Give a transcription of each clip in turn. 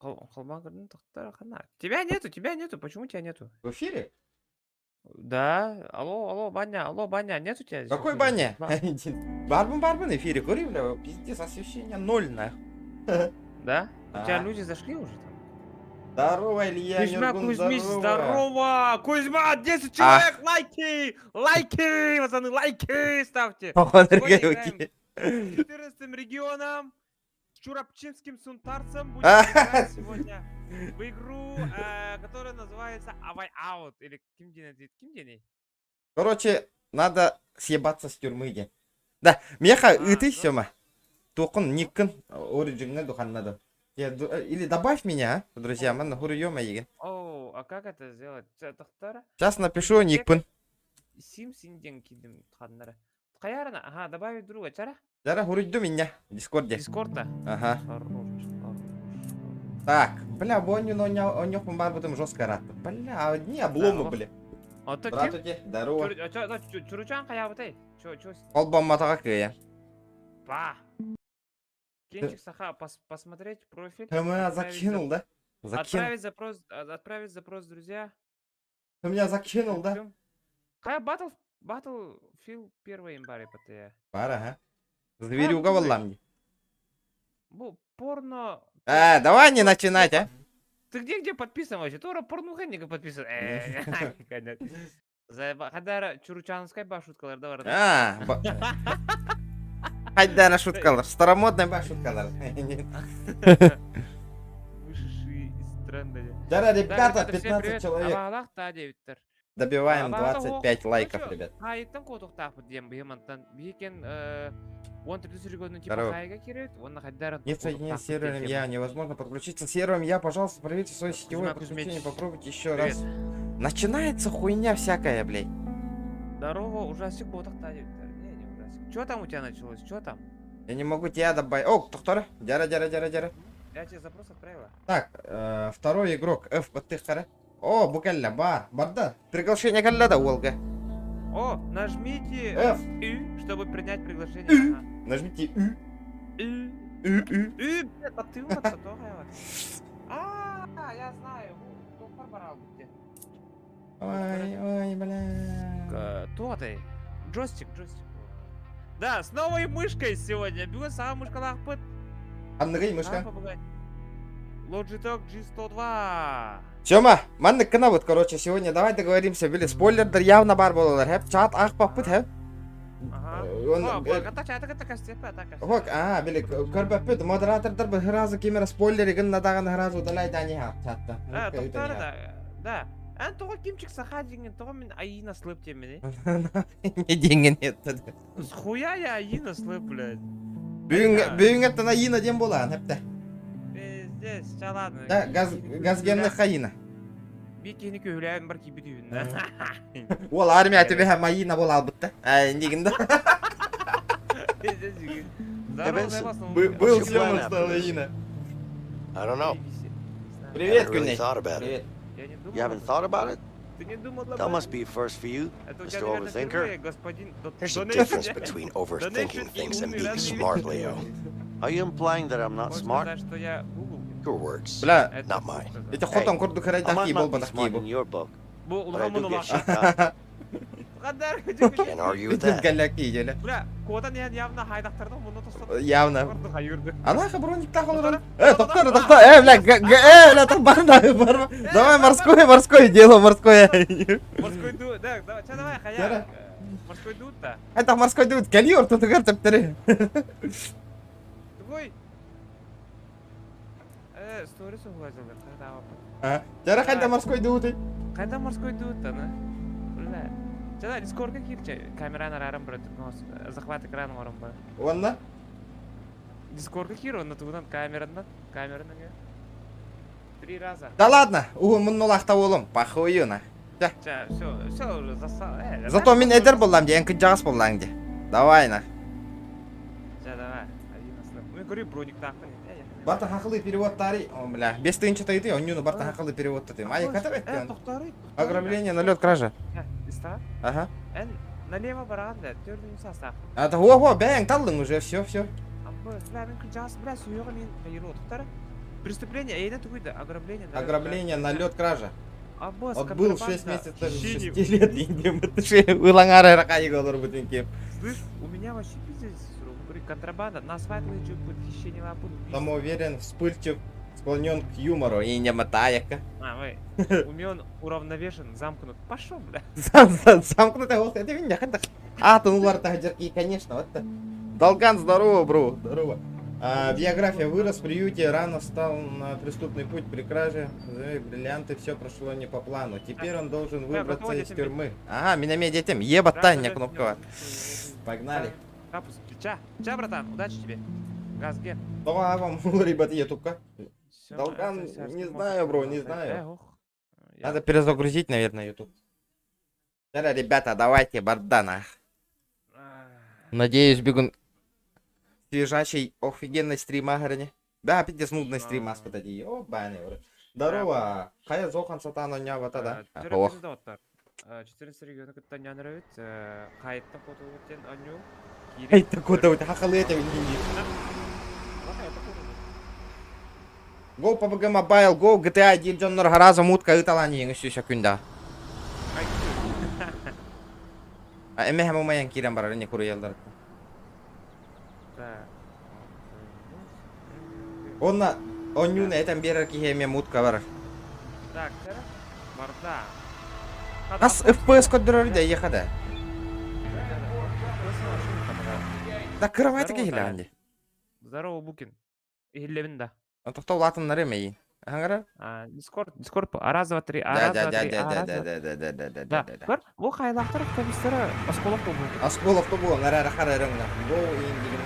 Холмагорный Тохтар Хана. Тебя нету. Почему тебя нету? В эфире? Да. Алло, Баня, нет у тебя здесь в Какой эфире? баня? Барбан эфире, кури, бля, пиздец, освещение ноль, нахуй. Да? У тебя А. люди зашли уже там? Здорово, Илья Кузьма Нюргун, Кузьмич, здорово. здорово! Кузьма, 10 Ах. человек, лайки! Лайки, пацаны, лайки ставьте! Он Сегодня играем рыгай. с 14 регионом, с Чурапчинским сунтарцем. Будем А. играть сегодня в игру, которая называется Авай Аут. Или Ким День. Короче, надо съебаться с тюрьмы, де. Да, меха, и ты, ну. Сёма. Токон, никон, оригинал духан надо. Или добавь меня, друзья, man, хуруёма еген. О, а как это сделать? Тохтара? Сейчас напишу никпын. Сим синден кидим тханнара. Каярна, ага, добавить друга, чара? Зара хуруйду меня в дискорде. Дискорда. Ага. Хорош. Так, бля, боню, но у него бар потом жестко рад. Бля, одни обломы, бля. А то Здравствуйте, здорово. Чуручан каябытай. Чё? Колбам матака. Ба. Кинчик Саха, посмотреть профиль. Ты меня закинул, да? Отправить запрос, друзья. Ты меня закинул, да? Кая Battlefield 1 января ПТ. Пара, ага. Зверюга валам. Порно. Давай не начинать, а? Ты где подписан вообще? Тора порнухенника подписан. Хадара Чуручанская башуткалар да бар. Хайдара шуткалар. Старомодная башуткалар. Вышедшие из тренда. Да, ребята, 15 человек. Добиваем 25 лайков, ребят. Хайттан котуктак будем бемантан. Бикен он 30 года типа Здорово. хайга кирет, он хадара. Нет соединения с сервером я, невозможно подключиться с сервером я, пожалуйста, проверьте свое сетевое подключение, попробуйте еще раз. Начинается хуйня всякая, блядь. Здорово, ужасик котуктак. Не ужасик. Что там у тебя началось? Что там? Я не могу тебя добавить. О, кто? Дяра. Я тебе запрос отправила. Так, второй игрок, F подтыхара. О, букалля, барда. Приглашение каллада, Волга. О, нажмите F, U, чтобы принять приглашение. нажмите U. Блядь, а ты вот я знаю. Доктор Барал где? Ой, бля. Кто ты? Джойстик. Да, с новой мышкой сегодня. Бюга сама мышка лахпыт. Андрей, мышка. Logitech G102. Сёма, манны кына вот, короче, сегодня давай договоримся, били спойлердер явно бар болалар, хэп, чат ах паппыт, хэп. Ага. Хок, били, көрбөппүт, модератордар бір хыразы кемера спойлеригін надаған хыразы удалайды ани хап, чатта. Да. Ан тоғы кимчик саха деген тоғы мен айина слып темені. Не денген етті. Схуя я айина слып, блядь. Бүйін еттін айина дем болаған, хэпті. Здесь, ладно. Да, газгенный хаина. Бекені көйләйін бір кебі дейін. Ол армия төбе һәм айина бол албытты. Негінде. Был Сёма стал айина. I don't know. Привет, Haven't really Куней. thought about it. You haven't thought about it? That must be a first for you, Mr. Overthinker. There's a difference between overthinking things and being smart, Leo. Are you implying that I'm not smart? Your words, Бля, not mine. эти хотон курду I харайдах might кибол not be бадах smart in кибол. your book, Бұл but I do ұлғамын get ұлаша. shit done. Can't argue with Тут that. галяки еле. Бля, кодан явно хайдақтарды мұны тостады. Явно. Хайырды. Анаха броник тахал. Доктор, бля, бля, так барна. Давай морское дело, морское. Морской дуд, да, давай, хая. Морской дуд-то. Это морской дуд, кальюр, тут игр топ-3. Твой. Сторис углазилды, қайда. Жара қайда морской дуд? Қайда морской дуд-то, на? Бля. Жада, дискордқа кирче, камераны арарым бір захват экраны орым ба. Онна? Дискордқа кир, онна туғынан камерадан. 3 раза. Да ладно, мұнны лақта олым, похую на. Все уже засал. Зато мен эдер болам, де, энкі жағыс болам, де. Давай на. Давай. Мен көрі броник тақпын. Барта хақылы перевод тари. О, бля, 5 тыынчы тайды, он нюны барта хақылы перевод тады. Ай, катар әтті? Ограбление, налет, кража. Иста? Ага. Налево барағанда, 4-нің састақ. Это во, бәң, талдың уже, все. Бля, мен күн жағасы, бля, сүйеға мен қайыру отықтары. Преступление, я не тугуйда, ограбление. Ограбление, налет, кража. Обоз, Отбыл 6 месяцев, Хищение. 6 лет, индем. Это же улангары ракай голор бутинки. Слышь, у меня вообще пиздец, говорит, контрабанда, на асфальт лечу, будет хищение лапун. Самоуверен, вспыльчив, склонен к юмору и не мотаяка. Вы, умен, уравновешен, замкнут. Пошел, бля. Замкнутый голос, это меня хоть. А, тынулар тагдерки, конечно, вот это. Долган, здорово, бро, здорово. Биография: вырос в приюте, рано стал на преступный путь при краже, бриллианты, все прошло не по плану. Теперь он должен выбраться из тюрьмы. Ага, меня медиатем, ебать Таня кнопка. Погнали. Капус, ча, братан, удачи тебе. Газге. Давай вам, ребят, ютубка. Долган, не знаю, бро, не знаю. Надо перезагрузить, наверное, ютуб. Да, ребята, давайте, бардана. Надеюсь, бегун... Свежачий, офигенный стрим, аграни. Да, пиздец, нудный стрим, аспитати. О, бани, бро. Здорово. Хая зохан сатана нявата, да? Ох. 14 региона не нравится. Хайт-то фото аню. Хайт-то фото хахалы это винди. Go PUBG Mobile, go GTA 1 жоннор хараза мутка ыталан еңі сүйші күнда. Эме хәм умаян кирен барар, не куры елдар. Онна, онюна этен берер ки хеме мутка барар. Так, сера? Барда. Нас FPS коддырар да ехада. Да кровати ки хиланди. Здорово, Букин. Ихиллебин да. Тоқтау латыннар емейін. Аңғара? Дискорд, раз, два, три, Да. Бар, бұл қайлақтар комиссары Осколовты бұл. Осколовты бұл, нәрәрі қарайрыңна. Бұл ендігін.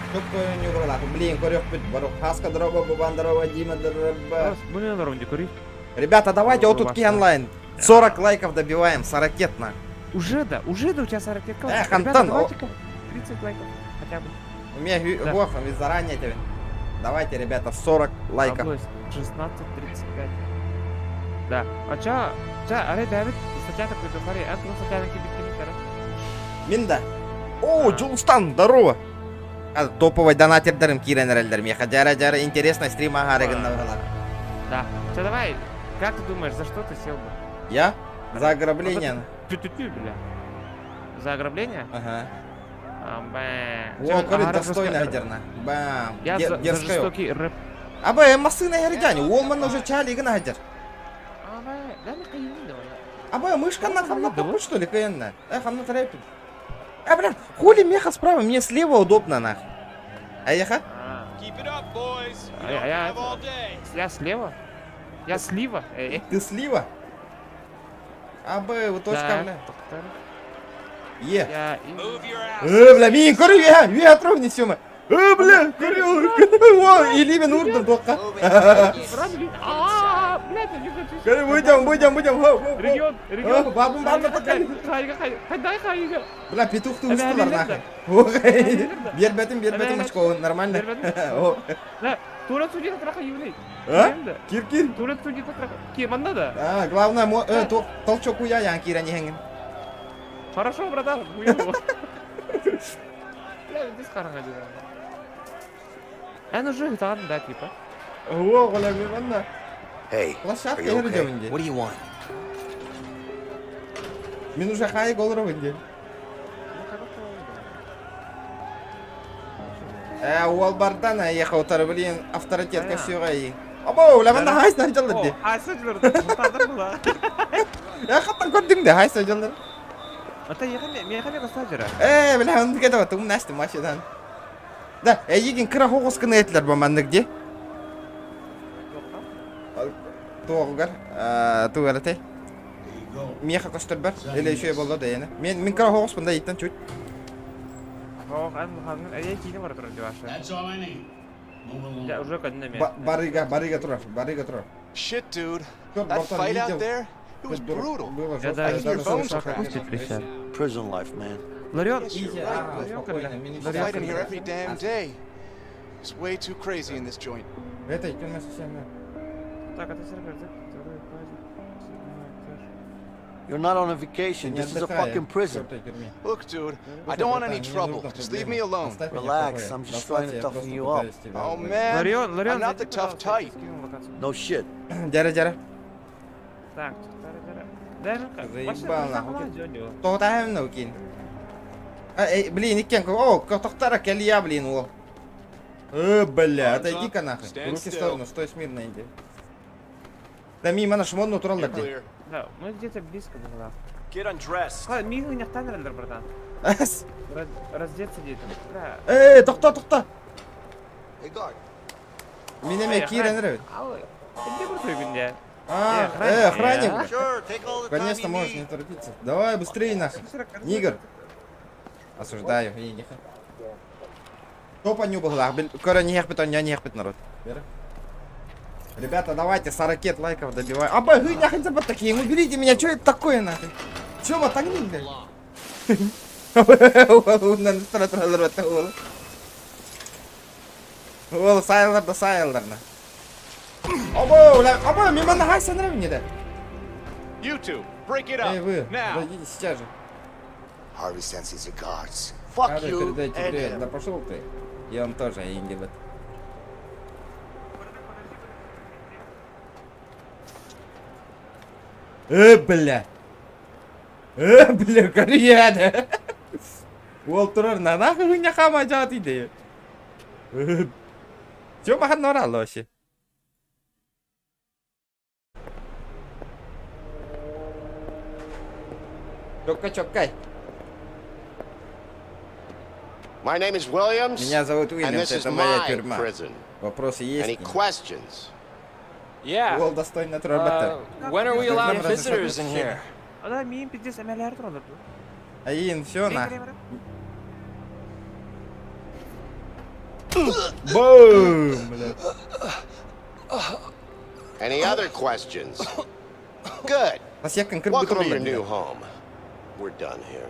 Көп көйін юғырлаты. Блин, көрек бүт. Бару хаска дроба, бубан дроба, дима дроба. Бұны нарунде көрей. Ребята, давайте вот тут онлайн. 40 лайков добиваем, 40 на. Уже да, у тебя 40 лайков. Антон, 30 лайков хотя бы. У меня Вова, ведь заранее тебе. Давайте, ребята, 40 лайков. 16:35. Да. А ча, аре, Давид, статья такой духари, а просто статья на кибитками. Минда. О, Джулстан, здорово. Топовый донатер дарым кирен рельдерм. Я жара интересный стрим агареген наврала. Да. Че, давай, как ты думаешь, за что ты сел бы? Я? За ограбление. Бля. За ограбление? Ага. Бэм. О, короче, достойно гидерна. Бэм. Я за жестокий рэп. Абай, масына ярдяне, Уолман уже чали игна гидер. Абай, да не кайын да. Абай, мышка на хамна попут, что ли, кайынна? Хамна трэпит. Блин, хули меха справа, мне слева удобно, нахуй. Еха? Я слева? Я слива? Ты слива? Абай, вот точка, бля. Я... бля, мин, корю, я отров не сюма. Бля, корю, о, и Ливен урдом тока. Корю, будем. Регион. Бабым, бля, петух ты усталар, нахуй. Бер бетим, очко, нормально. Туалет судьи траха юлей. Кир. Туалет судьи траха. Манда да? Главное, толчок уя, ян кира не хенген. Хорошо, братан, хуёво. Бля, здесь карага дела. Ну же, это да, типа. О, голя, манда. Hey, Площадка are you ерде okay? венде. What do you want? Мен уже хай голро венде. Уол бардана ехал тар, блин, авторитетка сюрай. Або, лаванда хайс на жалды. Хайс жалды. Я хаттан көрдүң да хайс жалды. Ата мен хаме кастажыра. Бля, он где-то вот умнасты машидан. Да, егин кыра хогоскын этлер ба мандыгде. Тоогар, тугарате. Меха костер бар, эле еще болду да яна. Мен кыра хогоспун да иттен чуть. That's all I need. Move along. Уже кадна мен. Барига тура. Shit, dude. Good, That Bottom, fight видел? out there, it was brutal. Я I hear your bones даже cracking. Prison life, man. Ларёк, I fight in here every damn day. It's way too crazy in this joint. Это тюрьма совсем. Так, это сервер, You're not on a vacation. This is a fucking prison. Look, dude, I don't want any trouble. Just leave me alone. Relax, I'm just trying to toughen you up. Oh, man. I'm not the tough type. No shit. Жара. Так, Заебал, нахуй. Тоқтайым мынау кейін. Блин, екен. О, тоқтара кәлия, блин, ол. Бля, отойди-ка нахуй. Руки в сторону, стой смирно, иди. Да мимо наш модно туралдар де. Да, мы где-то близко была. Get undressed. Мига не оставили, братан. Раздеться где-то. Тоқта. Hey, guard. Менеме киіренер. Где крутой гунде? Охранник. Sure, take all the time Конечно, you можешь не need. торопиться. Давай, быстрее нахуй. Нигер. Осуждаю, иди. Кто по нюбу глах? Кора не хехпит, он не хехпит, народ. Ребята, давайте 40 лайков добиваем. Абай, вы нахуй за такие, уберите меня, что это такое нахуй? Че вот огни, блядь? Ол Сайлар на. Абай, мимо нахай сандра мне да. You two, break it up. Эй, вы, Now. подойдите сейчас же. Harvey sends his regards. Fuck Надо you передайте and привет. him. Да пошел ты. И он тоже, Ингибет. Бля. Бля, Кореяда. Уолтер, на нахуй меня хамаджат идея. Чё махан норал вообще? Чокай. My name is Williams, Меня зовут and Уильямс, this is это моя my тюрьма. prison. Вопросы Any есть? questions? Уолл достойный работа. When are we allowing Remember, visitors in here? Да, миим пиздец, миллиард долларов. Аин, все на. Бум, блядь. Any other questions? Good. Нас я конкретно Welcome to your new троллер. home. We're done here.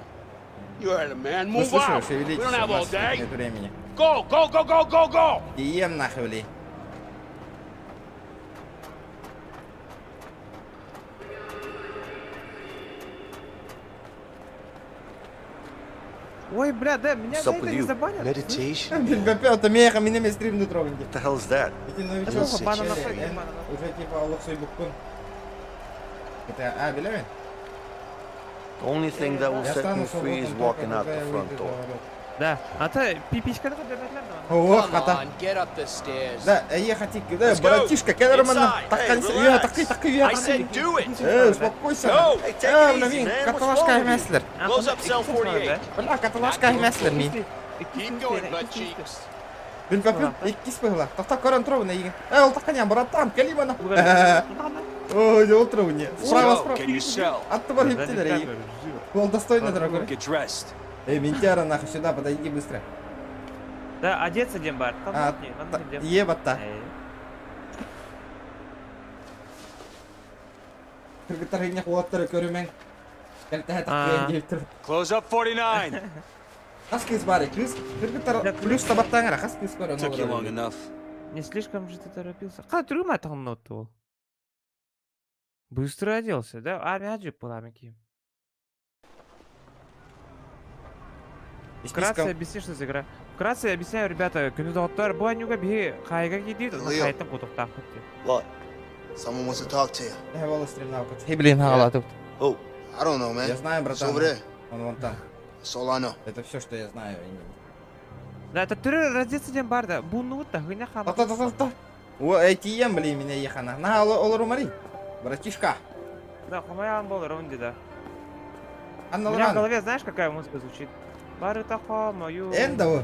You heard him, man. Ну Move слушай, out. We шевелитесь, don't у have all нас day. нет времени. Go, go, go, go, go, go. И ем нахуй, бли. Ой, бля, да, меня What's за up это with не you? забанят. Meditation? Блин, это меха, меня стрим не трогайте. What the hell is that? Эти новичок. Плохо, бана на фоне, бана на Уже типа Алексей Буккун. Это, билевин? The only thing that will Я set me стану free is свободным walking только, out the когда я front выйду за door. ворот. Да, а то пипичка надо держать надо. О, Come хата. on, get up the stairs. Да, ехать, да, Let's go. братишка, когда man Inside. такая, Hey, я relax. такой, I said do it. успокойся. Go. Hey, take it easy, Блин, man. What's каталажка wrong with you? меслер. Close up cell 48. Бля, каталажка меслер мин. Keep going, butt cheeks. Бин папил, икки спыгла. Тахта корон тровна иген. Ол таханя, братан, калимана. Ой, ол тровне. Справа, Joe, справа. can you sell? Оттого хиптелер. Ол достойно, дорогой. Get dressed. Эй, ментяра, нахуй, сюда, подойди быстро. Да, одеться Дембар. Ебата. Кыргытарыня хуаттары көрүмең. Кәлтәһә тақпен келтір. Close up 49. Қас кыз бар, кыз. Кыргытар плюс табаттаңара, қас кыз көрөм. Took you long enough. Не слишком же ты торопился. Қа, трюма таңнотты ол. Быстро оделся, да? Армия аджип была меки. Вкратце объясни, что за игра. Вкратце объясняю, ребята, кандидаттар bu anюга би хайга гидит, хайта кутуктак хотти. What? Someone wants to talk to you. Волос стремнал кот. Хей, блин, хала тут. Who? I don't know, man. Я знаю, It's братан. over there. Он вон там. That's all I know. Это все, что я знаю. Да, это түрі раздеться Дембар да. Буннуутта, гыня хама. Та-та-та-та. О, эти ем, блин, меня ехана. На, олар умари. Братишка. Да, хамаян был ровно да. У Анна меня в Лоран. голове знаешь, какая музыка звучит? Барыта хамаю. Эндо.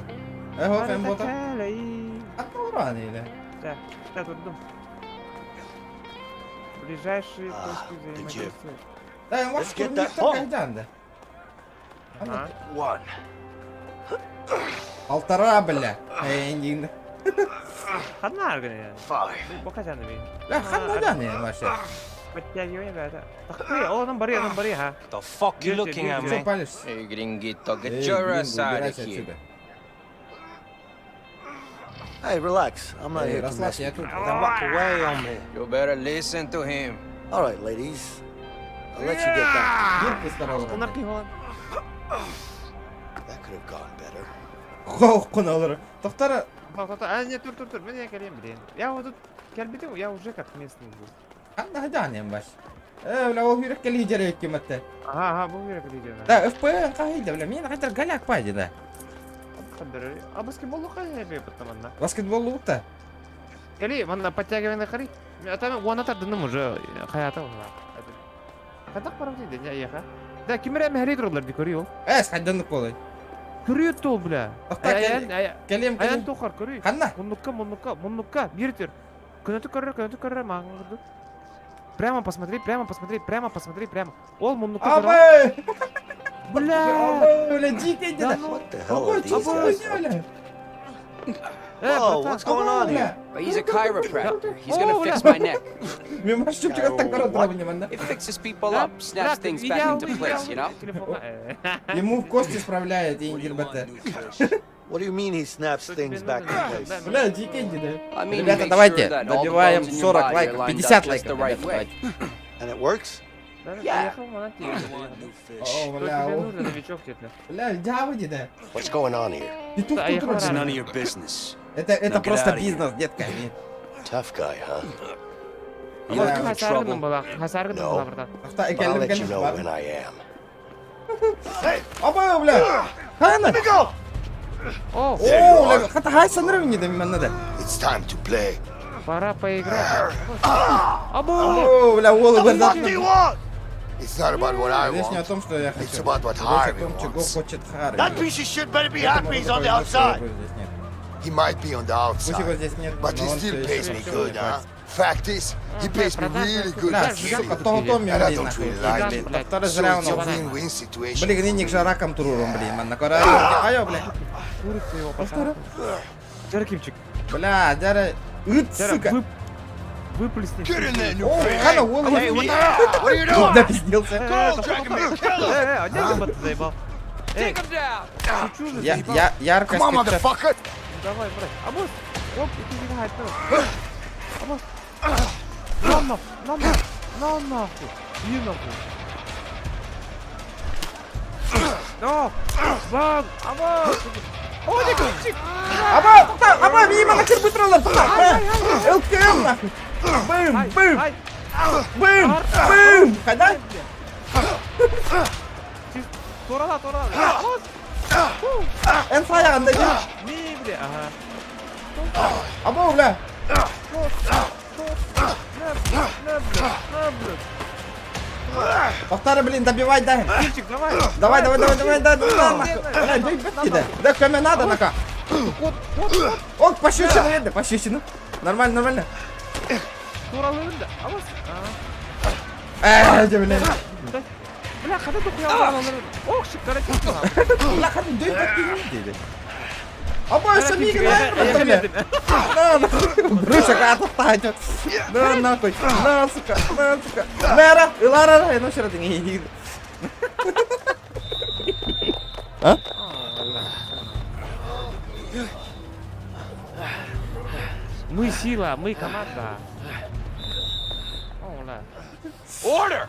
Эго, Барыта фэмбота. кэлэй. Анна Лоран или? Да, да, тут дум. Ближайшие точки the взаимодействия. Да, я Let's get не that только phone. Джанда. Ага. One. Полтора, бля. Эндин. Ханна аргане. Five. Покажи на меня. Бля, ханна да не, вообще. Подтягивай, ребята. Такой, о, нам бори, ха. The fuck you looking at Что me? палишься? Hey, gringito, get Эй, your блин, ass out of убирайся here. отсюда. Hey, relax. I'm not Эй, here to mess расслабься, я with you. тут. Then walk away, hombre. You better listen to him. All right, ladies. I'll let you get that. Ир кыстаралар. Кунак кыйган. That could have gone better. Хоқ куналар. Тоқтар. Не, тур. Мен я келем билейин. Я вот тут келбедим, я уже как местный был. Қанда хаджанем баш. Бля, ол үйрек келе жерек кеметте. Ага, бұл керек видео. Да, FPN қағиды, бля, мен қайтар галяк пайды да. А баскетболу қай бе потоманда? Баскетбол лукта. Кели, мана подтягивание қари. Атам он атардым уже хаята ол. Қадақ барам дейді, не аяқа. Да, кимере мехри тұрулар ди көрі ол. Қайдандық болай. Көрі өтті ол, бля. Келем. Аян тоқар көрі. Қанна? Мұнныққа, бертер. Күнөті көрі, маңыңды. Прямо посмотри. Ол мұнныққа көрі. Абай! Бля, дикий дед. What the hell are these guys? Whoa, what's going on here? He's a chiropractor. He's gonna fix my neck. Мен маш чөпчік аттан қарады рабынеманда. It fixes people up, snaps things back into place, you know? Ему в кости справляет и ингербата. What do you mean he snaps things back in place? Бля, дикий дед. I mean, Ребята, make давайте sure that all the добиваем bones in your 40 body are лайков, lined 50 up just the лайков. right ребята, way. давайте. And it works? О, бля, о. Бля, дявы, деда. What's going on here? И тут It's none of вроде. your business. Это просто бизнес, детка. Tough guy, huh? Хасаргын бола, братан. I'll let you know when I am. Абай, бля. Хана. О, О, бля, хата хай санрым не дам надо. It's time to play. пора поиграть. Або! О, бля, волы What do you want? It's not about what I Здесь не о want. том, что я It's хочу. about what Здесь о Harvey том, чего wants. хочет Харви. That piece of shit better be Поэтому happy he's on the такой большой outside. выбор здесь нет. He might be on the Пусть его outside, здесь нет, but но he он still всё pays ещё me всё good, huh? понимает. Fact is, he pays me really good. Бля, to see сука, it. того Томми, And I блин, don't нахуй. really like Блин, it. второй So зря it's он a его. win-win situation. Блин, гнинник же раком туруром, блин, man. Накора, айо, бля. Курица его пошла. Жаркимчик. Бля, дяра, сука. Выплесни. Get in there, new О, friend. Хана, волы. Hey, what are you doing? Напиздился. Go, Dragon Man, kill him! А где ты заебал? Take him down! Чё же заебал? Ярко Come on, скипчат. motherfucker! Давай, брат. Абос! Оп, иди не гайд, Абос! На нахуй! Иди нахуй! Да! Бан! Абос! О, не кричи! Аба, мимо нахер быстро, тоқта. ЛКМ, нахуй. Бым. Қайда? Торала! Абос! Эн саяғанда жер. Не, бля! Ага. Аба, бля. Тоқтары, блин, добивай, да. Кимчик, давай! Давай, да, нахуй. Бля, дай бетки, да. Да, каме надо, нака. О, пощечину, видно, пощечину. Нормально. Торала önde. Абос! Бля. Бля, қада тоқуя ох, шикара чекті. Бля, хadi дай бетки, дейді. Аба, сами играем, бля. Бруша, тоқтайды. На, нахуй. На, сука. Мэра, Илара, ну шыра деңе ейді. А? Мы сила, мы команда. О, ла. Order!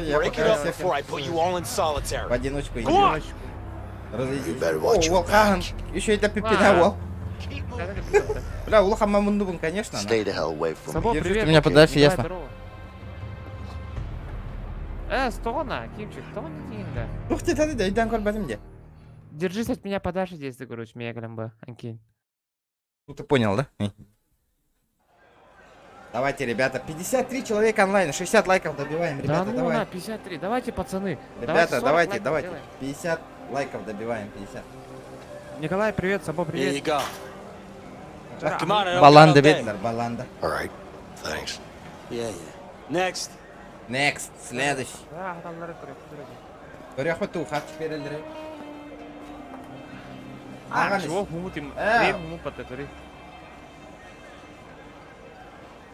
Я Break it пока up всех before I put you all in solitary. в одиночку Go on! иди. Разойдись. You better О, watch your Вол Каган. back. Еще это пипина, Вол. Бля, Улаха Мамундубан, конечно. Stay the hell away from me. Сабо, Держите привет. меня подальше, Николай, ясно. здорово. Стона, Кимчик, стона дейінді. Ух ты, да, идан көрбәдім де. Держись от меня подальше, десті, короче, мегалім бы, Анкин. Ну ты понял, да? Давайте, ребята, 53 человека онлайн, 60 лайков добиваем, Да ребята, ну давай. на, 53, давайте, пацаны. Ребята, 40 давайте, лайков давайте. делаем. 50 лайков добиваем, 50. Николай, привет, Сабо, Here you привет. go. Come on, I don't Баланда got all day. бетлер, баланда. All right, thanks. Yeah. Next. Next, следующий. Адамдары көрек. Көрі охоту, хатшы берелдері. Чего хумут им? Э. Рейн хумут пататори.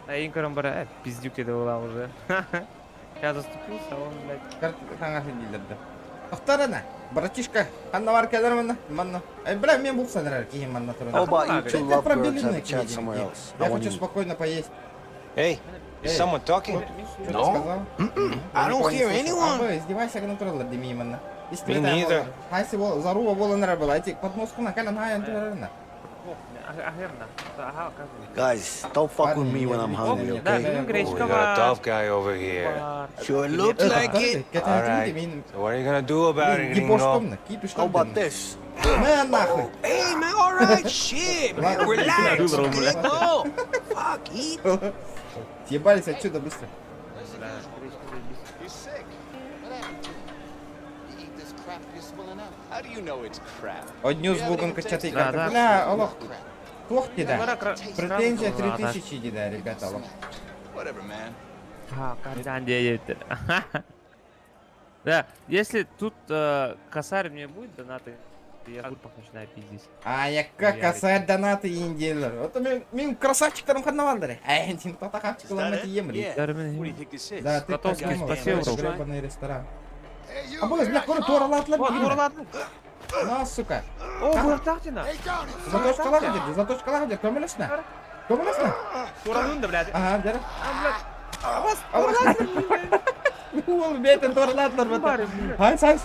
Эйн көрім бара, пиздюк деді ола уже. Я заступился, он, блядь. Қаңасын дейлерді. Тоқтарына, братишка, қанна бар кәдір мұнна? Манна. Бля, мен бұл санырар кейін манна тұрына. How about you two Ты love birds пробили have на a chat книге. somewhere else? I Я want хочу to eat. спокойно поесть. Hey, is someone talking? No. I don't hear anyone. Абы, издевайся гана туралар демеймін. Me neither. Хайсы бол, заруа боланар бол, айтик подмозгуна калан хайан турарына. Guys, don't fuck with me when I'm hungry, We okay? We got a tough guy over here. Sure looks like it. All right. So what are you gonna do about it, gringo? How about this? Мэн нахуй. Hey, man, all right, shit, man, relax. Let go. Fuck, eat. Съебались отсюда быстро. You're sick. You eat this crap, you're swelling out. How do you know it's crap? Одню звуком качатый Да, карта. да. Бля, аллах. Плох деда. Бара Претензия сразу 3000 деда, ребята, аллах. Whatever, man. Да, если тут косарь мне будет донаты, я группах начинаю пиздить. А яка косарь донаты индиялар. Вот мен красавчиктарым ханавалдыр. Ай, сен татахавчик кыланматы емри. What do you think this is? Да, ты Котовский, так спасибо, бро. гребаный ресторан. А бля, бля, көрі туаралатылар бігін. На, сука. О, бұлақтақтина! Заточкалар деді, заточкалар деді, көмілесіне. Көмілесіне. Туранында, блядь. Ага, дәрі. Ол бетін туаралатылар бәті. Хайс, хайс.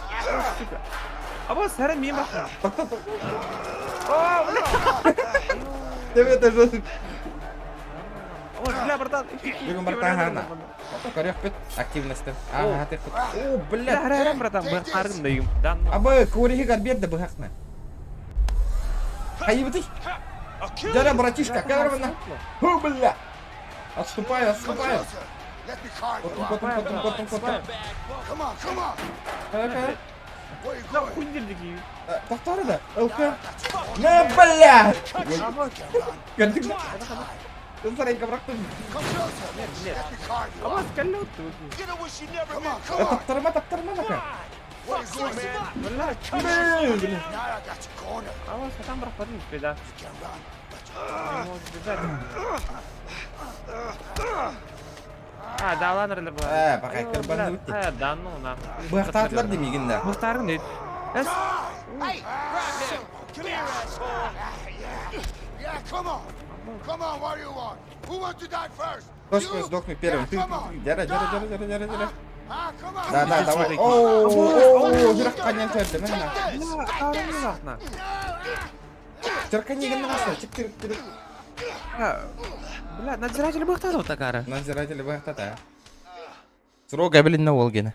Абас, сәрі мен бақша. Тоқта, тоқта. Тебе жосып. Абас, бля, братан. Бүгін братан Корек бет, активності. Ага, ты худ. О, Бля, бля. әрі братан, бұқтарғым дейім. Абы, көрегі гарберді бұхақны. Хайыбыты. Жара, братишка, кәрвана. Ху, бля. Отступаю, отступаю. Let me card. Потом. Come on, come on. Кая. Where you Да, going? хуйнелдегі. Тоқтары да, ЛК. Не, бля. Көрдік да. Сарайка бұрақтым. Come closer. Let me card you. Абас, кәлі өтті. You know what she never Come on, meant. come on. Тоқтарыма нака. Where you going, man? Бля, Бля. Now I got you cornered. Абас, атам бірақ падым беда. You can run. Не может бежать. Да, ладно, бля. Бақай кірбанды өтті. Да, ну, нахуй. Бұқтатылар демеген да. Бұқтарғым дейді. Әс. Hey, grab him. Come here, asshole. Yeah, come on. Come on, what do you want? Who wants to die first? Точно сдохну первым. Ты, дяра. Ah, come on. Да, давай. Ооо, жирақ қанен төрді, мен на. Қарымыз ақна. Жырқа неген нағасына, чек түрік. Бля, надзиратель бұқтады вот такары. Надзиратели бұқтады, Срога білінна ол гені.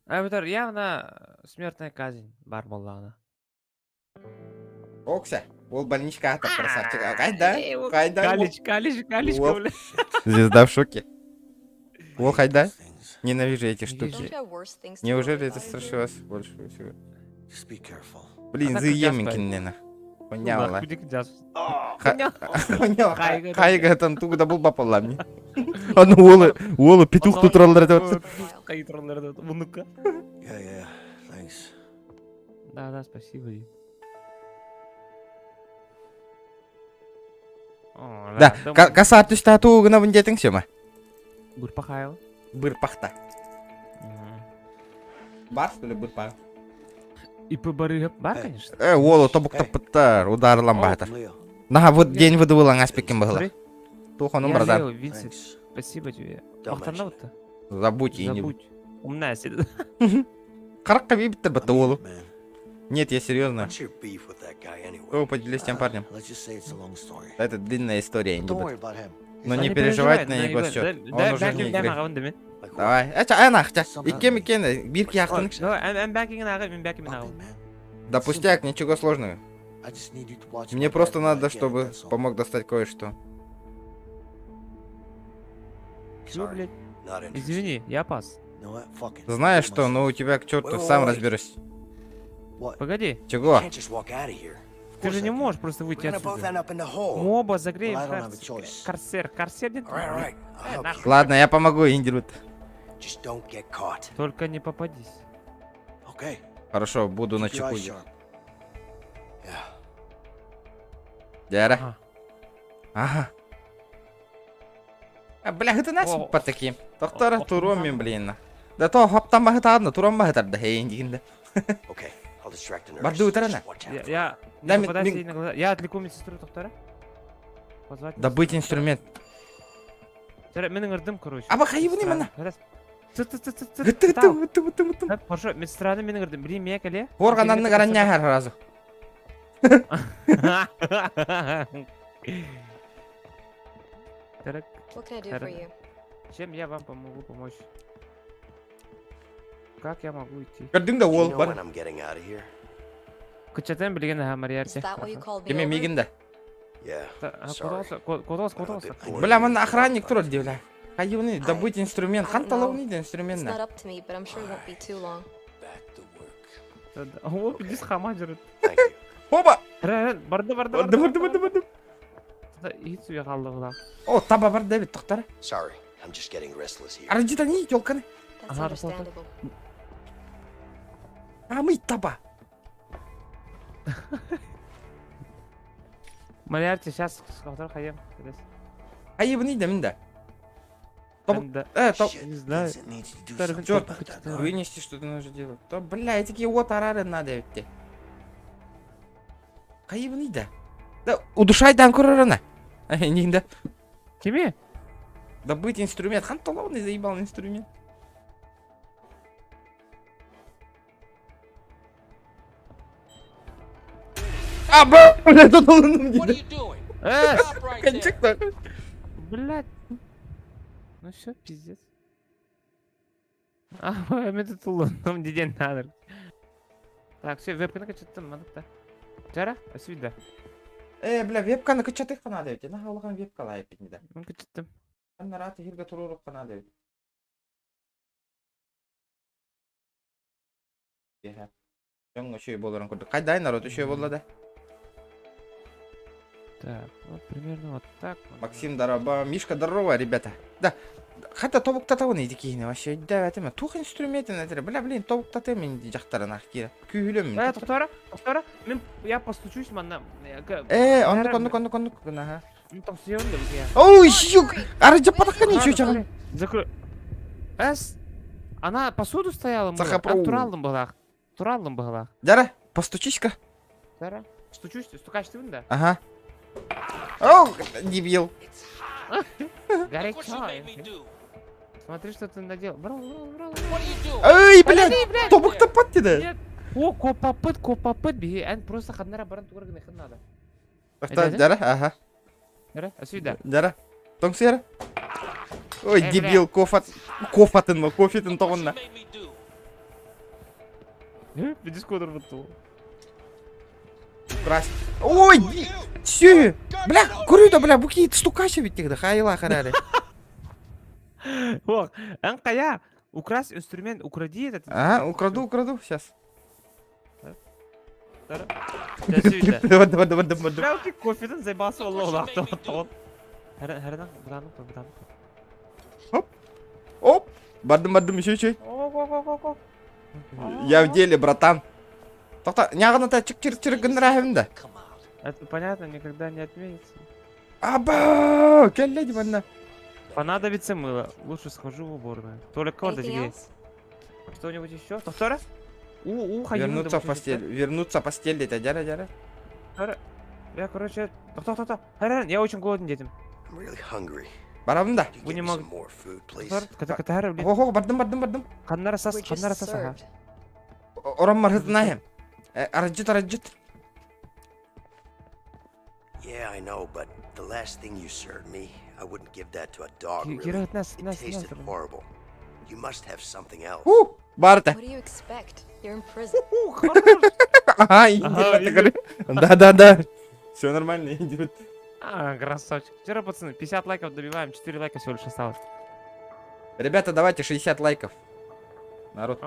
Бітір, явно смертная казнь бар болдағына. Окса, ол больничка атап красавчик. Қайда? Калич, Оп. бля. Звезда в шоке. Ол қайда? Ненавижу эти Don't штуки. you have worse things to Неужели worry это about? страшилось больше всего? Just be careful. Блин, Она заеменькин нена. Поняла. Поняла. Қайға там туғда бұл бапалам. Аны олы петух тұтыралар деп. Мұныққа. Yeah, thanks. Да, спасибо. Да, каса түшті атуғына бұндетің сөма. Бұрпақайыл. Бұрпақта. Бар, что ли, бұрпақ? ИП бары бар, конечно. Олы тобуқтап бұттар, ударылан бағытар. Leo, Наға вот день выдывылан аспеккен бағыла. Смотри, Туханым, я братан. Лео, Винсент, thanks. спасибо тебе. Don't Мақтана mention бұтты. Забудь и не... Забудь. Умная седі. Қараққа бейбіттір бұтты I'm олы. good, man. Нет, я серьезно. What's your beef with that guy anyway? О, поделись тем парнем. Let's just say it's a long story. Это длинная история, Don't не worry about him. Но не переживать на его счет. Он уже не играет. Like what? Давай. Ана, икем, бирки яқтын. Мен бәкіңін ағы, мен бәкімін ағы. Nothing, man. Да пустяк, ничего сложного. I just need you to watch Мне my просто back when надо, I get it, чтобы that's all. помог достать кое-что. Чё, блядь? Not interested. Извини, я пас. You know what? Fuck it. Знаешь Get что, myself. ну у тебя к черту Ой, сам ой. разберусь. What? Погоди, Чего? I can't just walk out of here. Of ты course же I не can. можешь просто We're выйти gonna both отсюда. end up in the hole. Мы оба загреем Well, I don't have a choice. Корсер нет. All right. I'll help you. Ладно, я помогу, Индирут. Just don't get caught. Только не попадись. Okay. Хорошо, буду на Keep your eyes чеку. sharp. Yeah. Дяра. Ага. Ага. Бля, это насип по таким. Тоқтары турумен, блин. Да то хоптан бағыт адны, туран бағыт арды, хейін дегенде. Okay. I'll distract the nurse. Барды утарана. Just watch out. Я Да, не мен- попадайся мен- ей на глаза. Я отвлеку медсестру доктора. Позвать Добыть медсестру. инструмент. Тара менің ырдым, короче. Аба хайыбы не мана? Гыты. Хорошо, медсестраны менің ырдым. Білейм, я кәле? Органанны гарanya har разу. Так, What can I do for you? чем я вам могу помочь? Как я могу идти? Gördün de Do you wall know бар. when I'm getting out of here? Кычатан билген ha Is Мариарте. that what you called me Кеме over? мигинде. Yeah. Кодос. Бля, мана охранник турат ди бля. Хайыбы добыть инструмент. Хан талау не It's инструмент not на. up to me, but I'm sure it won't be too long. О, пиздец хама жүрөт. Thank you. Оба. Барды. Барды. Ит суя калды кулак. О, таба бар Дэвид тоқтар. Sorry, I'm just getting restless here. Аржита не ёлканы. That's Ага, understandable. А мы таба. Мариарте сейчас скотор хаем. Хайыбы не деминде. Топ. Топ. Не знаю. Vincent needs to do Sorry, something Джордж, about that. Вынести что-то нужно делать. То, бля, эти вот арары надо ведь. Хайыбы не да. Да, удушайдан көрөрөна. Не да. Кеме? Добыть инструмент. Хан талау не заебал инструмент. А, бля, тут он не да. Кончик такой. Блядь. Ну все, пиздец. А, мен тут улундум деген надыр. Так, все, вебканы качаттым, мадыкта. Жара, асүйда. Бля, вебканы кычатык кана да ведь. На халган вебка лайып бит да. Мен качаттым. Ана раты хирге турурук кана да ведь. Я. Жаңа шөй боларын көрдүк. Кайдайын народ шөй болду да. Так, вот примерно вот так. Максим здорово, Мишка здорово, ребята. Да. Хотя тобуктатауын идикейни вообще да этеме. Тух инструменты натыра. Бля, блин, тобуктаты мен жактарына кире. Күйүлөм мен. Тоқтара, мен я постучусь, мана. Ондук. Ага. Ну там съемный я. Ой, щук. Ары жапатакка ничего чаган. Закрой. Она посуду стояла, Сахапру. Туралдым была. Жара, постучись-ка. Жара. Стучусь, стукач ты да? Ага. О, дебил. Горячо. Смотри, что ты надел. Брал. Ай, блядь, тобукта патти да. Нет. О, копапыт, беги. Эн просто хаднара баран тугаргын ихын надо. Тоқта, жара, ага. Жара, асүйда. Жара. Тоңсы жара. Ой, бля. дебил, кофатын ма, кофетін тоғынна. Видишь, кодр вот ту. Крась. Ой, сё. Бля, көрүй да, бля, бұ кейт стукашы биттігді, хайла қарары. Ох, эн қая. Украсть инструмент, укради этот. А, украду, сейчас. Жара. Асүйда. Давай. Бля, окей, кофеден заебался, Аллах, лақтауын. Härdan, budanıp. Оп, бардым, еще. О. Я в деле, братан. Тоқта, няғына чик-чирик-чирик да. Это понятно, никогда не отменится. Аба, келледи банда. Понадобится мыло. Лучше схожу в уборную. Только корда Anything здесь. else? Что-нибудь еще? Повтора? Вернуться в постель, это жара. Я, короче... Тоқта. Харан, я очень голодный, детям. I'm really hungry. Барамын да. Can you Вы не get me мог- some more food, please? Катары, блин. Ого, бардым. Қаннара We're just сас, аға. served. Ораммар хытынайым. Арджит. Yeah, I know, but the last thing you served me, I wouldn't give that to a dog, Кира, really. нас. It tasted horrible. You must have something else. Барта. What do you expect? You're in prison. Ага, Да. Все нормально, идет. Красавчик. Вчера, пацаны, 50 лайков добиваем, 4 лайка всего лишь осталось. Ребята, давайте 60 лайков. Народ.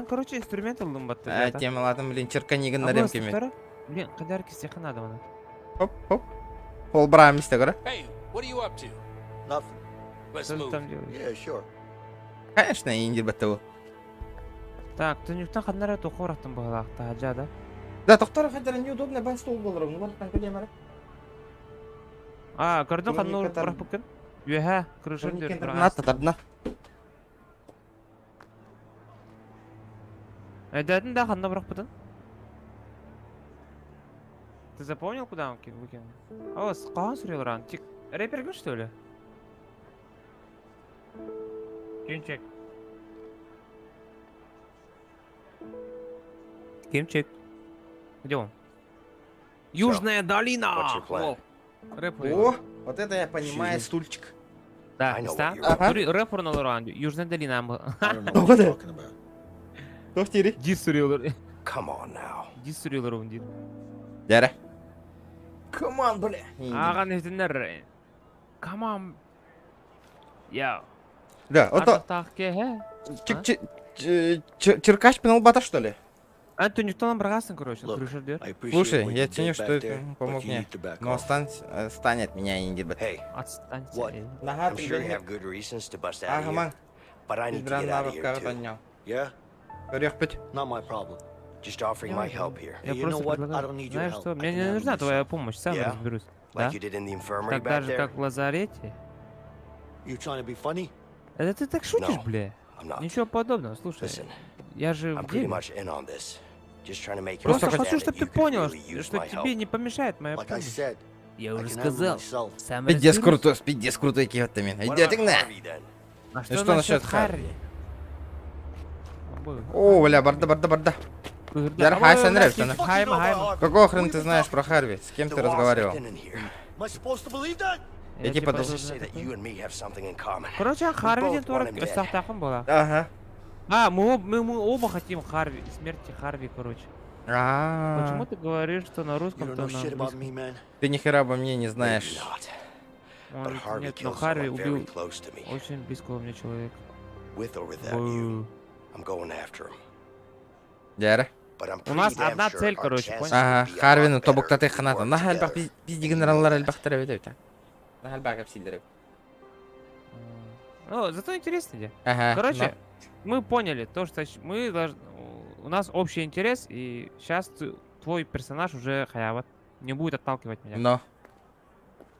Короче, инструмент алдым батты. Тема ладно, блин, черканигін нарем кеме. Блин, қадар кестеқі надо оны. Хоп. Ол бра мисте көрі. Hey, what are you up to? Nothing. Let's Что ты move. там делаешь? Yeah, sure. Конечно, индир бәтті ол. Так, түнюктен қаннара тоқорақтың бағалақты, ажа да? Да, тоқтары қадары неудобно, бән стол болырым. Ну, бартан көдем әрі. Көрдің қанны Турникет ұрақ бүкін? Үйәә, крышын дер. Тардына. Дәдің да қанна бұрақ бұдын? Ты запомнил, куда он выкинул? О, қалған сүрелер ан? Тек рэпер что ли? Кимчик. Кимчик. Где он? Южная долина! what's your plan? О, рэпер. О, вот это я понимаю, стульчик. Да, I know места. what you're Ага. Рэпер на Лоранде. Южная долина. I don't know what you're talking about. Кто в тире? Дис сурилер. Come on now. Дис сурилер он дит. Дяра. Коман, бля. Аған ефтенер. Come on. Я. Да, вот то. Артақтағы Черкач пинал бата, что ли? Антони, что нам брагасың, короче, Look, крыша дер. I appreciate Слушай, what я you ценю, did что back это there, помог but you мне. need to back Но off. стань от меня и не бат. Hey, Отстаньте. What? Нага, I'm ты sure you бля. have good reasons to bust out Ага, of here, ман. but I need to Издран get out of навык here как too. поднял. Yeah?Орех пить. Not my problem. Just offering my help here. Я Hey, you know просто what? I предлагаю. don't need your Знаешь help. что, I мне can не handle нужна твоя myself. помощь, сам Yeah? разберусь. Да? Like you did in the infirmary Так back даже there. как в лазарете. You trying to be funny? Это ты так шутишь, No. бля? I'm not. Ничего подобного, слушай. Listen, Я же I'm в pretty деле. much in on this. Just trying to make you Просто understand хочу, that чтобы you ты could понял, really use что my тебе help. не помешает моя Like I помощь. said, Я I уже can handle сказал. myself. Сам Пиздец разберусь. крутой, пиздец крутой киотамин. What Идите about на. Harvey then? А что насчет Харви? Абы. О, бля, барда. Яр, хай, сын, рэп, Хайма, хайма. Какого хрена ты знаешь про Харви? С кем The ты walls разговаривал? are thin in here. Am I supposed to believe that? Я типа Let's даже... just say that you and me have something in common. Короче, both Харви want тоже him dead. сақтақым была. Ага. А, мы оба хотим Харви, смерти Харви, короче. Почему ты говоришь, что на You русском, don't то know на shit about английском? me, man. Ты ни хера обо мне не Maybe знаешь. not. Он But ведь Harvey нет, но killed Харви someone very убил close to me. очень близкого мне человека. With or without you, Бу. I'm going after him. Дяра. But I'm У нас pretty damn одна sure цель, our короче, chances понял? would Ага, be a lot Харвин топ better буктаты if we ханата. worked Нахал бак together. пизди генераллар элбахтара бедевта. Нахал бак апсилдерек. Ну, зато интересно, где. Ага. Короче, мы поняли то, что мы должны... У нас общий интерес, и сейчас твой персонаж уже хаяват. Не будет отталкивать меня. Но.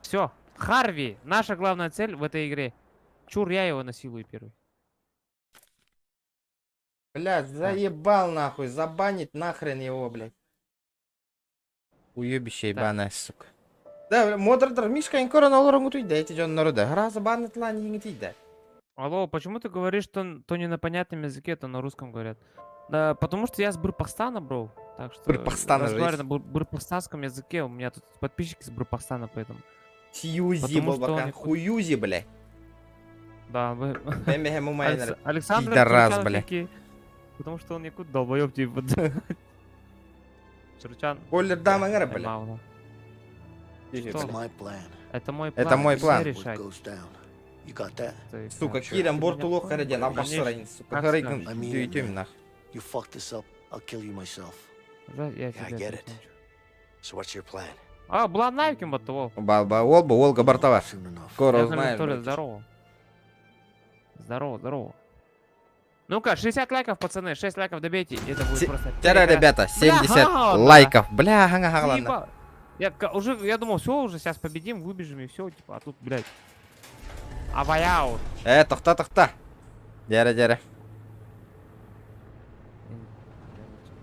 Все. Харви, наша главная цель в этой игре. Чур, я его насилую первый. Блядь, заебал нахуй. Забанить нахрен его, блядь. Уебище ебаная, сука. Да, модердер, Мишка инкора на лорангу туйда, эти джон народа. Граза банет лани не тида. Алло, почему ты говоришь, что то не на понятном языке, то на русском говорят? Да, потому что я с Бурпахстана, бро. Так что Бурпахстана разговариваю жесть. на бурпахстанском языке. У меня тут подписчики с Бурпахстана, поэтому. Сьюзи, Потому что бабака. они- Хуюзи, блядь. Да, вы... Эмехему майнер. Александр Пидорас, Турчанов бля. таки- Потому что он якут долбоёб, типа. Турчан. Колер дама ngara, Ай, бля. мало. It's Что? my plan. Это мой Это план. мой ты план. все What решать. goes down. You got that? Ты Сука, как? Кирам Ты бортулу меня хараден, понял? абасрайн, сука. Как Харайкан скажешь? I mean, тюйтюм нах. You fuck this up, I'll kill you myself. Да, я I тебя get it. прикончу. So what's your plan? А, Бланайкин вот того. Балба, Волба, Волга Бартова. Soon enough. Скоро Я узнаешь. Толя, блядь. здорово. Здорово, здорово. Ну-ка, 60 лайков, пацаны, 6 лайков добейте. Это будет просто... Тера, перегра- ребята, Бля, 70 ладно. лайков. Бля, ага, ладно. Заебал. Я думал, все, уже сейчас победим, выбежим и все, типа, а тут, блядь. Аваяут. Тохта. Дяра.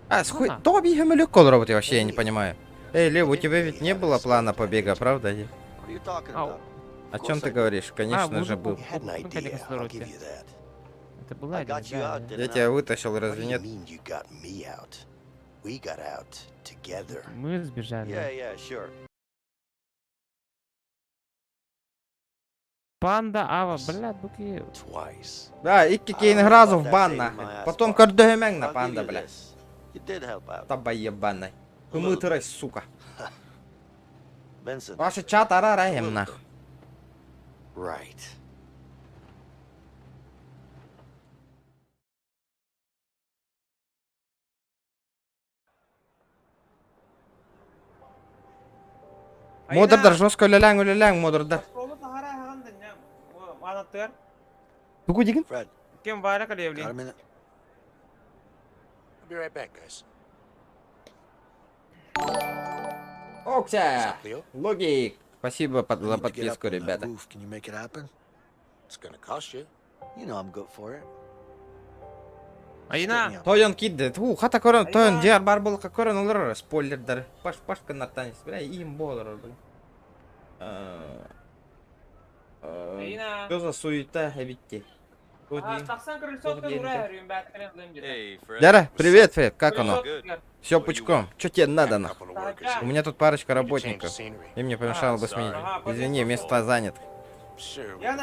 А, схуй, Ладно. то бегем колроботы вообще, я не понимаю. Эй, Лев, у тебя ведь не было плана побега, правда? What are you talking Ау. about? О чем ты говоришь? Конечно же был. You had an Ну, idea, конечно, I'll Роти. give you that. Это была I got you идея, out, да. didn't Я I? тебя вытащил, What do разве you нет? mean you got me out? We got out together. Мы сбежали. Yeah, sure. Панда, Ава, блядь, буки. Twice. Да, икки кейн гразу в бан нахуй. Потом кардемeng на I'll give панда, you бля. this. You did help out. Таба ебаная. Умытырась, сука. Benson. Ваши чат арараем нахуй. Right. Модердар жестко лялянг, модердар. Буку деген? Fred, Кем валя got a калевли? minute? I'll be right back, guys. Окся! Leo? Логик. Спасибо за I need to get up подписку, on that ребята. roof. Can you make it happen? It's gonna cost you. You know I'm good for it. Айна. Тойон кидде. Хата корон, тойон диар бар болка корон олар спойлердар. Паш канаттанис. Бля, им болар, бля. Что за суета, обидите? Дяра, привет, Фред, как оно? Все пучком. Что тебе надо, нахуй? У меня тут парочка работников. И мне помешало бы сменить. Извини, место занято.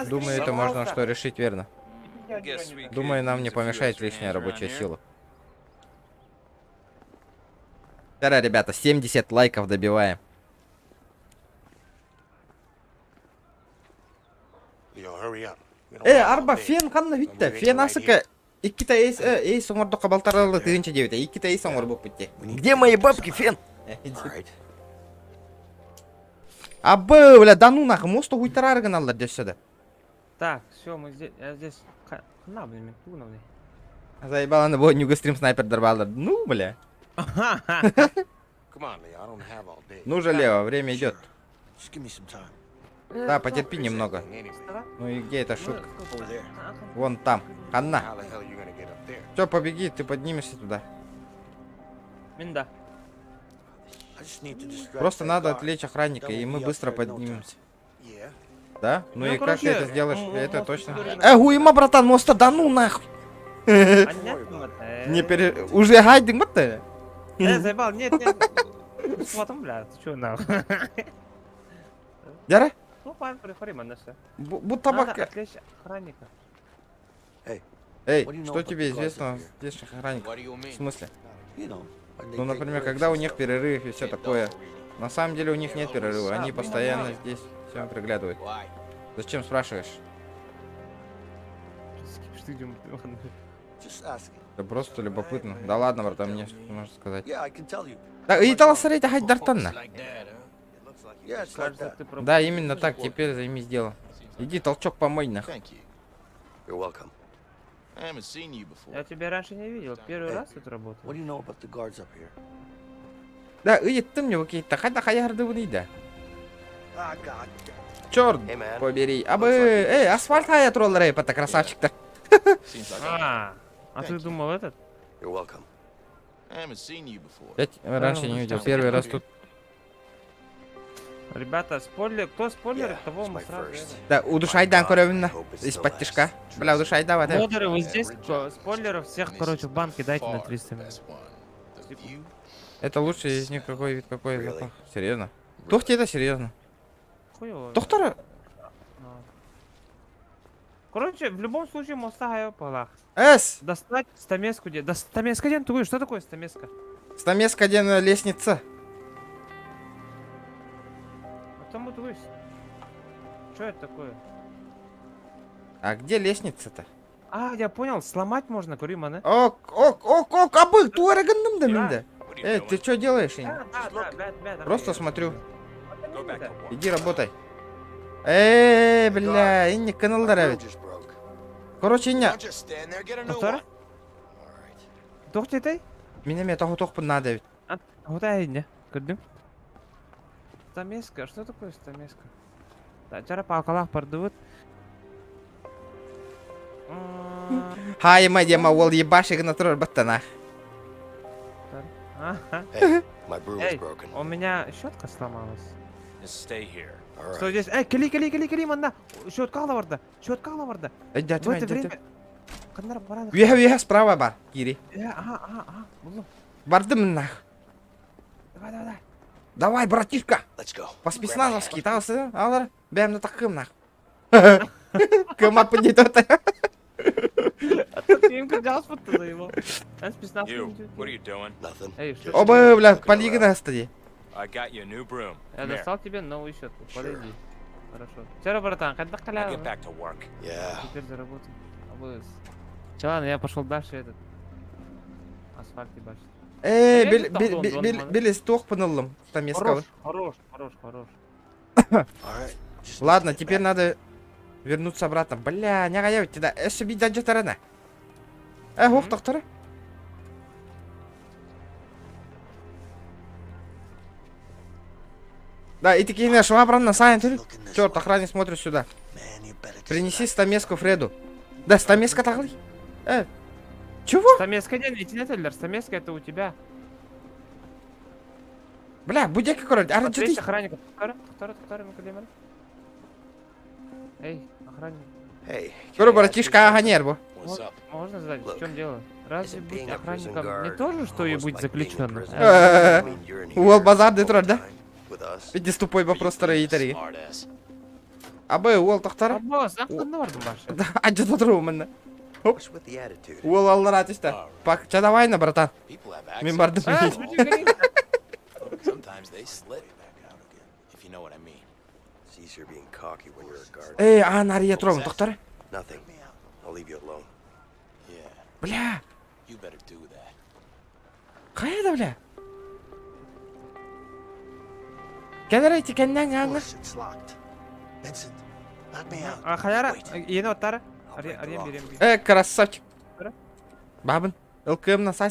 Думаю, это можно что решить верно. Думаю, нам не помешает лишняя рабочая сила. Дяра, ребята, 70 лайков добиваем. Yo, hurry up. Арба, фен қанна бітті. Фен асыка. Иккита ей соңырды қабалтаралы тыгынча дебіті. Иккита ей соңыр боп бітті. Где мои бабки, Фен? Абы, бля, да ну нахуй, мосты хуйтарарган аллар деседі. Так, все, мы здесь... Я здесь... На, блин, туна, блин. Заебаланы бо нюгастрим снайпердер балдар. Ну, бля. Come on, Leo. I don't have all day. Ну же, Лео, время идет. Just give me some time. Да, потерпи немного. Ну и где эта шутка? Вон там. Ханна. How the hell are you gonna get up there? Все, побеги, ты поднимешься туда. Минда. I just need to distract Просто that надо guard. отвлечь охранника, и мы быстро поднимемся. Yeah. Да? Ну и как короче, ты это сделаешь? Это мост точно. истории Гуйма, братан, моста, да ну нахуй. Не пере... Уже гайдинг, мата? Заебал, нет, нет. Смотрим, бля, ты чё, нахуй? Дяра? Ну, парень, на все. Будь Надо табак. отвлечь охранника. Эй, что тебе известно о здешних охранниках? В смысле? Ну, например, когда у них перерыв и все такое. На самом деле у них нет перерыва, они постоянно здесь все приглядывают. Зачем спрашиваешь? Just asking. Да просто любопытно. Да ладно, братан, мне что можно сказать. Yeah, I can tell you. Да, и таласарей хать дартанна. Yeah, it's like Кажется, that. ты пропустил. Да, именно так, теперь займись делом. Иди, толчок помой нахуй. Thank you. You're welcome. I haven't seen you before. Я тебя раньше не видел, первый раз тут What работал. do you know about the guards up here? Да, ты мне какие-то хада хаярды да. Ah, God. Черт Hey, man. побери. Абы, асфальт хая троллер, это красавчик-то. А ты думал этот? You're welcome. I haven't seen you before. Я раньше не видел, первый раз тут. Ребята, спойлер, кто спойлерит, Yeah, того it's мы my сразу... first. Да, удушайдан коровина. Из-под тишка. Бля, удушайда, вот это. Модеры, вы здесь? Спойлеров всех, короче, в банке дайте на 300 минут. Это лучший из них какой вид, какой запах. Серьезно? Тухти, это серьезно. Хуёво. Тухтара? Короче, в любом случае, моста гайо палах. Достать стамеску, да стамеска ден тугой, что такое стамеска? Стамеска, где лестница. А там вот вы. Что это такое? А где лестница-то? А, я понял, сломать можно, Курима, да? Ок, абы, туараганным да минда. Ты что делаешь? Просто смотрю. Иди работай. Бля, инне каналдар авит. Just broke. Короче, инне. Don't just stand there. Get a new Доктор? one. Тохтетай? Меня тохпын надо авит. Вот не, көрдүм. Стамеска, что такое стамеска? Да, жара палкалах бардыбыт. Хайма дема ол ебашик на трор баттана. Hey, my broom is Эй, broken. у меня щетка сломалась. Just stay here. All Что right. здесь? Кили, манда. Щетка алаварда. Да, В это время... Кандар барады. Веха справа бар, Кири. Ага, было. Бардым нах. Давай. Давай, братишка. Let's go. По спецназовски, таусы, алар, бәм на такым нах. Кым апынди тота. А то ты им кидал спотты за его. You, what are you doing? Nothing. Эй, что? Оба, бля, полигона стади. I got you a new broom. Я Come here. достал тебе новую щетку. Подойди. Хорошо. Вчера, братан, когда Now халява? get back to work. Yeah. Теперь заработай. Обоюсь. Че, ладно, я пошел дальше этот. Асфальт ебашить. Билис тохпын ылым. Стамескалы. Хорош. All right. Just Ладно, теперь надо вернуться обратно. Бля, не гаявить тебя. Эши бить даджа тарана. Хух, доктора. Да, и такие наш обратно сайен. look in this Черт, way. охранник смотрит сюда. Man, you better just Принеси not- стамеску Фреду. Да, стамеска тагли. Чего? Стамеска не лейтенант, стамеска это у тебя. Бля, будь-яка король. Смотри, охранника. Доктора, ну-ка, демон. Эй, охранник. Hey, Говорю, братишка, агонер, бу. What's up? Можно задать? В чем дело? Разве Isn't быть being a prison охранником не guard то же, что и almost быть like being in заключенным? prison? Э, I mean, you're in Уол here базарды all турар, the да? time with us. Види тупой вопрос тары итари. Smartass. Абы, уол тохтар. Аббас, ақында бардың башы. Да, аджа туру мына. What's with the attitude? Уол аллар атышта. Пак, чадавайна, братан. People have Мен accents. бардым. Sometimes they slip back out again, if you know what I mean. It's easier being cocky when you're a guard. Эй, а нария турам, тохтар. Nothing. I'll leave you alone. Yeah, Бля, you better do that. қайда, бля? Кәдір кәннәң Of аңы. course, it's locked. Vincent, let me out. Қаяра, Wait. ені оттары. I'll break the Арен lock. берем. Красавчик. Бара. Бабын, ылкымна, сай.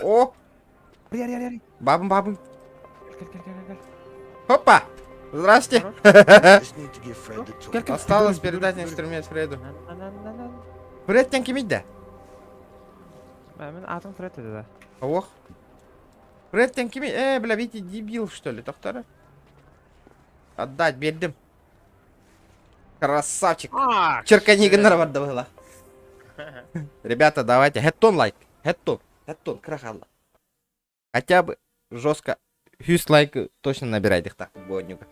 О, Ари. бабын. Кел. Хоппа. Здрасте. Just need to give Fred the toy. Осталось передать инструмент Фреду. Фредтен кимейді? Мен атым Фред еді да. Ох. Фредтен кимей? Бля, видите, дебил, что ли, тохтары? Отдать, бердім. Красавчик. Черканигінлер барды была. Ребята, давайте. Хэттон лайк. Хэттон, крахалла. Хотя бы жестко. 100 лайк точно набирайте так, годнюга.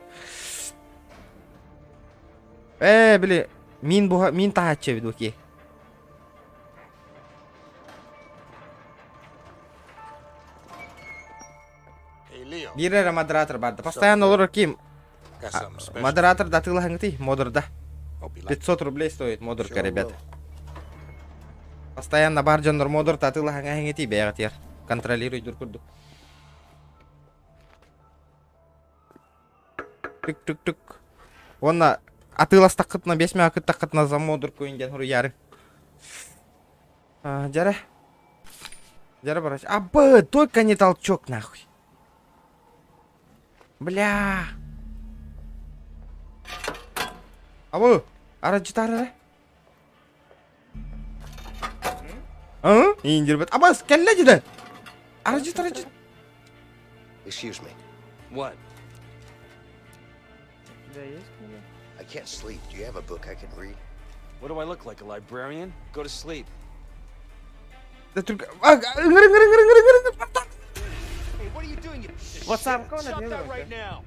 Бля. Мин тахатча виду ки. Hey, Leo. Бирера модератор барды. Постоянно олар ким. Got something special. Модератор да тыла хангти. Модерда. Hope you like it. 500 рублей стоит модерка, Sure ребята. will. Постоянно бар жанр модер татыла хангти бегат яр. Контролируй дуркурду. Тык. Онна атылас тақытна 5 мякыт тақытна за модер көйінген хұру яры. Жара бараш. Абы, только не толчок нахуй. Бля. Абы, арачытары. Индирбет. Абы, келле жиде. Арачыт. Excuse me. What? I can't sleep. Do you have a book I can read? What do I look like, a librarian? Go to sleep. Да только... Hey, what are you doing, you Вот сам shit? кого Stop that наделываешь, right now.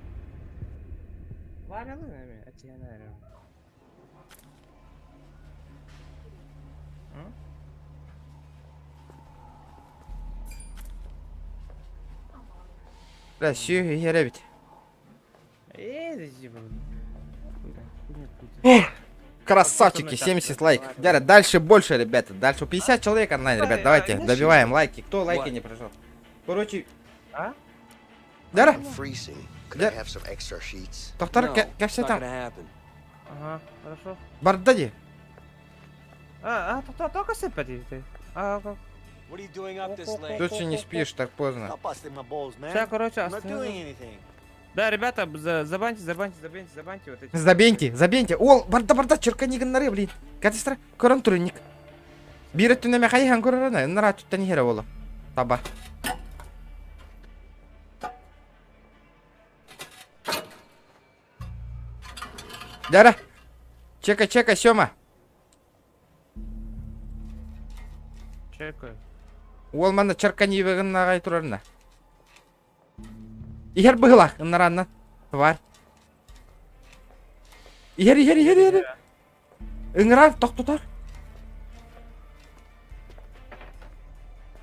Да, сүйе, ере бит. Красавчики, 70 лайков. Дяра, дальше больше, ребята. Дальше 50 человек онлайн, ребят. Давайте, добиваем лайки. Кто лайки не прожал? Короче... А? Дяра, I'm freezing. Could Yeah. I have some extra sheets? тохтар, No, как it's все not там? gonna happen. Ага, хорошо. Бардади. Только сыпать ты. Как? What are you doing up this late? Тут же не спишь так поздно. Stop busting my balls, man. Сейчас, короче, I'm not остановим. doing anything. Да, ребята, забаньте вот эти. Забеньте. Ол, барда, черканигін нары, блин. Катыстра, көрін түрінник. Бирі түнеме қайхан көріріні, нара түттен хері олы. Таба. Дара. Чека, Сёма. Чекаю. Ол мана черканигін нағай тұрарына. Ихер бұғылақ, наранна. Тварь. Ихер. Ыңырар, тоқтотар.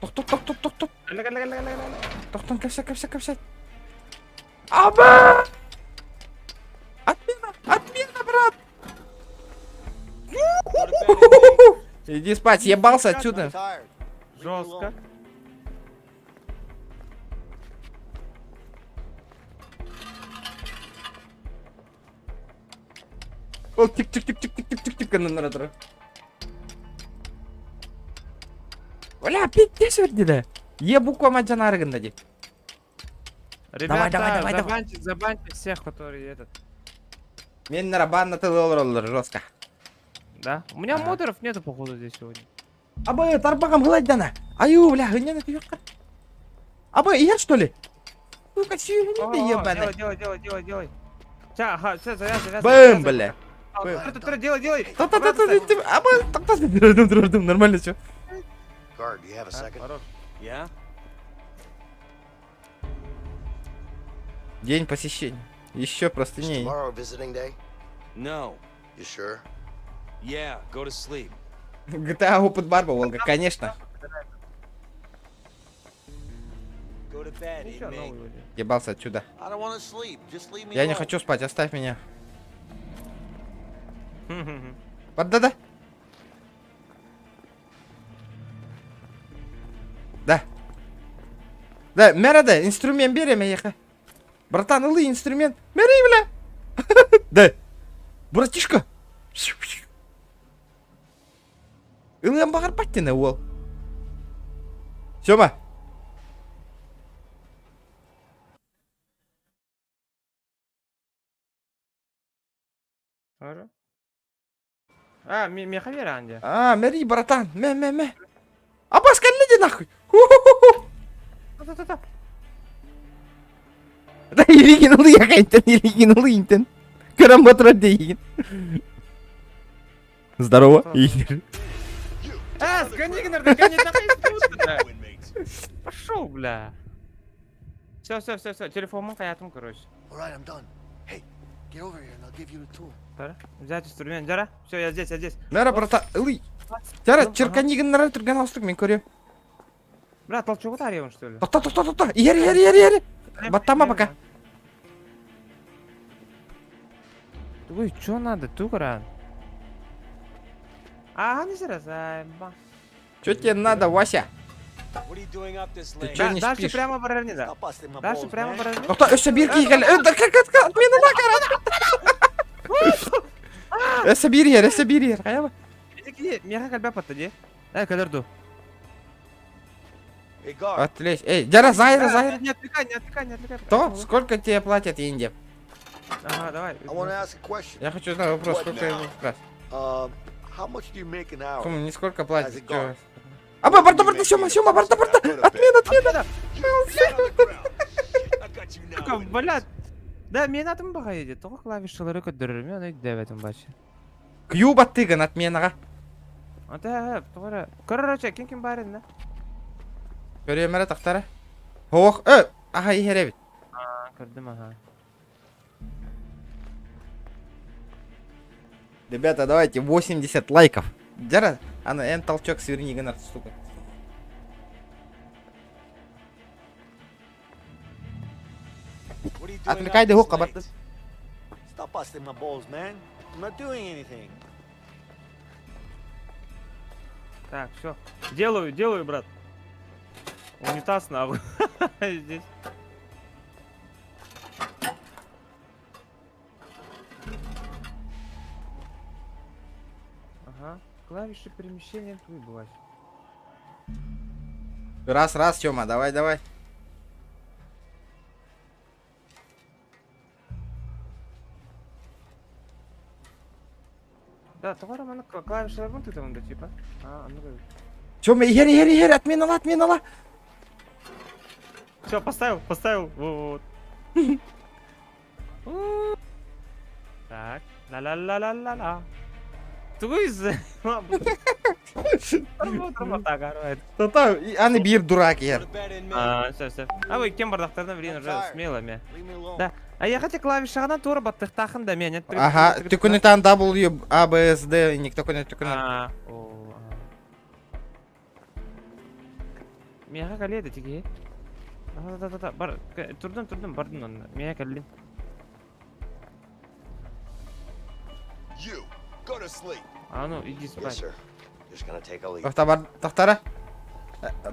Тоқ. Тоқтан, кәпсе. Аба! Отмена, брат! Go to bed, Nick. Иди спать, ебался отсюда. Tired. Жестко. Ол тик нарадыр. Оля, пиздец вердиде. Е буква маджан арыгында деп. Ребята, забаньте всех, которые этот. Мен нарабан на тылы олар жестко. Да? У меня модеров нету, походу, здесь сегодня. Абы, тарбагам гладдана. Аю, бля, гыняна ты ёпка. Абы, я что ли? Ну-ка, сюда ебаный. Делай. Сейчас, завязывай. Бэм, бля. Делай. Та-та-та-та, нормально все. Guard, do you have a second? Yeah? День посещения. Еще просто Is не. tomorrow visiting day? No. You sure? Yeah, go to sleep. GTA опыт Барба, Волга, конечно. Go to bed, inmate. Ебался отсюда. I don't want to sleep. Just leave me Я не alone. хочу спать, оставь меня. Да-да. Да. Да, мерада, инструмент берем, ехай. Братан, илы инструмент. Мери, бля. Да. Братишка. Илы амбагар паттене ол. Сёма. Мехавера анде. Мери, братан. Ме. Абас, калледи нахуй. Ху-ху-ху. Та-та-та. Да, илигин интен. Карамбатра дейгин. Здорово. Сгони, пошел, бля. Все. Телефон хаятым, короче. All right, I'm done. Hey, get over here and I'll give you the tool. Взять инструмент, Жара. Все, я здесь. Мера, братан, илы. Жара, черканигин нарай турган алстык мен көрем. Бля, толчугу тарьевын, что ли? Тоқта. Ери. Баттама пока. Ой, чё надо, тугран? Не заразаем. Чё тебе надо, Вася? What are you doing up this Ты late? чё не Дальше спишь? прямо барани, да. Stop busting my Дальше balls, прямо man. барани. Тоқта, өсі бирки егел. Да как отмена на Өсі бир. Қаяба? Иди, меха кальба паттади. Кадырду. Hey, guard. Отлезь. Эй, Жара, Зайра. Не отвлекай. Кто? Сколько тебе платят, Инди? Ага, давай. I want to ask a question. Я хочу знать вопрос, сколько ему платят. How much do you make an hour? Кому не сколько платят? As a Чё? guard. Борта, Сёма, борта. Отмена. Сука, блядь. Да, мен атым баға еді. Тоғы клавишалары көдірірме, оны дәветім бачы. Кью баттыгын отменаға. Ата, тоғыра. Көрірача, кем бар еді, Көрем әрі тақтары. Оқ, аға ехер бит. Көрдім, ага. Ребята, давайте 80 лайков. Жара, ана толчок сверни гонар, сука. What are you doing Отвлекай up его, this кабарты. late? Stop busting my balls, man. I'm not doing anything. Так, все. Делаю, брат. Унитаз нахуй. Здесь. Ага. Клавиши перемещения выбывать. Раз, Сёма, давай. Да, товар мана клавишалар мын тытымында типа. Ну-ка. Сёма, ехер, отменала. Все, поставил. Вот. Так. Ла-ла-ла-ла-ла-ла. Тугуйз. Тота, аны бир дурак Go ер. to bed, inmate. Все. Вы кем бардақтардан блин уже I'm tired. смело ме. Leave me alone. Да. Я хотя клавишағана тура баттық тақын да мен. Ага, түкүнүтан W, A, B, S, D, никто түкүнүт. Мега каледі тиге. Да. Бар, тұрдым, бардым оны. Мега калдым. You, go to sleep. Ну, иди Yes, спать. sir. Just gonna take a leak. Тоқта бар, тоқтара.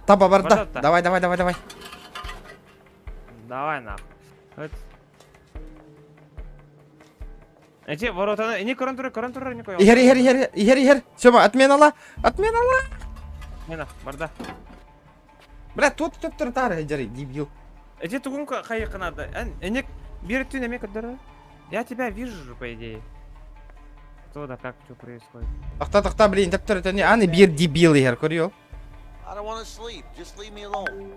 Таба бар да. Барда. Давай. Давай нахуй. Вот. Эти ворота, не карантура, не коя. Ехер. Сёма, отменала. Мена, барда. Бля, тут тары, жари, дебил. Эти тугунка хайыка надо. Эник бирту неме кадара. Я тебя вижу же, по идее. Что да как, что происходит? Тоқта, блин, тәптір өтіне, аны бир дебил ехер, көріл. I don't want to sleep. Just leave me alone.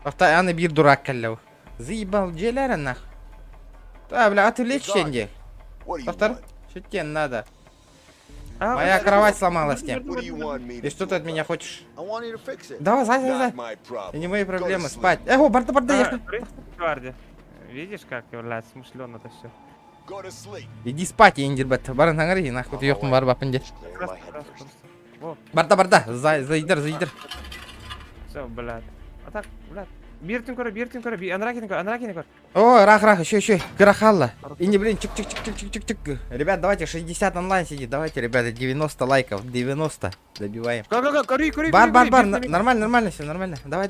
Тоқта, аны бир дурак кәлләу. Заебал джелера нах. Да, бля, отвлечься, Энди. What do you Доктор, want? что тебе надо? А, Моя кровать сломалась, не? What do you want me И to что do? ты от меня хочешь? I want you to fix it. Давай, зай. Not my problem. Это не мои проблемы, Go to sleep. спать. О, барда, ехай. Тварди. Видишь, как, блядь, смышленно-то все. Go to sleep. Иди спать, Эндербет. Барын таңыры, нахуй ты ёқтың бар бапын де. Clear my head first. Барда, заидыр. Все, блядь. А так, блядь. Биртин көр, анракин көр. О, рах, еще. Грахалла. Инди, блин, чик. Ребят, давайте 60 онлайн сидит. Давайте, ребята, 90 лайков. 90. Добиваем. Кори. Бар. Нормально, все нормально. Давай.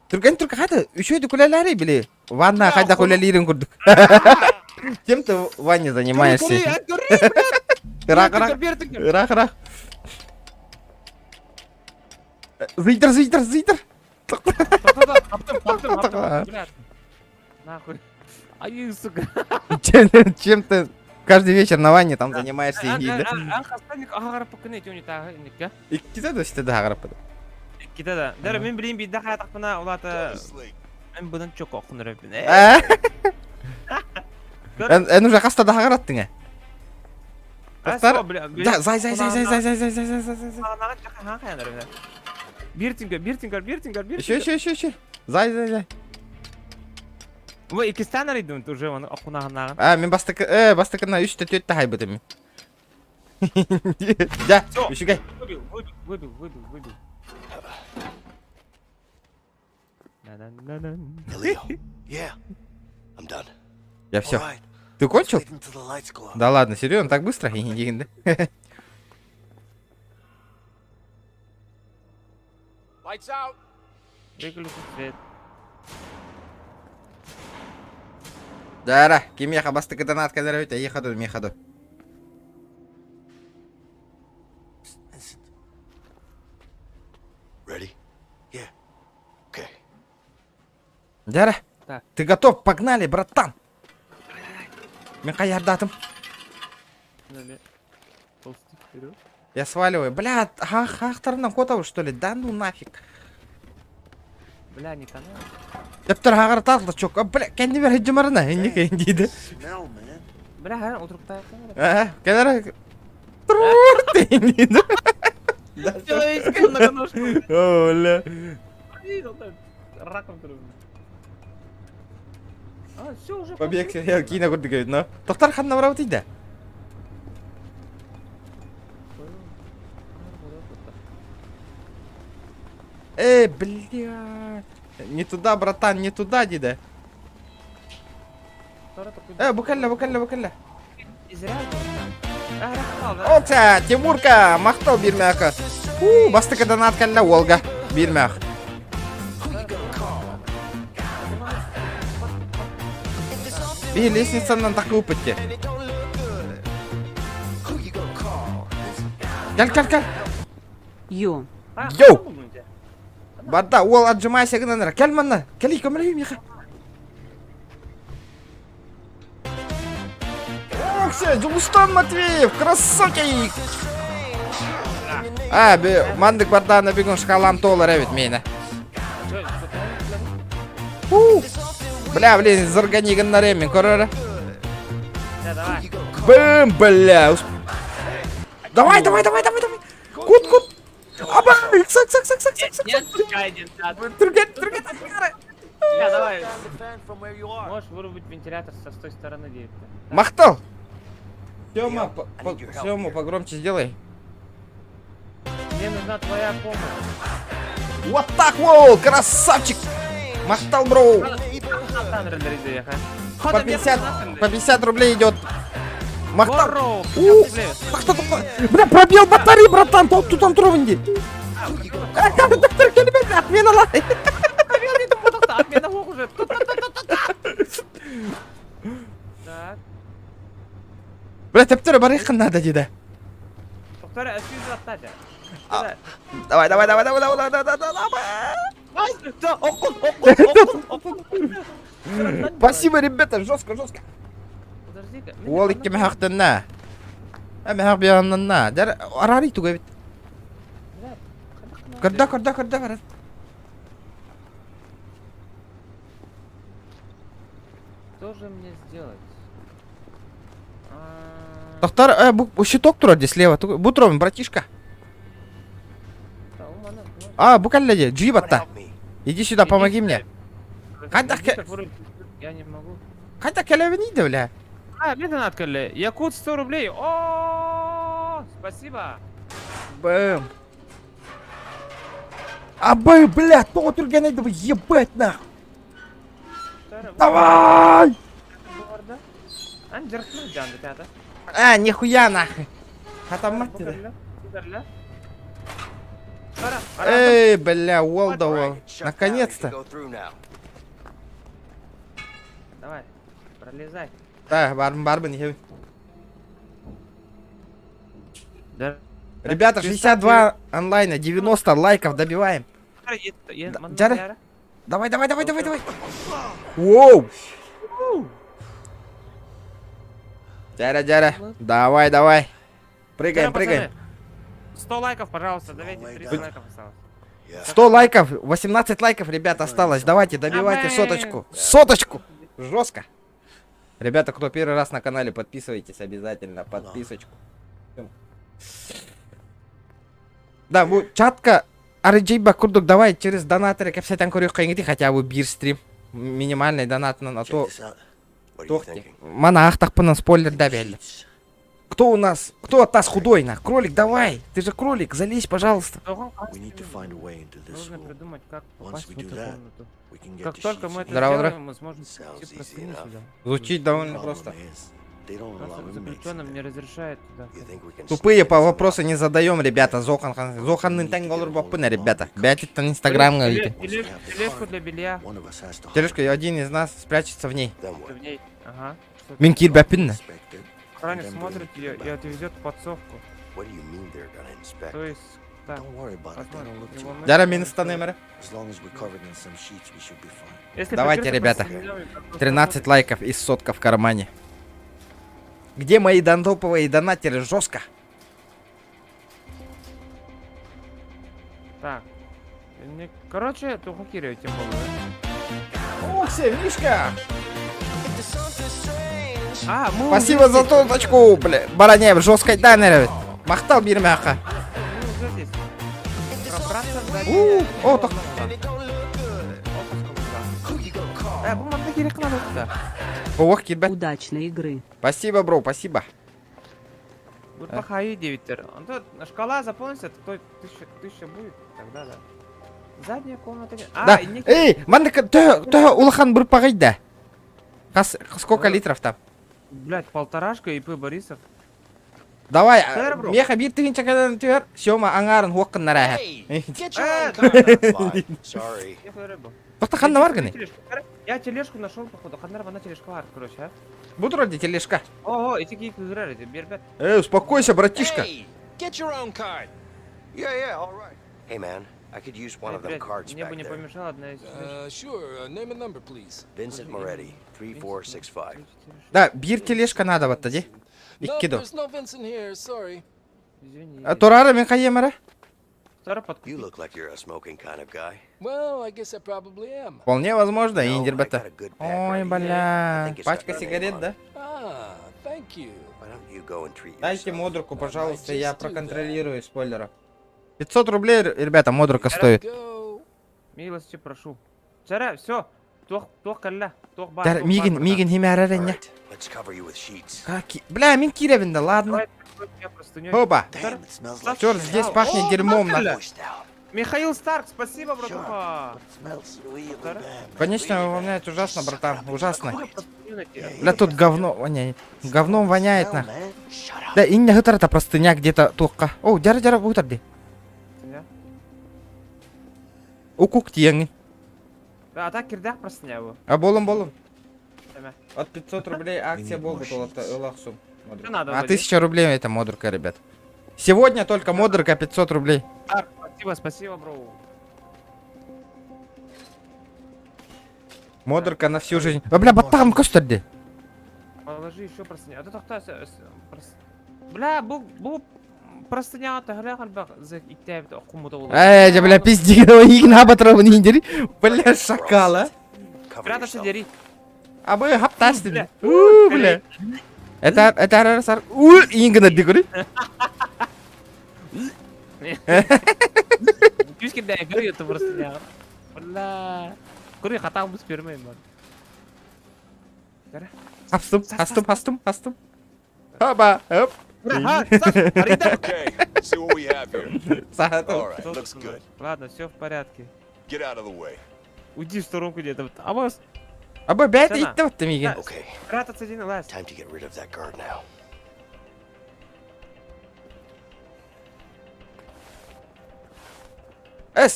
Турган, хата. Еще это куляляры, били. Ванна, хайда кулялирин курдук. Чем ты в ванне занимаешься? Рах. Заидыр. Таптым, блядь. Нахуй. Ай, сука. Чем ты каждый вечер на ванне там занимаешься и да? Хастаник ағарып бүкін еті өне тағы неке. Иккиде да істеді ағарып. Кетеді. Дәрі мен білейін бейді қаятақпына Go олаты to sleep. мен бұдан чөк оқын рөпін. Ән уже қастады ағараттың ә? Зай. Биртин. Еще. Зай. Вы iki tane idun уже оны оқынағынағын. Мен бастықына 3-4 тәтті хайбытым. Да, үшігай. Выбил. Leo. Yeah. I'm done. Я All все. right. Ты кончил? Wait until the lights go out. Да ладно, серьезно, так быстро? Дегенде. Lights out. Выключи свет. Дара, кимеха бастықыдан атқазар өте, ехаду, мехаду. Vincent. Ready? Yeah. Okay. Дара, Так. ты готов? Погнали, братан. Мен қаярдатым. Толстый вперед. Я сваливаю. Бля, ақтарынан котау, что ли? Да ну нафиг. Бля, не канал. Тептер ағыр тағылды чок. Бля, кәнді бер хеджімарына. Енеке дейді. Smell, man. Бля, отырып таяқтан. Кәдері. Тұрур дейді. Человеческая многоножка. О, бля. Раком тұрып. А, все уже. Побег сериал кино көрді но. Тоқтар қанна барау дейді. Бля. Не туда, братан, не туда, дейді. Букалла. Ота, Тимурка, мақтал бермәкі. Бастықыдан аткалла Олга бермәк. Би лестницадан тақы өпітті. Кәл. Йо. Йоу! Барда, ол отжимайся гынаныр. Кәл манна. Кәл көмірейім еқа. Охсе, Жылыстан Матвеев, красотик! Мандык бардағына бүгін шқалам толыр әвет мені. Бля, блин, заргани гыннар емін, көрірі. Бэм, бля. Давай. Кут. Аба, сак. Не отпускай, Динтат. Турген. Бля, давай. Fan from where you are. Можешь вырубить вентилятор с той стороны, где это. Махтал. Сёма, погромче сделай. Мне нужна твоя помощь. Вот так вот, красавчик. Махтал, бро. По 50 рублей идет. Махтал. Бля, пробел батареи, братан. Тут он трубанди. Отмена лай. Отмена уже. Так. Бля, тептері бар еқін надо, дейді. Тоқтар, әсіз аттады. Давай. Спасибо, ребята, жестко. Подожди-ка. Ол икке мәхақтынна. Мәхақ бияғаннанна. Дәр арары иту көбет. Көрді. Что же мне сделать? Доктор, щиток турди слева. Бутровин, братишка. Бу калледе, джибатта. Help me. Иди сюда, помоги мне. Я не могу. Кайда келевиниде, бля. Мне надо калле. Якут 100 рублей. О, спасибо. Бэм. Абай, бля, кто тургеней, давай ебать нахуй. Давай! Нихуя нахуй. Хатаматти. Эй, бля, Уолдовал. Right, shut down. You Наконец-то. can go through now. Давай, пролезай. Да, барбен, ебать. Да. Ребята, 62 онлайна, 90 лайков добиваем. Джара? Давай. Воу! Джара. Давай. Прыгаем. 100 лайков, пожалуйста, давайте 30 лайков осталось. 100 лайков, 18 лайков, ребята, осталось. Давайте, добивайте соточку. Соточку! Жестко. Ребята, кто первый раз на канале, подписывайтесь обязательно. Подписочку. Да, чатка. Арджейба курдук, давай через донаторы капсатан курюк кайнгити, хотя бы бир стрим. Минимальный донат на то. Check this out. What are you thinking? Мана ахтахпанан спойлер добили. Кто у нас? Кто от нас худой на? Кролик, давай. Ты же кролик, залезь, пожалуйста. We need to find a way into this Нужно school. придумать, как Once попасть в we do эту that, комнату. we can get Как the только sheets мы это in. Здорово, сделаем, мы сможем Sounds идти easy простыню enough. сюда. Звучит довольно Problem просто. is, they don't allow Просто inmates заключенным in не there. разрешают туда. You think we can Тупые sneak по in some вопросы out? не задаем, ребята. Зоханның тәңгәлер баппына, ребята. Бәтит инстаграмга үйді. Тележку для белья. One of us has to Тележка, один из нас спрячется в ней. Then what? В ней. Ага. Что-то Мен кир бәппінні. Inspect it. Охранник and then смотрит bring it ее to и your отвезет в подсовку. What do you mean they're gonna inspect? То есть, так, Don't worry about it. They посмотрим. don't look Не too волнуйся. Дара мені станемері. As long as we're covered in some sheets, we should be fine. Если Давайте, прикрыто ребята. простынями, как просто 13 лайков и сотка в кармане. Где мои донтоповые донатеры? Жестко. Так. Короче, туху Кирию тем более. Ух ты, Мишка! Мы Спасибо за тоточку, бля. Баранев, жесткой данеры. Махтал бирмяха. Мы уже здесь. Пробраться сзади. О, так. Бұл маңда керек қылады да. Ох, кирбет. Удачной игры. Спасибо, бро, спасибо. Будет пахаю 9-тер. Шкала заполнится, то 1000 будет, тогда да. Задняя комната. Да. Эй, мандыка, ты улахан бір пағайда. Сколько литров там? Блять, полторашка ИП Борисов. Давай, Тер, бро. меха бир тыгын чакадан төр. Сёма аңарын хуаққын нарахат. Get your own car. Fine. Sorry. Тоқтақанна бар гыны? Я тележку нашел, походу. Қандар бана тележка бар, короче, а? Буд вроде тележка. О, эти кейк играли, бербет. Успокойся, братишка. Hey, get your own card. Yeah, all right. Hey, man, I could use one of them cards Мне бы back не there. помешала одна из Sure. Name and number, please. Vincent Moretti, 3465. Да, бир тележка надо вот тади. No, Иккидо. there's no Vincent here. Sorry. Извини. Турара мен қайемара? Второй под... You look like you're a smoking kind of guy. Well, I guess I probably am. Вполне возможно, No, I индербета. got a good pack Ой, right here. I бля. think it's got Пачка my name сигарет, on да? it. Ah, thank you. Why don't you go and treat Дайте yourself? модруку, пожалуйста, I я just do проконтролирую спойлера. 500 рублей, ребята, модрука стоит. Go. Милости прошу. Чара, все. Тох калла. Тох бар. Дар, тох мигин, бар, мигин All химяраренья. right, let's cover you with sheets. Бля, мин киревин, да ладно. Давай, я простынёй. Оба. Damn, it smells like Чёрт, shit. здесь пахнет дерьмом, Макаля. на. Pushed out. Михаил Старк, спасибо, братуха. It smells really bad. Конечно, воняет ужасно, братан, ужасно. Простыню на тебя. Бля, тут говно воняет. Говном воняет, Hell, на. man. Shut up. Да, иння гытарата простыня где-то тухка. О, жара, утарди. Простыня. Укук тиеңи. А так кирдах простыня его. А болом. Эме. От 500 рублей акция болды, улахсум. Что надо, А Владимир? 1000 рублей это модурка, ребят. Сегодня только модурка 500 рублей. Так, спасибо, бро. Модурка на всю жизнь. А, бля, батам костырды. Положи еще простыня. А ты тохта. Бля, бу простыня тагля калбак за иттебит окумуда болот. Бля, пизди, игна батровын индери. Бля, шакала. Cover Прятаться yourself. дери. А мы хаптасты. Бля. Бля. Это арасар. Ингана дикури. Чуть кидая, говорю, это просто я. Бля. Куры хатам бус бермейм бар. Хастум. Хаба. Оп. Ха, Саш, Арита. Okay, see what we have here. Сахату. All right, looks good. Ладно, все в порядке. Get out of the way. Уйди в сторонку где-то. Абас, Аба бәт Сана. итте вот миге. Okay, прятаться один лаз. time to get rid of that guard now.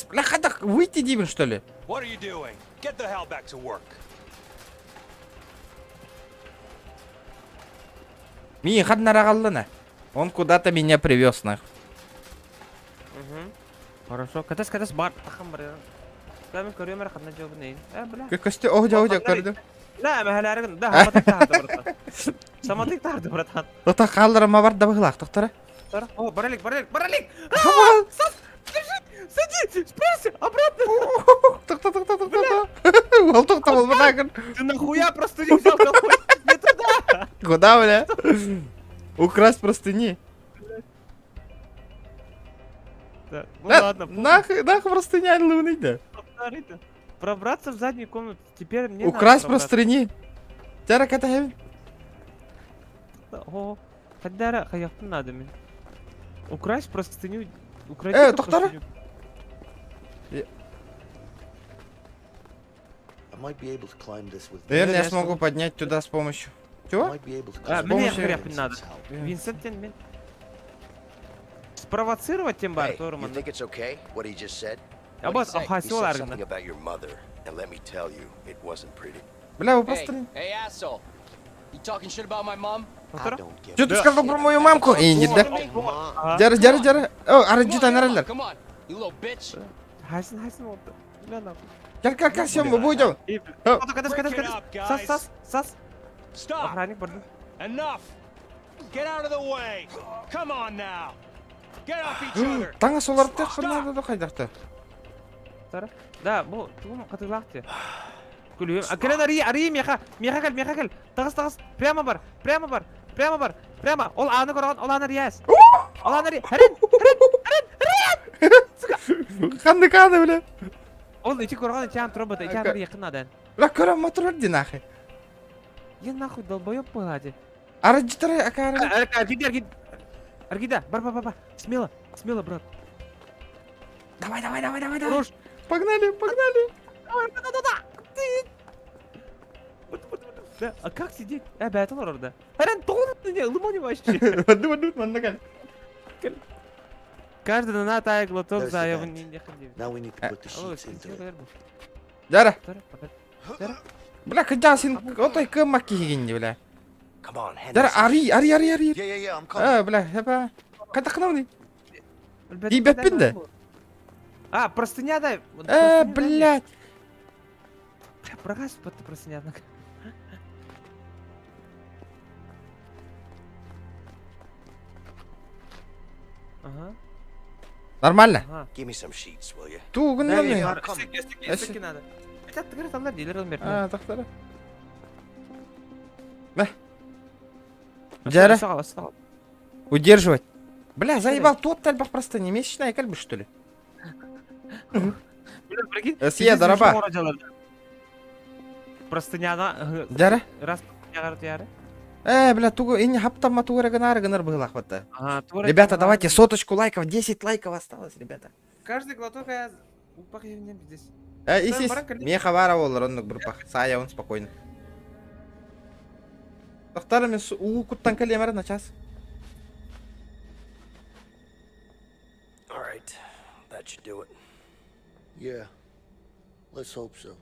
Бля, хадак, выйти дибин, что ли? What are you doing? Get the hell back to work. Ми хаднарагаллана. Он куда-то меня привез, нах. Хорошо. Катас бар. Тахам бар. Ками көрөм ар хатна жобу нейин. Бля. Көстө ожа көрдүм. Да, мәһәләрен да хаматык тарды братан. Саматык тарды братан. Тота калдырма бар да быгылак, токтора. О, баралик. Хаба. Садись, спрячься, обратно. Токта. Ол токта бол бакын. Ты нахуя простыню взял какой? Не туда. Куда, бля? Украсть простыни. Да, ну ладно. Нах простыня луныйда. Арита. Пробраться в заднюю комнату. Теперь мне Украсть надо пробраться. простыни. Тера ката хем. О, хаддара хаяктын надо мен. Украсть простыню. токтора. I might be able to climb this with. Наверное, я смогу поднять туда с помощью. I Чего? might be able to А, climb мне помощью хряпнуть надо. Винсент, мен. Спровоцировать тем бар, Hey, you Торман. think it's okay what he just said? А What'd he вот, say? ага, He said сел something about your mother, and let me tell you, it wasn't pretty. Бля, вы просто... Hey, asshole. You talking shit about my mom? I don't give Что a ты сказал shit про мою about мамку? your И не да. mom. Жара. О, арджита наралар. Come on, you little bitch. Хайсын, вот. Бля, нахуй. Кар, сем, будем. О. Сас. Stop! Охранник барды. Enough! Get out of the way! Come on now! Get off each other! Таңа соларды қырнады да қайдақты. Да, бұл туым қатылақты. Күлуем. Келен ари, меха кел. Тағыз. Прямо бар. Ол аны көрген, ол аны рияс. Ол аны рияс. Қанды, бля. Ол ичи көрген, ичи аны тұрбыды, ичи аны яқын адан. Бля, көрем мотор ди нахай. Ен нахуй долбоёб болады. Арджитары, акары. Аргида, бар. Смело, брат. Давай. Хорош. Погнали. Да, а как сидеть? Бәтілер орда. Әрін тоғын не, лымони вообще. Ваду, манда кәл. Каждый на тай глоток There's the заявын vent. ненде қылдев. Now we need to put the sheets into it. Жара. Жара. Бля, кыжа сен отой кым макки хигенде, бля. Come on, hand Жара, this- ари. Yeah, I'm coming. Бля, хепа. Кайда қынауны? Ебеппин да? А, простыня дай. Блядь. Прогаз под простыня. Ага. Нормально. Give me some sheets, will you? Тугын Да, не. Эстеки надо. Это ты говоришь, там дилер умер. Тоқтары. Бля. Жара. Удерживать. Бля, заебал, тот тальбах просто не месячная кальбы, что ли? Съеда, раба. Простыняна. Жара. Раз простыня. Бля, тугу, и не хаптама тугара гынар было хвата. Ребята, Ребята, давайте соточку лайков, 10 лайков осталось, ребята. Каждый глоток я упах евнем здесь. Исис, мне хавара олар, он бір пах, сая он спокойно. Тоқтары мен куттан калемер на час. All right, that should do it. Yeah, let's hope so.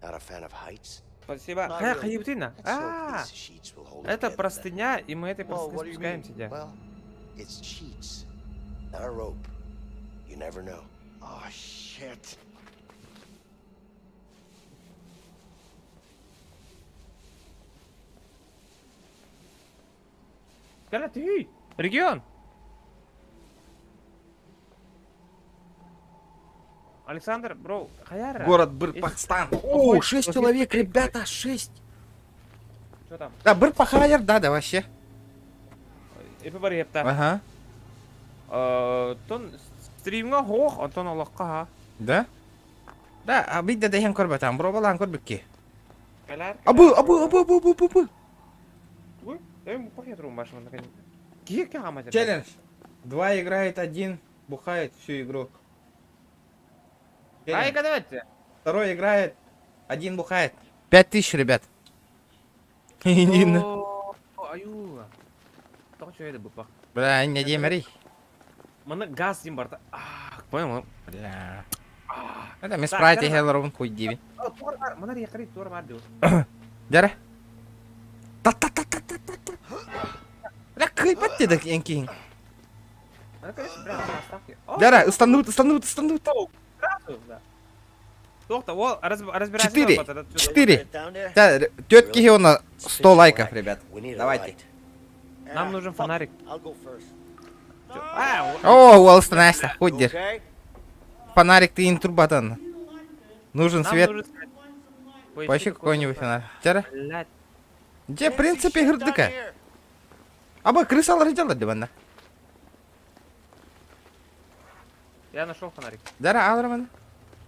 Not a fan of heights? Спасибо. Not Какая really. хаебутина? Let's hope these sheets will hold Это together простыня, и мы этой then. Well, what do you mean? спускаемся, да. Well, it's sheets, not a rope. You never know. Oh, shit. Кара, ты! Регион! Александр, бро, хаяр. Город Пакистан. О, 6 человек, ребята, 6. Что там? Да, Пахайер, да, вообще. Эпи бар епта. Ага. Тон стримга хох, антон алакка ха. Да? Да, а видно, да, хем корбатам, бро, балан корбикки. Калар. Абу. Ой, я похер румбашма наконец. Кие хамать. Челлендж. 2 играет, 1 бухает всю игру. Ай, давайте. Второй играет, 1 бухает. 5000, ребят. Иди. Аю. Так что это бупа. Бля, не демари. Мана газ дим барта. Понял? Бля. Это мы спрайти хеллорун хуй диви. Мана рекри тур мар дю. Дара. Бля, кый патти да енкин. Дара, устанут. Тохта, вот, разбирайся. 4. Get down there. Да, тетки Хеона 100 лайков, ребят. We need a Давайте. light. Нам нужен фонарик. I'll go first. О, Уолл Настя, You ходишь. okay? Фонарик ты интрубатан. Нужен Нам свет. нужен свет. Поищи какой-нибудь фонарик. Дара. Блядь. Где, в Can't принципе, see shit down гырдыка. here. Аба, крыса ларджала дивана. Я нашел фонарик. Дара, алраман.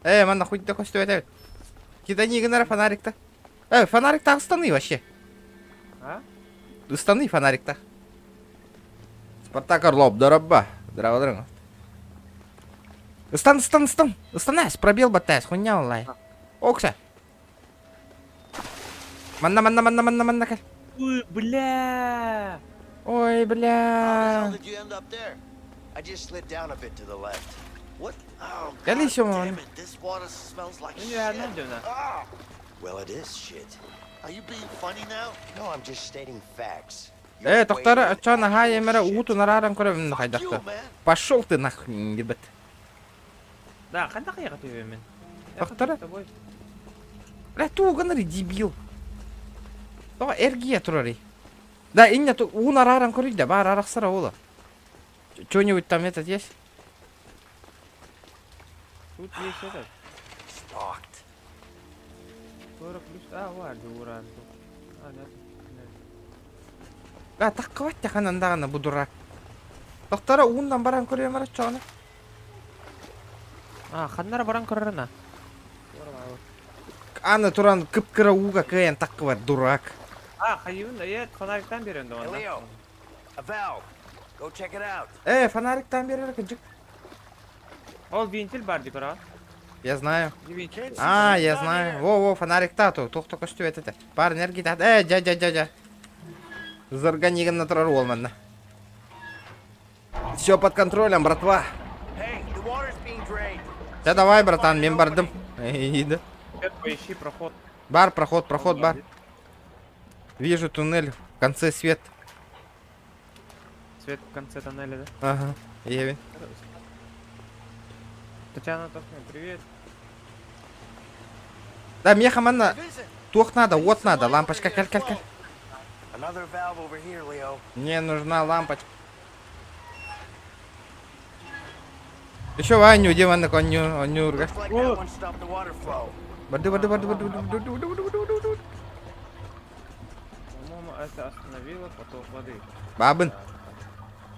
Мана, хоть такой стоит. Кидай гнара фонарик-то. Фонарик-то останы вообще. А? Останы фонарик-то. Спартак Орлов, дорога. Здорово. Стан. Останась, пробел батайс, хуйня онлайн. Окса. Манна. Ой, бля. Ой, How the hell бля. did you end up there? I just slid down a bit to the left. What? Oh, Я God лечу, damn man. it. This water smells like Ну я shit. найдем, да. Ah. Well, it is shit. Are you being funny now? No, I'm just stating facts. You're Тоқтары, way чана in хай емері bullshit. ууту нараран көрем Fuck you, хайдақты. man. Пошел ты нахуй, ребят. Да, қандай қияға төбе мен. Тоқтары. Бля, туғаныры дебил. Тоға эргия тұрары. Да, инна у нараран көрейді, бар арақсыра олы. Чё-нибудь там этот есть? Тут есть этот. Stalked. 40 плюс. Var Дуран. Нет. Бля, таққыватты қанандағаны бұ дурак. Тоқтары уындан баран көрем ара чоғаны. Қандары баран көріріна. Аны туран кып-кыра уға каян таққыват, дурак. Қайуын, фонариктан беренді Hey, онда. Leo. A valve. Go check it out. Фонариктан берер кінчік. Ол вентиль бар ди кора. Я знаю. Can't see Я shit down знаю. here. Во, фонарик-та, тоқ өстіп етеді. Бар энергия тағды. Жа. Зарганиган на тұрар олманна. Все под контролем, братва. Hey, the water's being drained. Да давай, братан, мен бардым. Иди. Поищи проход. Бар, проход, бар. Вижу туннель, в конце свет. Свет в конце тоннеля, да? Ага, Евин. Татьяна Тохня, привет. Да, меха манна, Vincent. тух надо, вот надо, лампочка, каль. Another valve over here, Leo. Мне нужна лампочка. Еще Ваню, где Ванна конюрга? Looks like that one stopped the water flow. Барды. По-моему, это остановило поток воды. Бабын.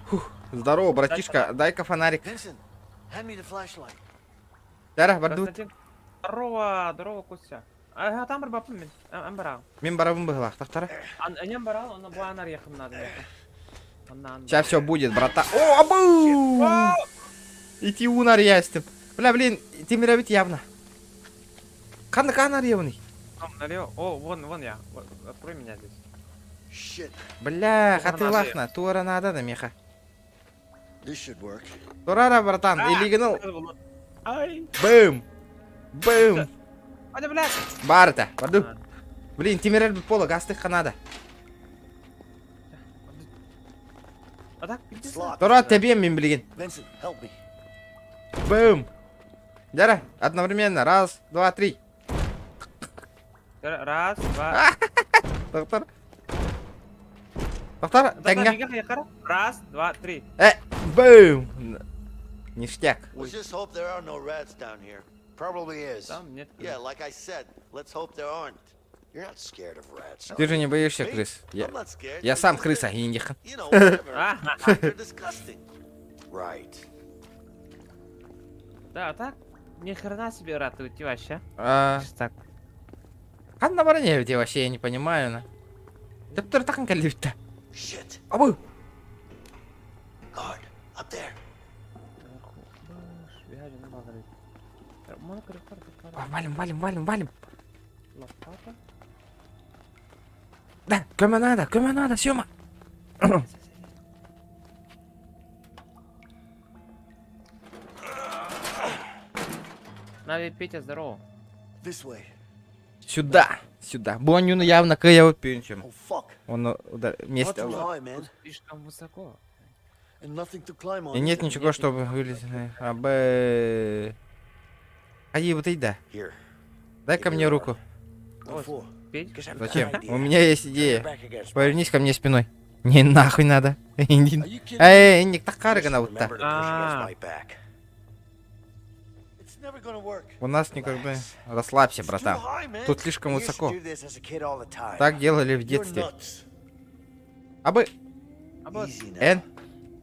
Фух, здорово, братишка, дай-ка фонарик. Vincent, hand me the flashlight. Дара, барды. Константин. Здорово, Костя. Там бар бапым мен. Амбарал. Мен барабын быгылах, тахтара. Анем барал, он bu anar yakın надо. Сейчас все будет, брата. О, абу! Иди унар ястым. Бля, блин, темировит явно. Канар явный. Налево. О, вон я. Открой меня здесь. Shit, Бля, Тура хаты надо. лахна, тура надо да меха. this should work. Турара, братан, илигнул. Ай. Бэм. Hadi блядь. Барта, барды. Блин, темирер бит пола, гастых надо. А так, It's locked. Тура тебе мен билген. Vincent, help me. Бэм. Дара, одновременно. Раз, два, три. Раз, два. Доктор. Тәңгә. Раз, два, три. Бэм. Ништяк. Let's just hope there are no rats down here. probably is. Там нет. Yeah, like I said, let's hope there aren't. You're not scared of rats. Ты are же не you? боишься Me? крыс. I'm not scared. Я They're сам just крыса, that, и не you know, whatever. Ага. They're disgusting. Right. Да, так? Ни хрена себе ратуете вообще. А, Так. қандай бар не де вообще, я не понимаю, на. Тіптір тақын кәліпті. Shit. Абу! Guard, up there. Валим. Да, көмі надо, Сёма. Нави, Петя, здорово. This way. Сюда. Бонюну явно кая өтпейіншім. Oh fuck. Он вместе. Not too high, man. Слишком высоко. And nothing to climb on. И нет is there? ничего, чтобы вылезть. Абы... Ади, вот иди. Here. Дай ко мне руку. What for? Петь? Guess I've got Зачем? an idea. У меня есть Turn идея. your back against me. Повернись ко мне спиной. Не нахуй надо. Are you kidding me? Эй, не так Just карга на вот remember так. to push against Ah. my back. It's never gonna work. У нас никогда... Расслабься, It's too братан. high, man. Тут слишком I used to высоко. do this as a kid all the time. Так делали в You're детстве. nuts. Абы... Easy now. Эн...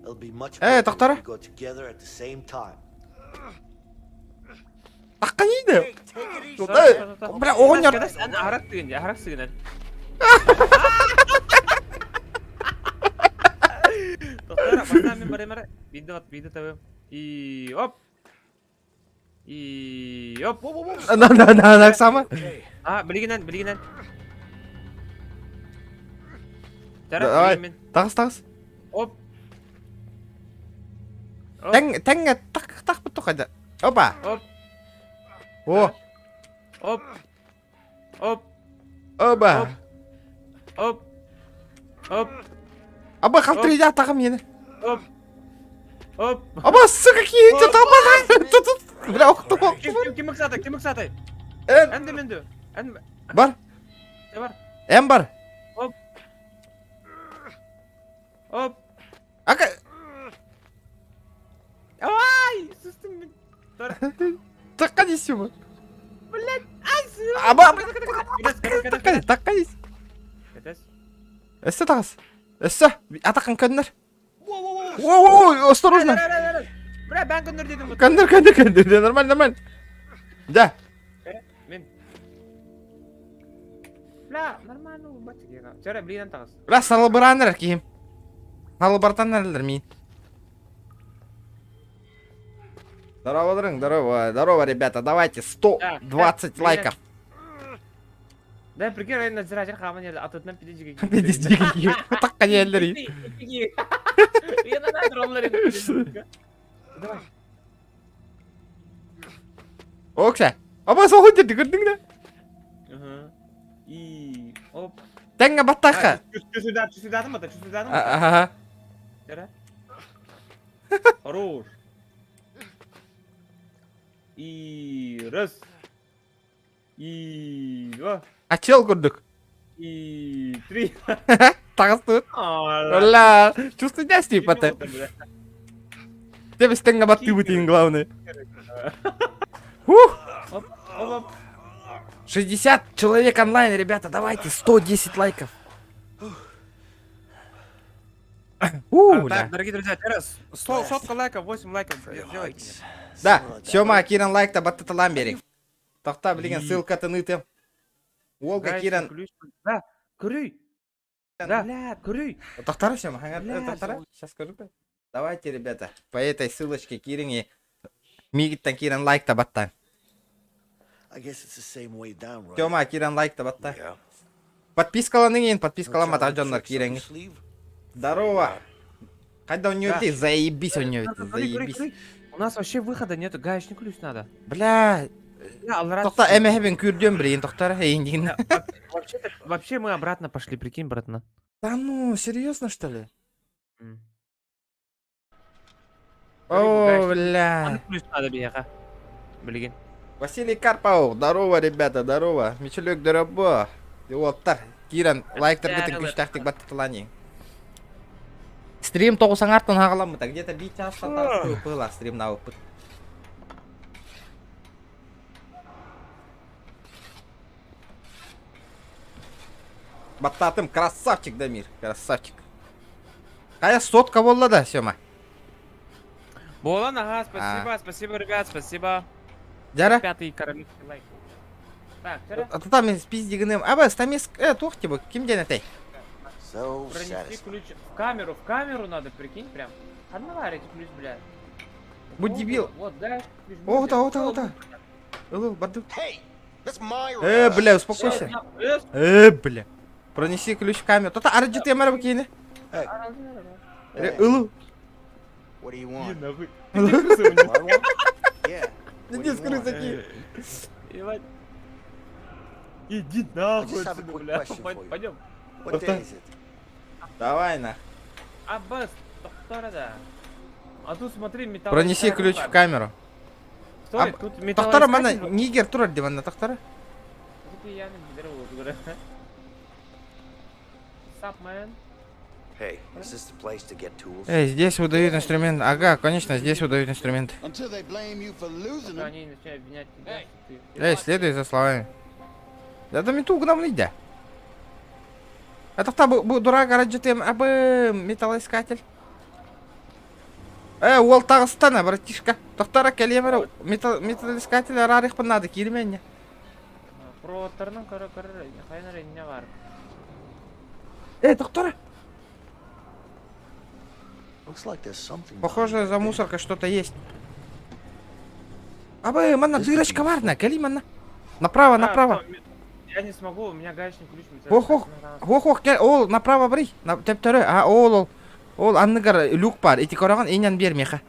It'll be much Эй, quicker доктора? if we go together at the same time. Таққа нейді? Hey, take it easy. Туда... Бля, оғын яр... Арақ түгін. Тоқтар, басынан мен бар. Биді табым. И оп. И оп. На, сама. Okay. А, білгенен. Давай. Мен. Тағыз. Оп. Тәңге тақ бұтту қайда. Опа. Оп. О. Оп. Оп. Оба. Оп. Оп. Абы қалтырыйды атағым ені. Оп. Оп. Аба, сука, кейінді табады. Бля, оқты. Кім мақсаты? Эн, Әнді. бар. Бар. Эн бар. Оп. Ака... Ай, сұстым мен. Таққа дейсі ма? Блядь, ай, сұстым. Аба... Кәдес. Таққа дейсі. Эссе тағыз. Эссе. Атақын көндір. Оу, осторожно. Бля, бән көндір дедім. Көндір. Нормально. Да. Мен. Бля, нормально. Жара, білгенен тағыз. Бля, салыбыраныр кейім. Салыбартанарлар мен. Здорово, ребята. Давайте 120 лайков. Да, прикинь, район надзиратель қамын еді. Атытынан педежіге. Педежіге. Таққа елдер ей. Я надо ромлар еді. Давай. Окса. Аба, соғын деді, көрдің да? И... Оп. Тәңге баттаққа. Чувствидадың ба? Ага. Жара. Хорош. И... Раз. И... Два. Ачел көрдік. И... Три. Тағыз тұр. Ола. Ола. Чувствуйте, стипаты. Тебе стенга батты бутин, главное. Ух! Оп. 60 человек онлайн, ребята, давайте 110 лайков. Так, дорогие друзья, teraz 100 лайков, 8 лайков. Сделайте. Да, Сёма, Киран лайкта батты ламберик. Тоқта, білген, ссылка тыныты. Волга, Киран. Да, көрүй. Да, бля, көрүй. Тоқтары, Сёма, тоқтары. Сейчас скажу. Давайте, ребята, по этой ссылочке Кирин Мигиттан Киран лайкта баттан. I guess it's the same way down, right? Сёма, Киран лайкта баттан. Yeah. Подпискаланың ең, No подпискалама challenge тажонлар tricks on Кирен. the sleeve? Здорово. Қайда университет? Заебись университет, заебись. У нас вообще выхода нету, гаечный ключ надо. Бля, тоқта әмәхебен көрден бірейін, тоқтары, дейін. Вообще мы обратно пошли, прикинь, братна. Да ну, серьезно, что ли? О, бля. Ключ надо бега. Блин. Василий Карпов, здорово, ребята, здорово. Мичелек, здорово. Диоптар, Киран, лайктар бітін күш тақтық батты тылани. Стрим 90 артын ағаламыта, где-то 1 час было стрим на опыт. Баттатым, красавчик, Дамир, красавчик. Кая сотка болла да, Сёма. Болан, ага, спасибо, ребят, спасибо. Жара. 5-й королевский лайк. Так, жара. Там спиздигінем. Аба, стамес, тоқти бұл, кімден әтей? So Пронеси satisfying. ключ в камеру надо, прикинь, прям. Одноварите ключ, блядь. Будь дебил. Вот, да, ключ. Ота. Ылыл, барды. Hey, that's my Бля, успокойся. Бля. Пронеси ключ в камеру. Тота, арджит я мара бакейне. Ылыл. What do you want? Yeah. Иди скрыть такие. Иди I нахуй just have a отсюда, quick бля. question for you. Пойдем. What day is it? Давай на. Аббас, тоқтара да. А тут смотри, металл. Пронеси ключ в камеру. Стой, тут металл. Тоқтара мана нигер турар диванна тоқтара. Sup, man? Hey, is this the place to get tools? Здесь выдают инструмент. Ага, конечно, здесь выдают инструменты. Until they blame you for losing them. Они начинают обвинять тебя. что ты- Следуй за словами. Да да мету гнам лидя. Это кто был дурак раджетем, абы металлоискатель. Ол Тағыстана, братишка. Тоқтара келемер металлоискатель рарих надо кирменне. Проводтарның қайнар не бар. Тоқтара. Looks like there's something. Похоже, за мусоркой что-то есть. Абы, манна дырочка варна, кели манна. Направо. Я не смогу, у меня гаечный ключ. Ох, ол направо бри. Тептері, ол анныгар люк бар. Эти кораған энен бермеха.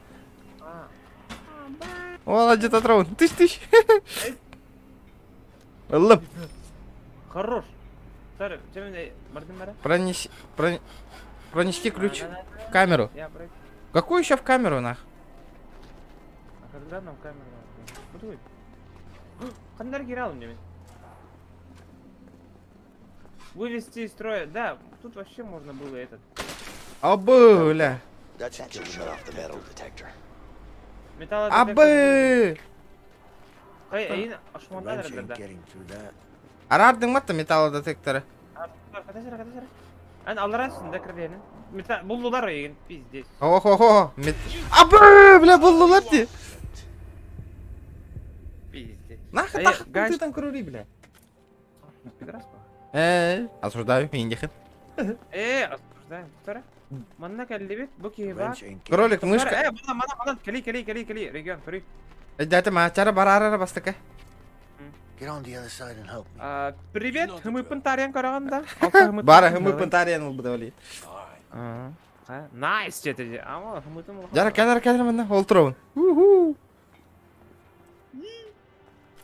Ол аджет атраун. Тыш. Лып. Хорош. Сары, тебе мордым бара? Пронести ключ в камеру. Я брать. Какую еще в камеру, нах? А когда нам камеру надо? Хандар гирал мне. Вывести из строя. Да, тут вообще можно было этот. Абыля. That should shut off the metal detector. Металл. Абы. Ай, Wrench ашмандар ain't да. getting through that. Арардың матта металлодетекторы. Катасыра. Ан аларасың да кірдені. Металл булдулар еген пиздец. Охо. Абы, бля, болдулар де. Пиздец. Нахуй А я ты там крури, бля. Пидорас па. Осуждаю, индихин. Осуждаем. Вторая. Манна кәллебет, бұ кейбак. Wrench ain't getting. Кролик, мышка. Мана, кели, регион, көрейік. Дайте мачара барара бастыка. Get on the other side and help me. Привет, хымыпын тариян қарағанда. Бара, мы пантариан улбудавали. Найс, жеті. Ама, хымытым ол. Жара, кәдір мында, олтырауын.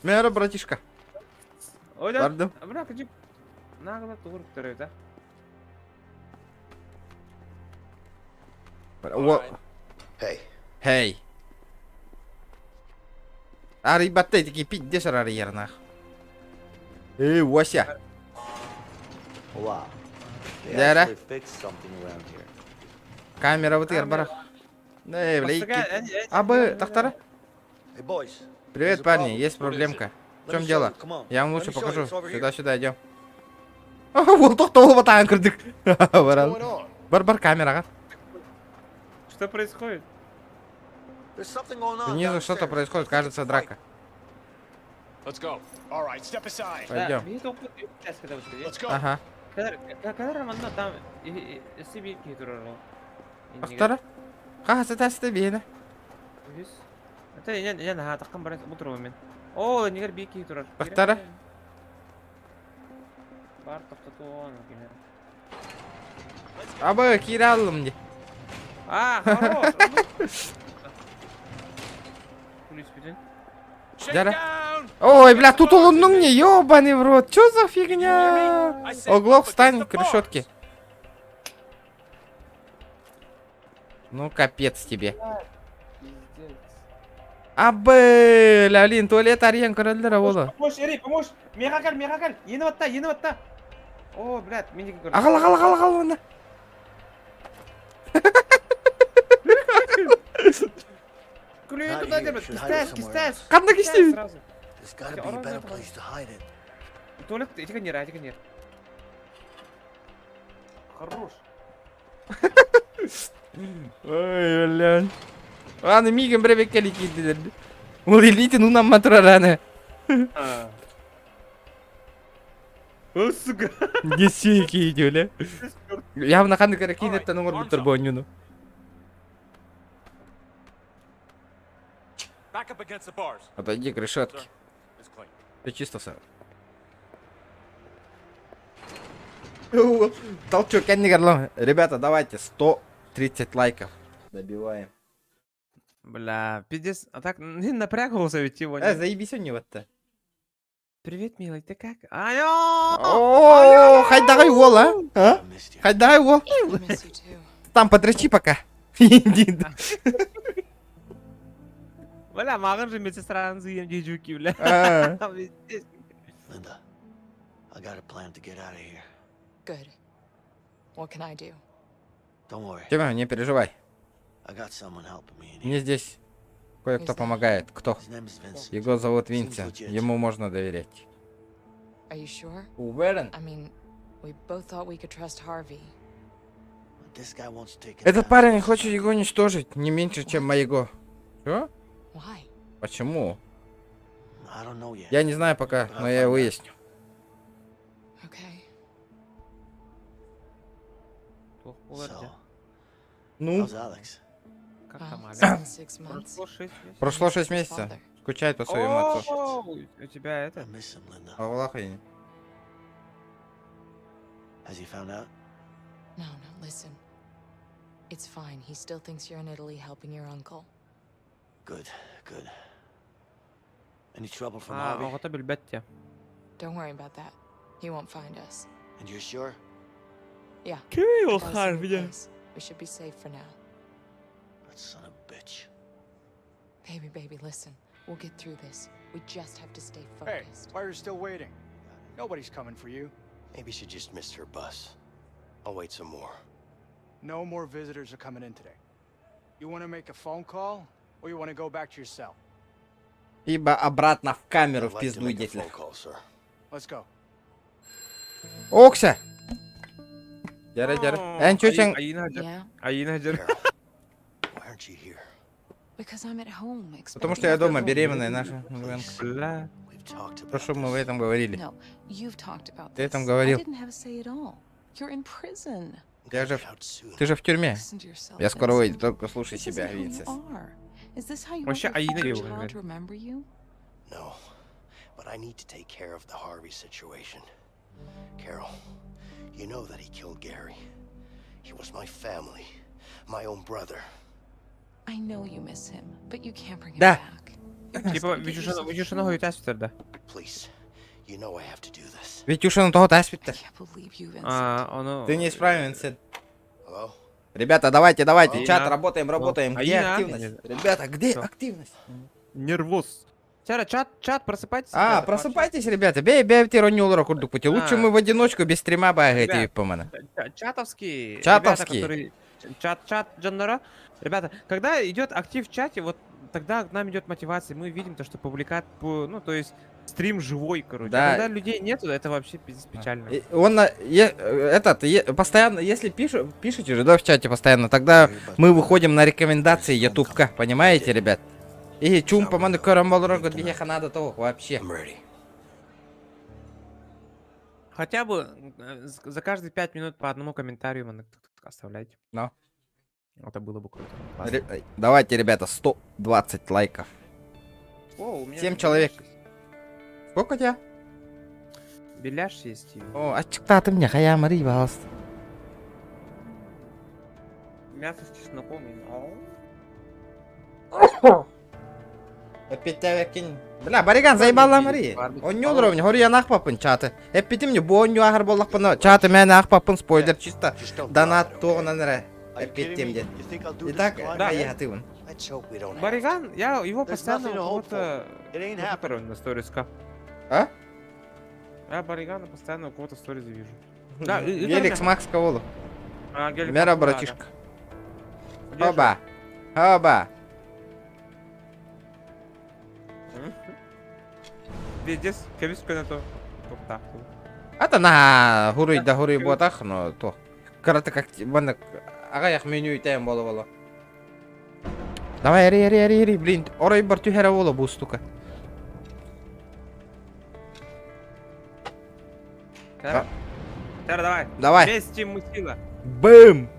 Мәрі, братишка. Ойда, Бардым. бірақ жіп. Нағылы тұғырып тұрып, да. Hey, Ари баттай таки пить дешар ари ярнах. Вася. wow. They Dara. actually fixed something around here. Камера вот барах. Бля, Абы, тахтара. Hey, boys. Привет, There's a парни, problem. есть проблемка. В Let чем me show дело? you, come on. Я вам Let лучше me show you, покажу. it's over here. Сюда идем. Вот то батан кырдык. What's Барал. going on? Бар камера. Что происходит? There's something going on. Снизу что-то downstairs. происходит, кажется, драка. Let's go. All right, step aside. Пойдем. Let's go. Ага. Кәдір манна там себе кетірер ол. Тахтара. Қағасы тәсті бейіні. Это я на таққан барас бұтыр мен. О, негер бейік кетірер. Тахтара. Бар тоқтату оны кенер. Абы, кире алым де. Хорош. Плюс бітін. Жара. Ой, бля, тут улунның не, ёбаный в рот. Чё за фигня? Оглох, встань к решетке. Ну, капец тебе. Абы, лялин, туалет ариян көрілдір олы. Помощь, Ери, помощь. Меға кәл. Ені ватта. О, блядь, мен деке көрді. Ағал, оны. Күлейін тұда дебет. Кістәс. Қанда кестейін? There's gotta be a better place to hide it. Туалет, етіген ер. Хорош. Ой, блядь. Аны мигін бір беккелі кейділер. Ол елейтін ұнан матырар аны. О, сука. Гесі кейді, өлі. Явна қанды кәрі кейдеттен оңыр бұттыр бұл ойнуны. Back up against the bars. Отойди к решетке. It's clean. Ты чисто, сэр. Толчок, я не горло. Ребята, давайте 130 лайков. Добиваем. Бля, пиздец. А так, напрягался ведь его. Заебись у него-то. Привет, милый, ты как? Айо! О, хайдай его, а? I missed you. Хайдай его. I miss you too. Там подрачи пока. Иди. Бля, маған же медсестраның зүйем жүйжуки, бля. Linda, I got a plan to get out of here. Good. What can I do? Don't worry. Тима, не переживай. I got someone helping me in here. Мне здесь кое-кто помогает. Кто? His name is Vincent. Его зовут Винсент. Ему можно доверять. Are you sure? Уверен? I mean, we both thought we could trust Harvey. But this guy wants to take it Этот down. парень хочет его уничтожить не меньше, чем моего. Что? Why? Почему? I don't know yet. Я не знаю пока, но я выясню. Okay. So, Ну, how's Alex? Как Well, там, it's Аля? been 6 months. Прошло 6 месяцев. прошло Misses 6 his месяцев. father. Скучает по своему отцу. О, у тебя I это... miss him, Linda. Аллах и... Has he found out? No, listen. It's fine. He still thinks you're in Italy helping your uncle. Good, good. Any trouble from А, Harvey? оғыта білбәтте. Don't worry about that. He won't find us. And you're sure? Yeah. Кей ол Got us a new Харвиде? place. We should be safe for now. That son of a bitch. Baby, listen. We'll get through this. We just have to stay Hey, focused. why are you still waiting? Nobody's coming for you. Maybe she just missed her bus. I'll wait some more. No more visitors are coming in today. You want to make a phone call, or you want to go back to your cell? Ибо обратно в камеру I'd в like to пизду make a идите. phone call, sir. Let's go. Окса! Дяра. Эн чучен. Yeah, Carol, why aren't you here? because I'm at home. Потому что я дома беременная наша. Бля. We've talked about Про что мы в this. этом говорили? No, you've talked about Ты this. этом говорил. I didn't have a say at all. You're in prison. Я же... Get out soon. Ты же в тюрьме. Listen to yourself, Я скоро Vincent. выйду, только слушай This себя, isn't who you Винсент. are. Is this how you want Вообще, your Аина future его child говорит. to remember you? No, but I need to take care of the Harvey situation. Carol, you know that he killed Gary. He was my family, my own brother. I know you miss him, but you can't bring him Да. back. You're just Типа, gonna get yourself Вичушаного killed. и тәсвіттерді. Please, you know I have to do this. Витюшин того I таспит-то. can't believe you, Vincent. А, оно... Ты не исправен, Винсент. Hello? Ребята, давайте, Аина. чат, работаем. Где Аина. активность? Ребята, где Что? активность? Нервоз. Сяра, чат, просыпайтесь. А, ребята, просыпайтесь, ребята. Бейте ронюлора курдукпути. Лучше А. мы в одиночку без стрима багаете Ребят. по мене. Чатовские. Чатовские. Ребята, которые... Чат Джаннара. Ребята, когда идет актив в чате, вот тогда к нам идет мотивация. Мы видим то, что ну, то есть стрим живой, короче. Да. А когда людей нету, это вообще пиздец печально. Он постоянно, если пишете же, да, в чате постоянно, тогда мы выходим на рекомендации ютубка, понимаете, ребят? И чум поману корамбалрога двиха надо того вообще. I'm ready. Хотя бы за каждые 5 минут по одному комментарию оставляйте. Ну. Это было бы круто. Классно. Давайте, ребята, 120 лайков. О, у меня 7 тут человек. беляш есть. Сколько у тебя? Беляш есть. О, ачыкта ты мне, хая мари, пожалуйста. Мясо с чесноком. Опять тебя кинь. Бля, бариган заебалла мари. Он не уровень, говорю, я нахпапын чаты. Эппити мне боню ахар боллахпын. Чаты мен нахпапын, спойлер чисто. Just don't Донат cry, okay? тоғына нәре. Are you Эппит kidding me? темде. You think I'll do this Итак, blind? Да. я ты вон. Let's hope we don't have Бариган, я его There's постоянно nothing to hope кого-то... It ain't happening. на сториска. А? Я Баригана постоянно у кого-то в сториз вижу. Да, и Геликс тоже- Макс Каволу. А, Гелик Мера, Макс, да, братишка. да. Оба. Оба. Пиздец, кемис көне то. Тоқтақ. Ата на хуруй да хуруй ботах, но то. Карате как бана агаяк меню итем боло. Давай, ри, блин, орой бар тюхера боло бу штука. Тара, давай. Давай. Вместе мы сила. Бым!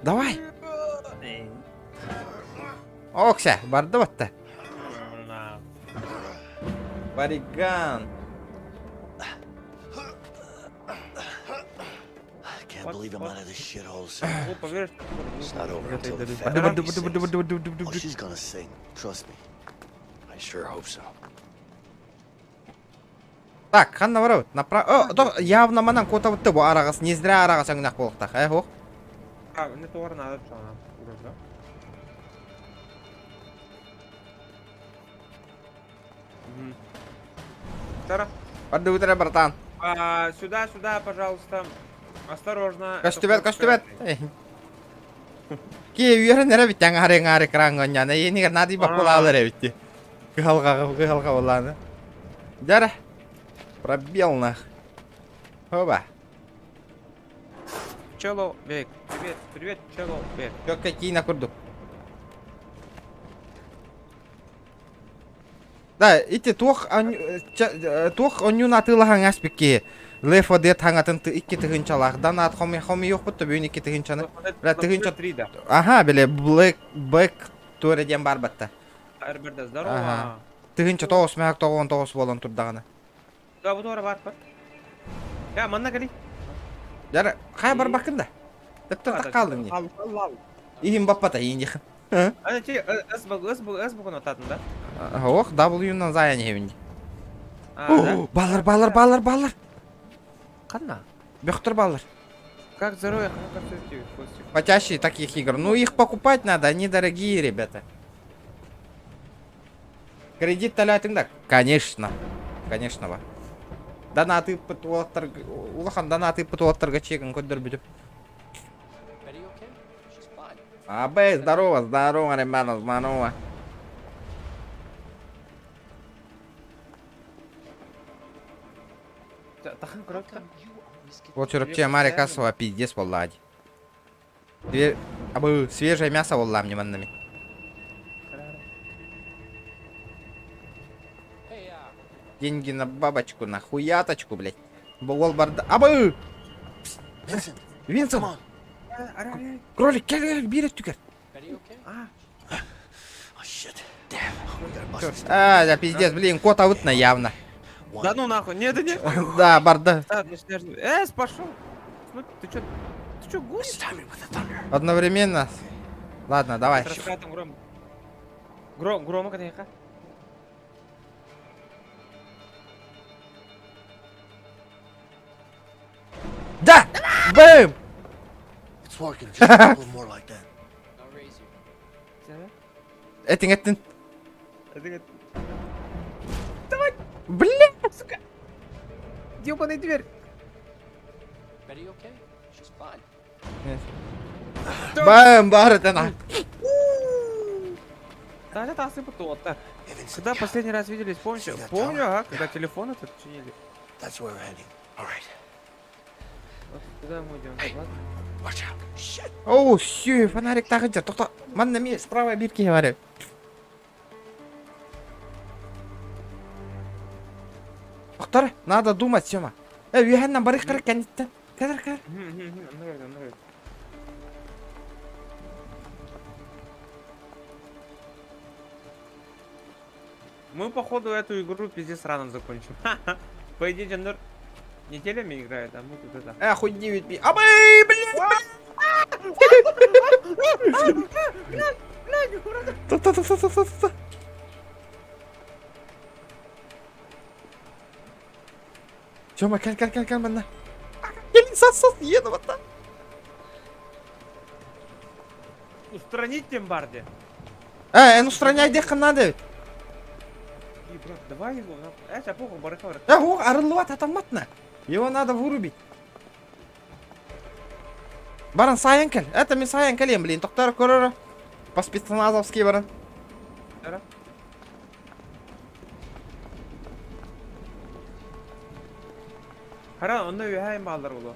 Давай! Окся, барды батта. Бариган. I can't believe I'm out of this shithole, sir. О, поверишь? It's not over until the Барды, family барды, sings. барды, барды, барды, барды, Oh, барды. she's gonna sing. Trust me. I sure hope so. Так, ханна барабыт. Явно манан кота бытты бу арагас. Не зря арагас аңнак болуктак. Хок. А, не товар надо, что она. Ура, Тара. Барды утра, братан. Сюда, пожалуйста. Осторожно. Көстүбет. Ки үйөрүн эре бит аңары крангоньяна. Ени нади бакулалар эбитти. Калга боланы. Жара. Пробел нах. Оба. Человек. Привет, человек. Чокка кийина курду. Да, ити туох онюн атылахан аспекке. Лефо дет хангатын икки тыгынчалардан ат хоми yok бутты бүйін икки тыгынчаны. Бля, тыгынча... Ага, біле, Black төреден бар бітті. Әрбірді, здорово. Тыгынча 9 болон турдағаны. Да, bu doğru var. Ya, manna kali. Жара, қай бар бақында? Тіпті қалдың не? Al. Иім баппата, иін дехін. Ana şey, ız bu konu tadında. Оқ, W-нан заян евінде. Да? Балар. Қанна? Бёқтыр балар. Как здоровье, как все Костик? Почаще таких игр. Ну, их покупать надо, они дорогие, ребята. Кредит төләтіңдер? Конечно. Конечно, ба. Донаты пытуаттар... Улахан донаты пытуаттарға чегін көддір бүдіп. Абей, здорово, ребята, здорово. Тахан коробка. Вот чурапче Мария Кассова, пиздец, воллади. Свежее мясо, волла, мне маннами. Деньги на бабочку, на хуяточку, блядь. Бол барда... Винсент! Кролик, кель, берет тюкер. Oh shit. Damn. We gotta bust this. Да, пиздец, блин, кот аутна явно. Да ну нахуй, нет. Да, барда. Пошел. Ты чё гонишь? Timing with the thunder. Одновременно. Ладно, давай. С раскатом грома, конечно. Да! Бэм! It's working. Just a couple more like that. Этин. Давай! Блин! Сука! Ёбаная дверь! Бэм, барытана. Да, это осыпал то-то. Когда последний раз виделись, помнишь? Помню, ага, когда телефон этот чинили. That's where we're heading. All right. Вот куда мы идем? Ладно. Watch out. Shit. Оу, сүй, фонарик тағынша. Тоқта, манна мен справа бирке бар. Тоқтар, надо думать, Сёма. Үйәннен барық қырық кәнеттен. Кәдір. Нравится. Мы, походу, эту игру пиздец рано закончим. По идее, Джандер неделями играет, а мы тут это... Хуй 9 би. Абай, блядь! Та-та-та-та-та-та. Сёма, кәл, манна. Келін сас, еді бата. Устранить Тембарди. Устраняй дехін надо ведь. Брат, давай его. Похуй, барыха. Арылуат атаматна. Его надо вырубить. Баран сайын кел. Это мен сайын келем, блин. Тоқтар көрірі. По спецназовский баран. Қара, онда үйәйін балдар болу.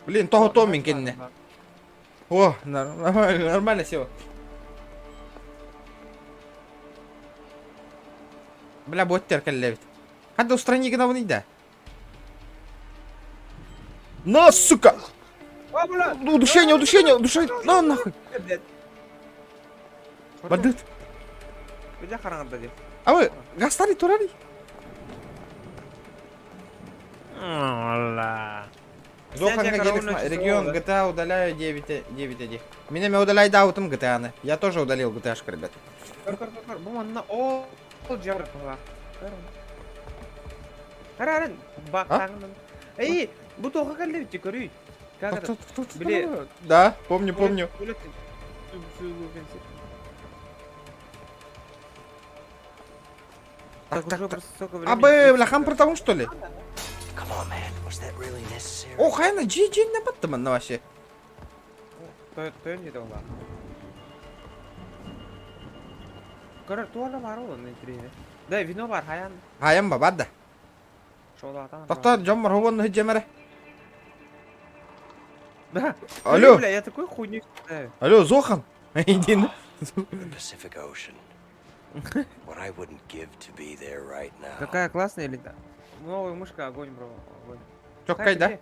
Блин, того томинг инне. О, нормально все. Бля, боттер каллевит. Хадда устрани гнавный да. На, сука! Удушение. На, нахуй. Бадыт. Бля қараңғанда деп. А вы, гастали турали? Алла. Зоханга регион GTA удаляю 9.1. Меня удаляй даутом GTA-ны. Я тоже удалил GTA-шку, ребят. Көр. Бұл маңына ол жабыр қыға. Қарарын. Бақтаңын. Эй, бұл тоғы кәлді бітті көрүй. Блин. Да, помню. Так. А бы, бля, хам потому что ли? Come on, man. Was that really necessary? О, хайна, GG не баттаман на вообще. Тойын жеді оңға. Көрір, туарда бар ол, нәйтірейді. Да, вино бар, хаян. Хайан ба, бадда. Шоула атан. Тоқтар, жоммар ховон хиджемере. Да. Алло. Бля, я такой хуйню. Алло, Зохан. Иди на. The Pacific Ocean. What I wouldn't give to be there right now. Какая классная лита. Новая мышка, огонь, бро. Огонь. Чё, кай, да?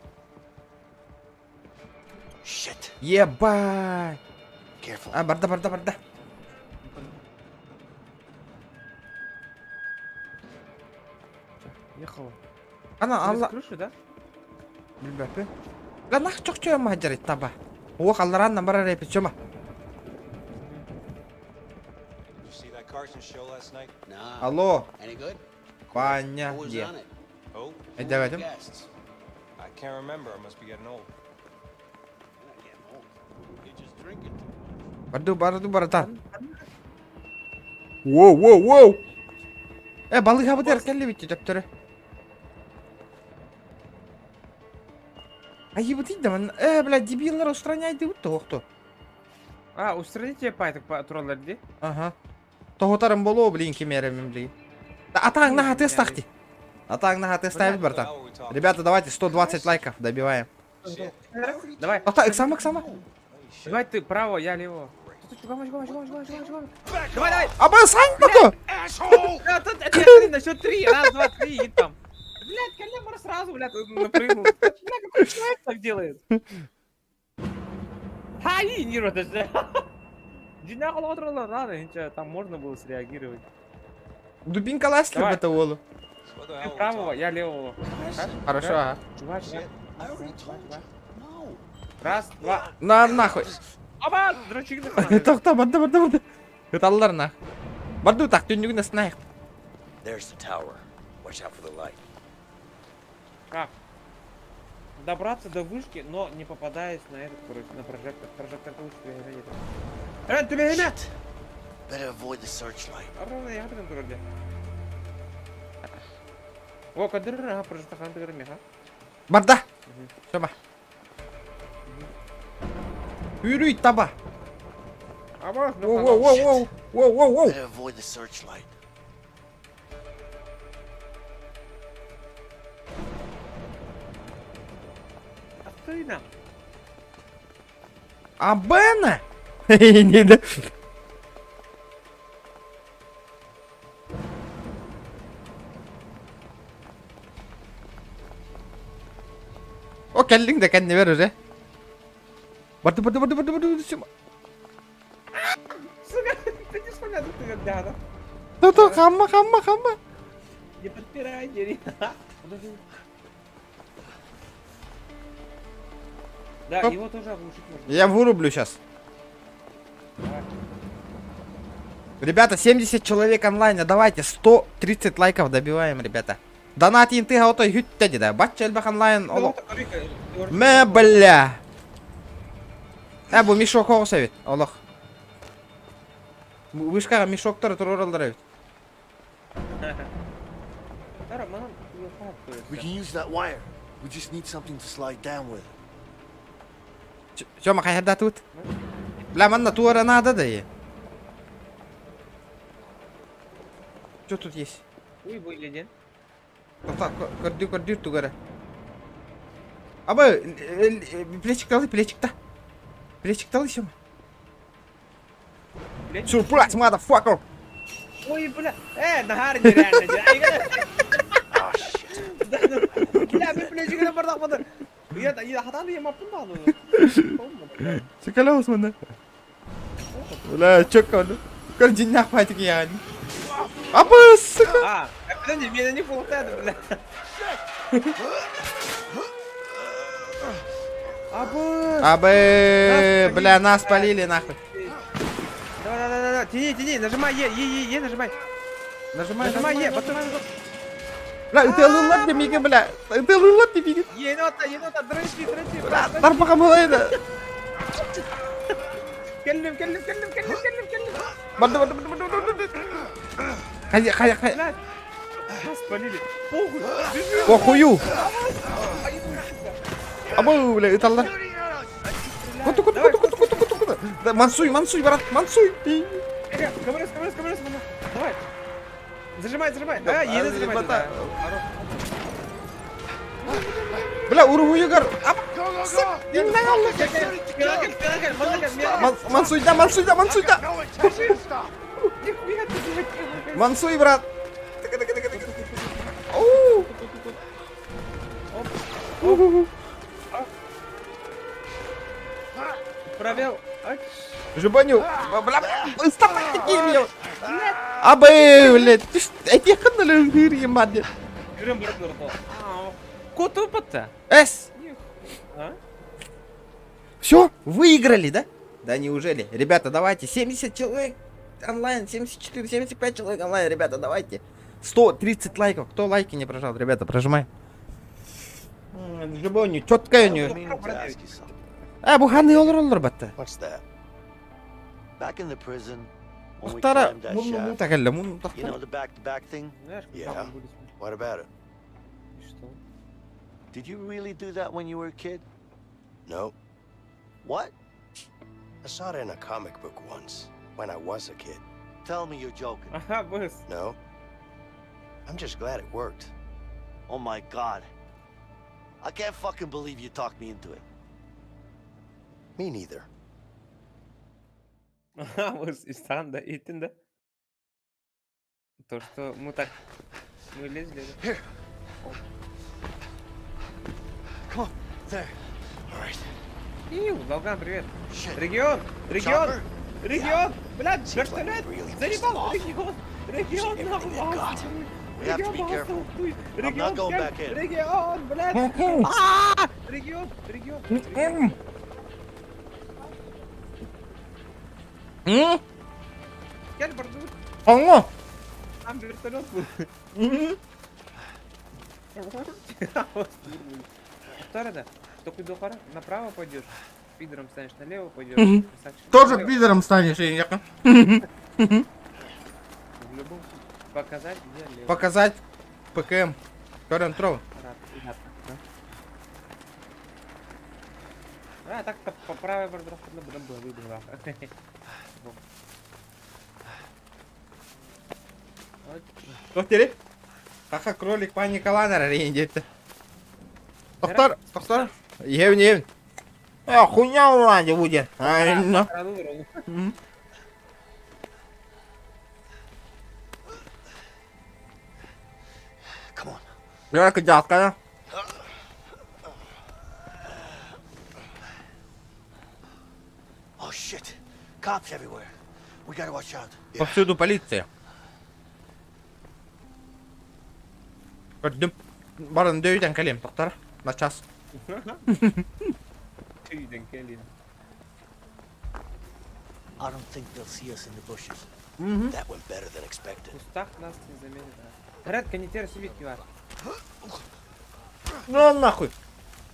Shit. Ебать. Careful. А, барда. Ехала. Ана, алла. Крышу, да? Билбепе. Ла нах чокчо махажарит таба. О, халларан намара репет чома. See that Carson show last night? Nah. Алло. Any good? Паня, Who was где? on it? Oh, Давайте. Guests. I can't remember. I must be getting old. You're not getting old. You're just drinking. Барду, братан. Воу. Балык хабы деркелли битти төптөрө. А ебать да, бля, дебилдар устраняйды бутты оқту. А, устраните пайтық туралар де? Ага. Тоғытарым болу, блин, кемеремем, блин. Атаң на хаты стахти. Атаң на хаты ставить, братан. Ребята, давайте 120 лайков добиваем. Давай. Атаң, сама. Давай ты право, я лево. Давай. Абы, сань, бато! Это на счет 3. Раз, два, 3 и там. Блядь, Калемар сразу, блядь, напрыгнул. Бля, какой человек так делает? Ай, не родишь. Дня холодрала, надо, ничего, там можно было среагировать. Дубинка ласли в это волу. What the hell Ты are we правого, talking я левого. Хорошо, ага. Чувак, I already told you. No. раз, два. На, нахуй. Аба, дрочик на Тоқта, барды. Кыталлар нах. Барды так, түнігін снайх. There's the tower. Watch out for the light. Как? Добраться до вышки, но не попадаясь на этот, короче, на прожектор. Прожектор лучше тебя не видит. Ты меня имя? Better avoid the searchlight. Ровно я там вроде. О, кадыр, прожектор хан ты меха. Барда. Шоба. Yürü taба. Аба, Воу. Better avoid the searchlight. Остыно. А Бена? Не да. О, келдиң да kendine ver öyle. Bardı. Сука, ты не смогла, ты как дядя. То, хамма. Не подпирай, дери. Да, Оп. его тоже оглушить можно. Я вырублю сейчас. Ребята, 70 человек онлайна, давайте 130 лайков добиваем, ребята. Донат инты гаутой хүттеді да. Батча элбах онлайн олық. Мә, бля. Бұл мешок оғыса бет, олық. Вышкаға мешоктары тұр оралдар бет. We can use that wire. We just need something to slide down with. Сёма, қайырда тут? Бля, манна туара надо да е. Что тут есть? Ой, выгляден. Так, кордюр тугара. Аба, плечикті алы, плечикті. Плечикті алы сема. Surprise, motherfucker! Ой, бля. Нахар реально. Oh, shit. Бля, мен плечигіне бардақ бұды. Я хатаны емаппын да аны. Шокола Осман. Бля, чокка оны. Көр жиннақ файтик yani. Аба, сука! Мені не получается, бля. Абы, бля, нас спалили нахуй. Давай, тяни, нажимай Е, нажимай. Нажимай Е, потом... Бля, ты алылар демеге, бля. Ты алылар демеге. Енота, дрочи. Тарпаға болайды. Келдім. Барды. Қай. Нас спалили. Похуй. Похую. Абы, бля, италдар. Куту. Мансуй, брат, мансуй. Камерас, давай. Зажимай. Ені зажимай. Бля, уругую гар. Мансуйда. Мансуй, брат. Пробел. Жебаню. Бля, вставай такие. Абы, блядь. Эти ханали гырьи, мадь. Кот опыта. Все, выиграли, да? Да неужели? Ребята, давайте. 70 человек онлайн, 74, 75 человек онлайн. Ребята, давайте. 130 лайков. Кто лайки не прожал? Ребята, прожимай. Жебаню, четкая у нее. Буханный олар, бата. What's that? Back in the prison, when we Мухтара, climbed that мун shaft, тагелла, you know the back-to-back thing? Yeah. What about it? Did you really do that when you were a kid? No. What? I saw it in a comic book once, when I was a kid. Tell me you're joking. No. I'm just glad it worked. Oh my god. I can't fucking believe you talked me into it. Me neither. Истан, да, Итан, да. То, что мы лезли. Here. Come on. There. All right. Долган, привет. Shit. Регион, Chopper. блядь, Seems like we really pissed him off. регион, Everything they got. We have to be careful. I'm not going back in. Регион, блядь. Регион. Gel burada dur. Allah. Там вертолет был. Вторая, только до пора. Направо пойдешь, пидором станешь, налево пойдешь. красавчик. Тоже Налево. пидором станешь, Яка. В любом случае. Показать, где лево. Показать ПКМ. Current Throw. Так по правой бордрофу было выбрано. Тоқтері? Қақа кролик паникаланар рейіндетті. Тоқтар. Евін. Хуйня улан деп будет. Айна. Come on. Яка жатқа. Oh shit. Cops everywhere. We gotta watch out. Повсюду полиция. Көрдім. Барын дөйден кәлем, тоқтар. На час. Түйден келин. I don't think they'll see us in the bushes. That went better than expected. Кустах нас не заметит. Рад, канитер субить кивар. Ну нахуй.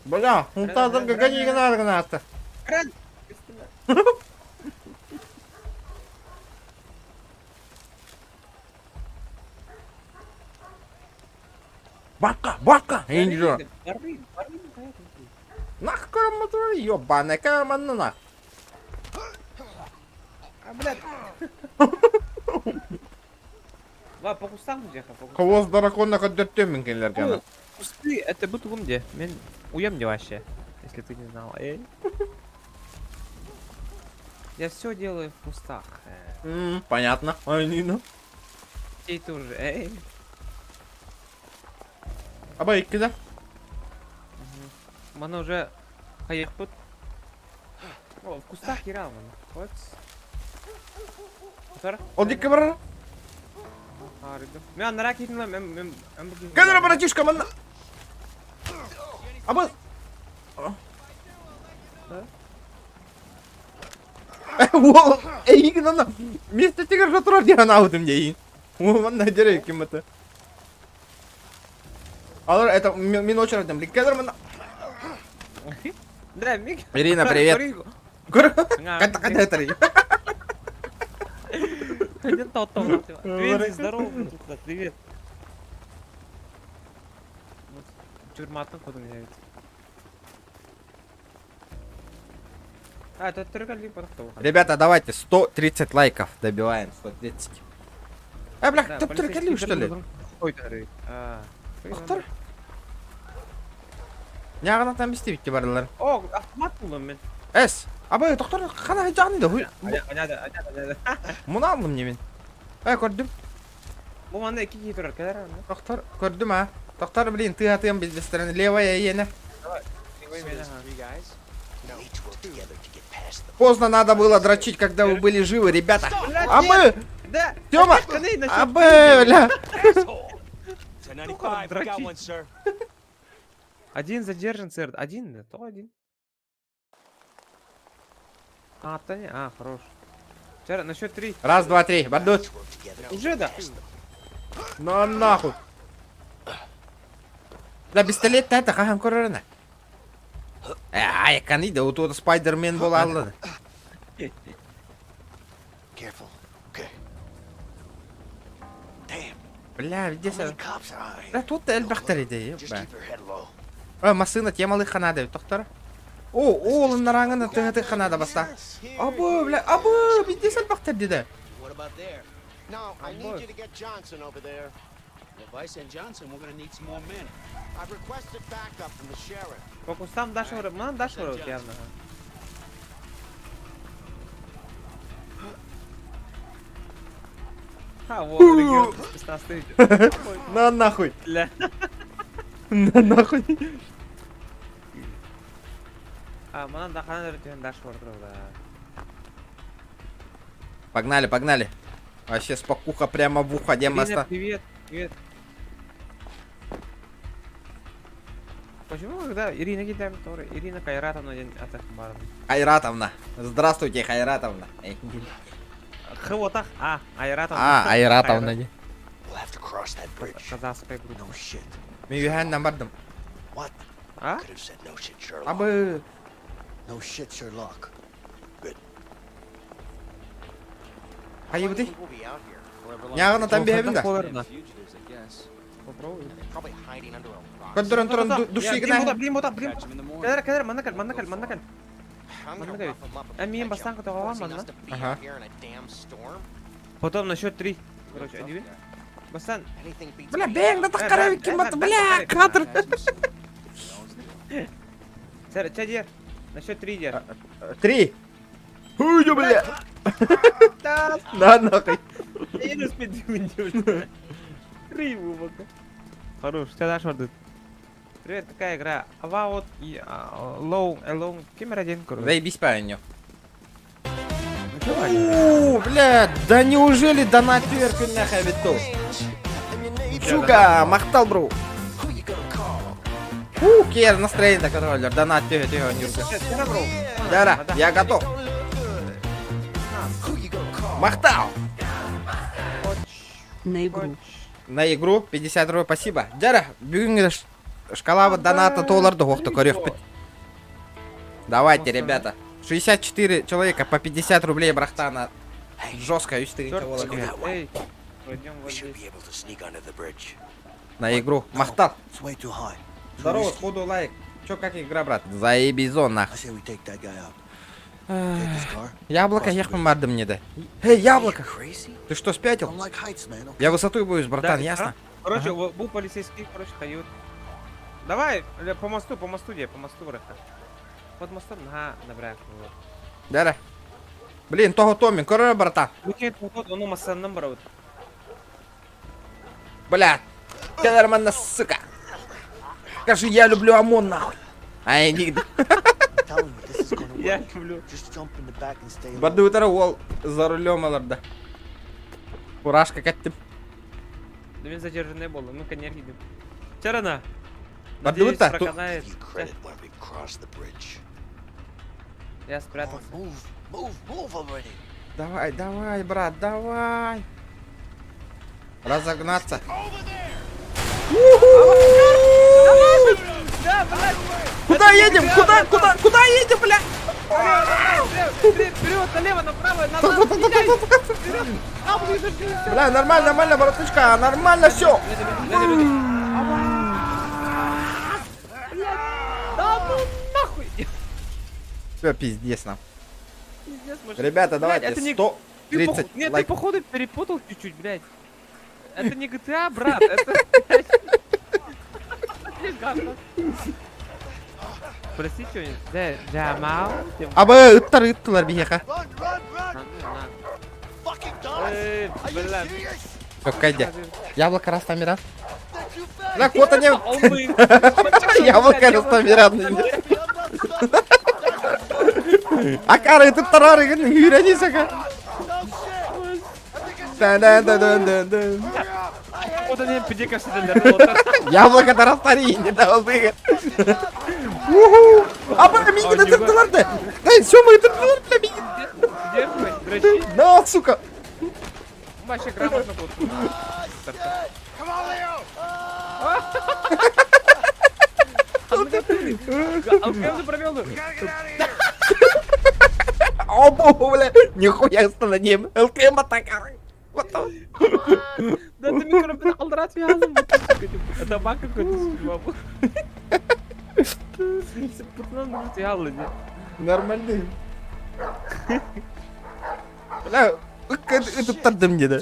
Бля, тазым гони гната. Рад! Бабка. Инжо. Боры. Нахуй караматури, ёбаная караманна нах. Блядь. Ла, по кустам где-то. Хавоз драконна каддеттем минкелер гана. Кусты, это бутылымде. Мен уемде вообще, если ты не знал. Я все делаю в кустах. Понятно. Ну. Ей тоже. Абай, кида. Мана уже хаях тут. О, в кустах ирал мана. Вот. Тар. Одик кабар. Мен ана ракетин ла мен. Кадра, братишка, мана. Абай. Ол, ей, нана. Место тигр жатыр деген аудым дейін. Ол мана дерек кем это. Алар, это мен очередь там. Кадра, мана. Да, Мик. Ирина, привет. Ката это. Один тот. Привет, здорово. Привет. Тюрьматын кодын я. А, это трекали потом. Ребята, давайте 130 лайков добиваем. 130. Бля, ты трекали, что ли? Ой, Доктор? Не ғана там істейді барлар. О, автомат булдым мен. Абай, доктор, қана жағын еді. Аняда. Мұны алдым немен. Көрдім. Бұл манда 2 кетірер, кәдер. Доктор, көрдім, а. Доктор, блин, ты атым без стороны. Левая ена. Поздно надо было дрочить, когда вы были живы, ребята. Абы! Да! Тёма! Абы, бля! 1095, we got one, sir. Один задержан, сэр. Один, да, то один. То не, хорош. Вчера, на счет 3. Раз, два, три, бадут. Уже, да? Ну нахуй. Да, пистолет это хахам корона. Канида, вот тут Спайдермен был аллы. Careful. Okay. Damn. Бля, How видишь? many cops are out here? Да тут эльбахтари да, Just бля. keep your head low. Масына темалы ханады, доктор. Ол нараңына ты ханада баста. Абы, бля, абы, видишь эльбахтари да. What about there? No, I need you to get Johnson over there. If I send Johnson, we're gonna need some more men. I've requested backup from the sheriff. По кустам дашь урок, ман дашь урок явно. Вот, регион куста стоит. На нахуй. Бля. На нахуй. Манан да хана дашь урок, да. Погнали, погнали. Вообще спокуха прямо в ухо, где моста. Привет. Почему, когда Ирина кидаем, то Ирина Кайратовна атак барым. Айратовна. Здравствуйте, Хайратовна. Хвотах, Айратовна. Айратовна. We'll have to cross that bridge. Казахская группа. No shit. Мюген набардым. What? А? Could have said no shit, Sherlock. Абы. No shit, Sherlock. Good. Айыбды. People be out here. Wherever Яғына там бейбін да. Fugitives, I guess. Попробуй. Probably hiding under a rock. Көндірін тұрын дұшығына. Блин, Catch him in the morning. Кәдір, маннакал. I'm gonna Мандагай. rough 'em up a bit, Мен Joe. бастан катаға Forcing us мана. to be Ага. out here in a damn storm. Потом на счет 3. Короче, один. Бастан. Anything beats Бля, being бең да таққара кембат, бля, қатыр. Сэр, ча дер? На счет 3 дер. 3. Хуйдю, бля. Да, На нахуй. я не успею девушка. Рыбу пока. Хорош, тебя дашь орден. Привет, какая игра? Avowed и Alone. Кемер один, короче. Заебись, парень. Ну чё, Ваня? Бля, да неужели донатер нахуй виту? Сука, махтал, бро. Кер, настроение так роллер, донат, тихо, Нюрка. Дара, я готов. Махтал. На игру. На игру 50 рублей, спасибо. Дара, бүгінгі шкала доната толарды оқты көрек бит. Давайте, ребята. 64 человека по 50 рублей брахтана. Жестко, Эй, пойдем We вот should здесь. be able to sneak under the bridge. на игру. Махтал. It's way too high. Здорово, сходу лайк. Чё, как игра, брат? Заебизон, I нахуй. say we take that guy out. Take his car. Яблоко ехал мардом не да. Эй, яблоко! Crazy? Ты что, спятил? Don't like heights, man. Okay? Я высоту боюсь, братан, Да, ясно? Короче, был полицейский, короче, ходил. Давай, по мосту, где, по мосту, братка. Под мостом, ага, добре. Дере. Блін, того Томі, коротше, брата. Выкинь вот, воно масанным, брат. Бля. Келермана, сука. Скажи, я люблю ОМОН, нахуй. Ай, нігде. I'm telling you, this is gonna Я work. люблю. Just jump in the back and stay low. Барды өтірі ол за рулем аларда. Фуражка кәттім. Да він задержаний був, ну-ка не архидим. Чарана. Барды Надеюсь, өтті. проканает. Give you credit when we cross the bridge. Я Come спрятался. on, move already. Давай, давай, брат, давай. Разогнаться. Куда едем? Куда едем, бля? Вперед, налево, направо, назад, Бля, нормально, братушка, нормально все. Да ну нахуй! Все, пиздец нам. Пиздец, машина. Ребята, Блядь, давайте это не- 130 Нет, ты лайков. походу перепутал чуть-чуть, блядь. Это не GTA, брат, это... блядь, говно. Прости, что-нибудь. Да, Джамал. Абы ыттар бияха. Run, run, run! Fucking Donna! Are you Бля. serious? Все, кайди. Яблоко Растамиран. They're too fast! Бля, вот они. Яблоко Растамиран. Акары ыттарары гын үйрени сака. Дан-дан-дан-дан-дан. Вот они, пиди, как всегда, Яблоко Растари, не дал выгод. Абы мини ыттарларды. Дай, все мы ыттарларды бля мини. Держи, дрочи. На, сука. Вообще грамотно будет. Come on, Leo! Алкоголь провел. Gotta get out of here! Обу, бля. Нихуя остановим. ЛКМ атакары. Потом. Да ты микрофон алдырат вязан. Это бак какой-то бабу. Путнан втягали. Нормально. Бля, это тарды мне, да?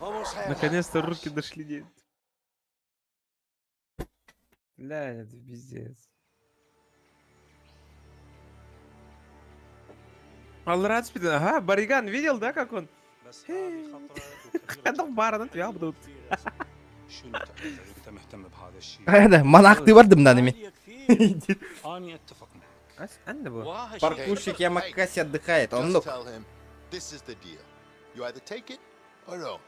Almost had it. Наконец-то руки дошли, нет. Бля, это пиздец. Алрат спит. Ага, Бариган видел, да, как он? Это в бар, она тебя будут. شنو تقدر انت مهتم بهذا الشيء؟ هذا مناخ تورد من انمي. اني اتفق معك. أنا بقول. Паркурщик Ямакаси отдыхает. Он ну. Tell him this is the deal. You either take it or don't.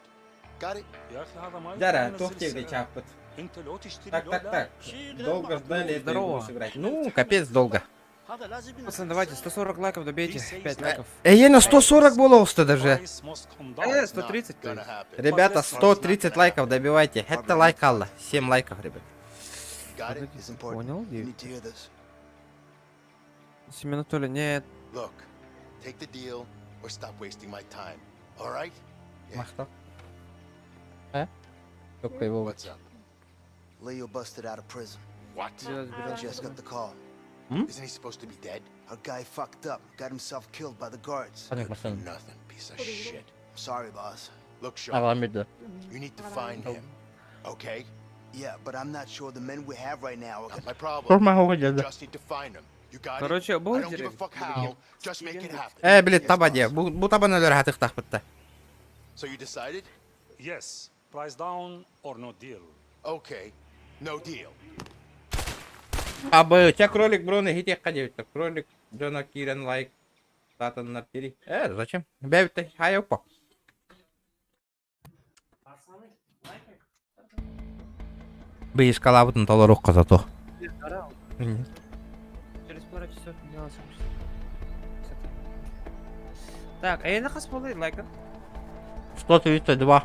Got it? يا اخي هذا ما Дара, يمكن тохте السلسلة. где чапот. انت لو تشتري Так, لو так, لا. так. شيل Долго المعقول. ждали эту Здорово. игру сыграть. Ну, капец долго. هذا لازم Пацаны, давайте 140 лайков добейте. 5 лайков. Я на 140 было уста даже. Price must come down. 130. то Gonna есть. happen. Ребята, 130 лайков добивайте. Это лайк Алла. 7 лайков, ребят. Got it? It's important. Понял, You need to hear this. Семен Анатольевич, нет. Look, take the deal or stop wasting my time. All right? Yeah. Махтал. Только его. What's up? Leo busted out of prison. What? Just got the call. Isn't he supposed to be dead? Our guy fucked up. Got himself killed by the guards. Nothing, piece of shit. Sorry, boss. Look, Sean, Агламирді. you need to find him. Okay? Yeah, but I'm not sure the men we have right now are Not gonna... my problem. Форма You geldi. just need to find him. You got Короче, it? I будет don't give a директ? fuck how. Just make it happen. Блин, Yes, таба boss. де. Bu tabanı öyle rahat ıhtah bitti. So you decided? Yes. Price down or no deal. Okay. No deal. Абы, чак кролик броны хитек кадевит. Кролик, Джона Кирен лайк. Татын нартери. Зачем? Бевите, хай опа. Бы искала вот на толорок зато. Через пару часов делал Так, а я на хасполы лайка. 132.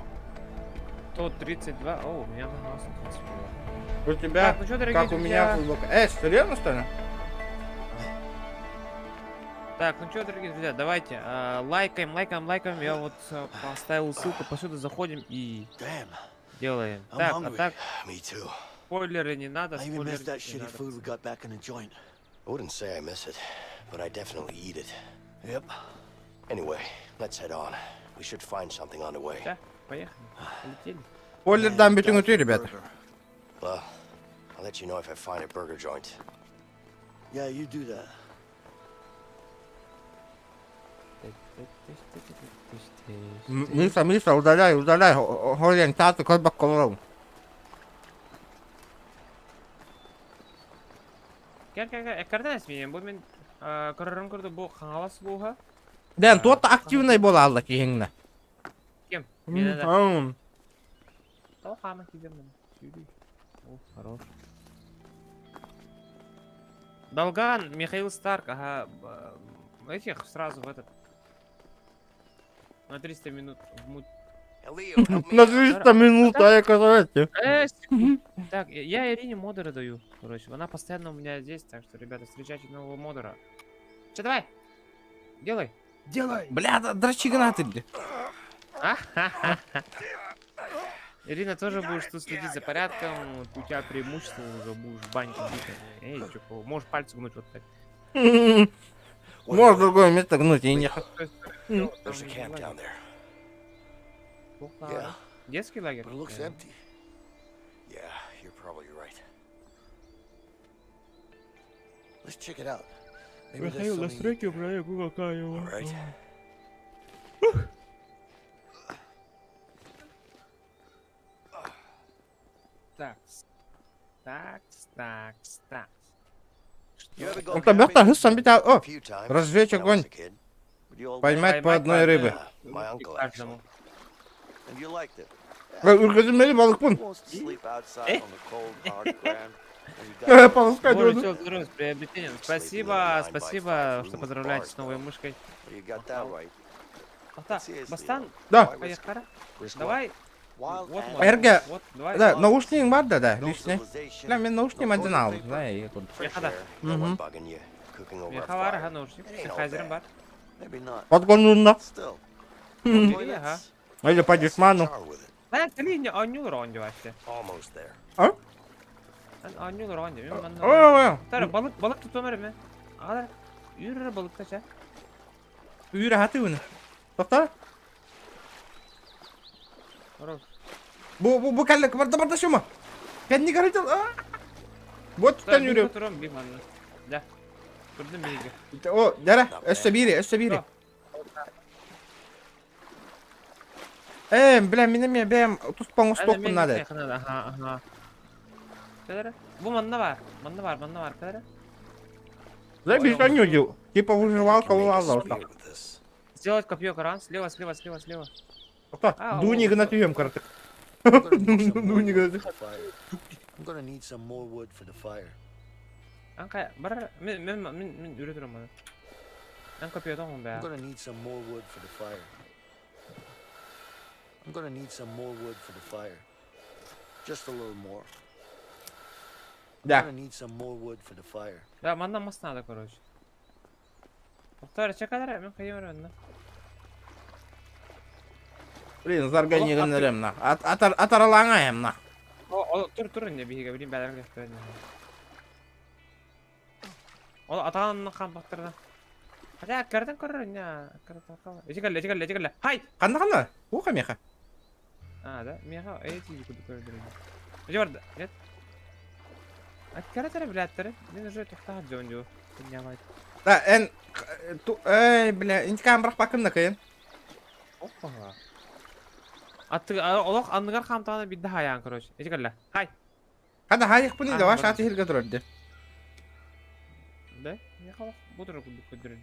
132. О, у меня на нас 132. У тебя, Так, ну чё, дорогие как у меня друзья? футболка. Серьезно что ли? Так, ну что, дорогие друзья, давайте лайкаем. Я вот поставил ссылку, посюда заходим и Damn, делаем. I'm Так, а hungry. так, Me too. спойлеры не надо, I even спойлеры missed that не shitty надо. food we got back in the joint. I wouldn't say I miss it, but I definitely eat it. Yep. Anyway, let's head on. We should find something on the way. Да, поехали, полетели. Спойлердан bütün ötüyor ребята. Well, I'll let you know if I find a burger joint. Yeah, you do that. Миша, удаляй. Ориентацию, хоть бакалавр. Gel. Ekkardan esmeyen. Bu men kararım kurdu bu kanalası bu ha. Дэн, тот активный bola Allah kihingna. Kim? Beni de. Tamam. Tamam kama gideceğim ben. Yürü. Oh, хорош. Долган, Михаил Старк, ага. Этих сразу в этот. На 300 минут в муть. Leo, help me На out. 300 минут, а я казалось. Так, я Ирине модера даю, короче. Она постоянно у меня здесь, так что, ребята, встречайте нового модера. Че, давай? Делай. Делай! Бля, дрочи гранаты, бля. Ирина, тоже будешь тут следить за порядком. Вот у тебя преимущество уже будешь в баньке бить. Эй, чё, можешь пальцы гнуть вот так. Можешь в другое место гнуть и не... There's a camp down there. Yeah, Детский лагерь? but it looks empty. Yeah, you're probably right. Let's check it out. Maybe there's something... проекту какая. All right. Так. You ever go Он там бьёт на camping? гыссам, битя. О, A few times, развлечь when I was огонь. a kid. With the old Поймать по одной рыбе. man. My uncle, actually. Каждому. And you liked it. Ürgüzülmeli balık Who bun. wants to sleep outside on the cold, hard ground when you got Полоскать Боже, воду. всё, здорово, с приобретением. Спасибо, что поздравляете с новой мышкой. you got that right? Ата, Бастан, Да. поехали. Risk Давай. Wild Вот, animals, мой, Эрге, вот, давай. Да, наушник бар да, no лишний. civilization, Бля, мен наушник no один ал, toilet paper, знаю, я тут. fresh Яхада. air, no one bugging you, cooking over a Меха var, fire. ага, наушник. It ain't all Хазерин bad. бар. Maybe not. Подгонуна. Still, Ага. toilets, Или по дешману. jar with it. Lan klin ya anlıyorlar onca işte. Almost there. Lan anlıyorlar onca. Ой, Tara balık tutmam mı? Alır. Yürür balık taşa. Үйрі хаты үні. Тоқта. Хорош. Bu kelle barda şu mu? Kendi garajal. Вот tutan yürü. Oturum bir manlı. Gel. Kırdım bilgi. O, dere. Össe biri. Bilen benim ya ben tutpağın stok bunlar da. Aha. Kadar. Bu manna var. Manna var kadar. Зай bir tane yok. Типа выживалка Can make a вылаза. spear with this. Сделать копье кран. Слева. Тоқта. Дуни гнатуем картык. I'm gonna need some more Дуни wood гнатуем. for the fire. I'm gonna need some more wood for the fire. Anka bara men üretirim bunu. Ben kapıya tamam be. I'm gonna need some more wood for the fire. I'm gonna need some more wood for the fire. Just a little more. I'm Да. gonna need some more wood for the fire. Да, маннамас надо, короче. Повтори, че kadar ben kayıyorum önüne. Блин, заргани гнарем на. Атаралаңаем на. O dur ne bir bileyim ben göstereyim. O atağının kan baktırdı. Hadi kardan korur ya. Kardan korur. Ecikelle. Hay. Қанда. Уха меха. Да. Меха эти куда кордыры. Жорда. Нет. Открытые блядь. Мен уже тоқтап жөнжу. Понимаете. Да, бля, интикам бірақ бакын да кайын. Опа. Олох андыгар камтаны бидде хаян, короче. Ecikelle. Hay. Қанда хайық бұны да ваш аты хилге тұрады. Да? Меха буdur кудуру.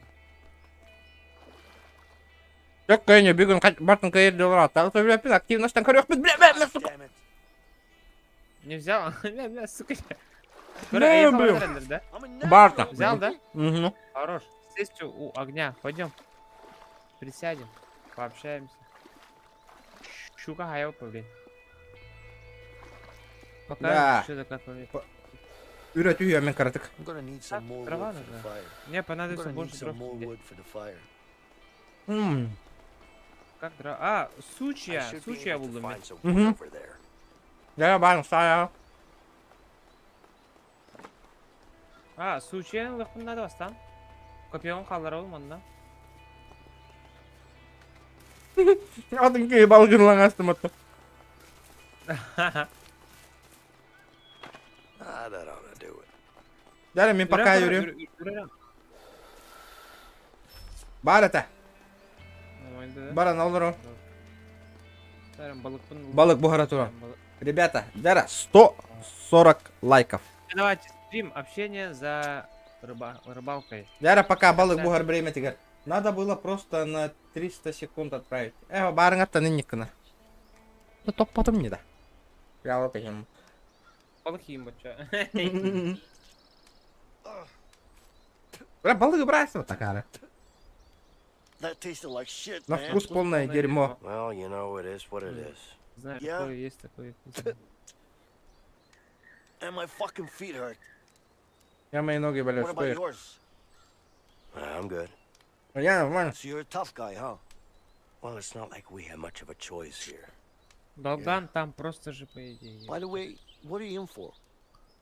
Жоқ кайын, бүгін бартын кайыр делар ата. Ото бля, біз активностан көрек біз, бля, сука. Damn it. Не взял? Бля, сука. Не, Блин. блин. Да? I'm a nut. Бартын. Взял, да? Угу. Хорош. Сесть у огня. Пойдем. Присядем. Пообщаемся. Щука хаял, блин. Да. Пока что-то как бы. Үйрет үйе мен қаратық. I'm gonna need some more wood Трава for the нужна. fire. Не, I'm понадобится gonna need больше some more дров. wood for the fire. Как дрова? А, I сучья. should be Сучья able to buldum ben. find some Mhm. wood over there. Я барын сая. А, сучьяның лықпында да бастан. Көпеғын қалдыра olmadı Adın ki balgın lan astım hatta. Ah, that ought to do it. Дәрі мен пока yürüyorum. Бар это. Баран алырым. Balık buharatура. Ребята, дәрі 140 лайков. Давайте стрим общение за рыбалкой. Дәрі пока balık buhar время тигер. Надо было просто на 300 секунд отправить. Барың аттан инниккіна. Ну топпадым не да. Прямо пекем. Balık yiyeyim бача. Бля, балык брайся вот такая. That tasted like shit, На man. вкус полное дерьмо. Well, you know, it is what it is. Знаешь, Я- такое есть, такое. And my fucking feet hurt. Я мои ноги, бля, What about стоят. yours? I'm good. Я нормально. So you're a tough guy, huh? Well, it's not like we have much of a choice here. Долган там просто же по идее. By the way, what are you in for?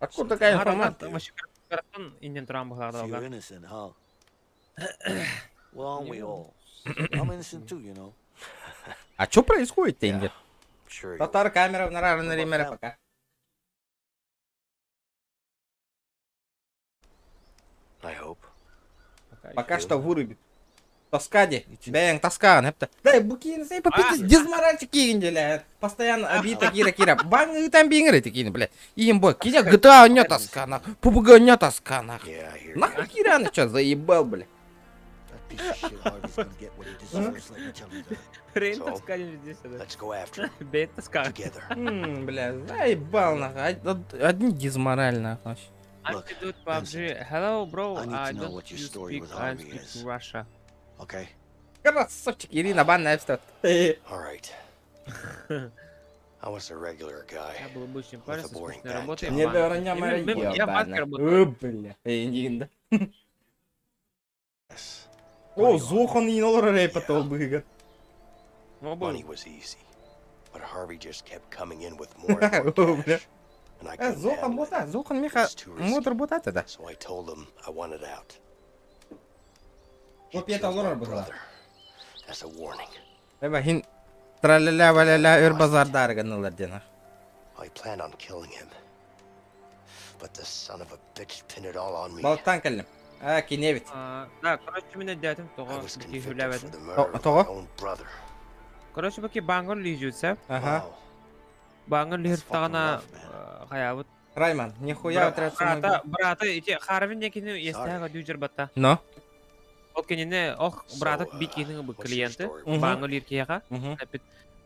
Откуда такая Долган информация? там вообще каратон инен туран баглар So you're долган. innocent, huh? Well, aren't we all? I'm innocent too, you know. А что происходит-то, Индия? Sure. you Татар, камера, на ремере пока. I hope. Пока что вырубит. Тоскади. Бәйің таскан, хепті. Дай, букин, сей попитись, дизморальчик кейін, бля. Постоянно обита кира. Баңы там бейңір еті кейін, бля. Ием бой, кейде GTA не таскана, PUBG не таскана. Yeah, I hear you. Нахуй кираны, чё, заебал, бля. That piece of shit Harvey's gonna get what he deserves, let me tell you that. Рейн So, тасканем здесь. Let's go after him Бейт таскан. together. Бля, заебал, нахуй. Одни дизмораль, нахуй. Look, Антидот PUBG. Hello, bro. I need I to know don't what your you story speak, with I Harvey speak is. Russia. okay? Красавчик, Ирина, банная встает. All right. I was a regular guy. Я был обычным парнем со boring скучной guy. работой. Не в банке. дорогая моя Я в банке работаю. бля. Инда. Yes. О, Зохан и нолар рейпатол быга. Money was easy, but Harvey just kept coming in with more and more cash, and I couldn't Зохан handle it. бота, Зохан меха модер бота да. So I told him I wanted out. He Вот я killed my доллар была. brother as a warning. Эба хин траляля валяля өр базардар ганалар дена. I planned on killing him, but the son of a bitch pinned it all on me. Балктан келем. Киневит. Да, короче, меня дядям I того, was что convicted for гулявят. the murder of того? my own brother. Короче, баки бангол лижутся. Ага. Wow. Бангол лижут fucking тагана rough, хаявут. Райман, нихуя отряд Брата, эти харвин некины естяга дюджер бата. Но. Ол кенене, ох, брата So, бикинин бы what's your клиенты. story? Бангол иркега.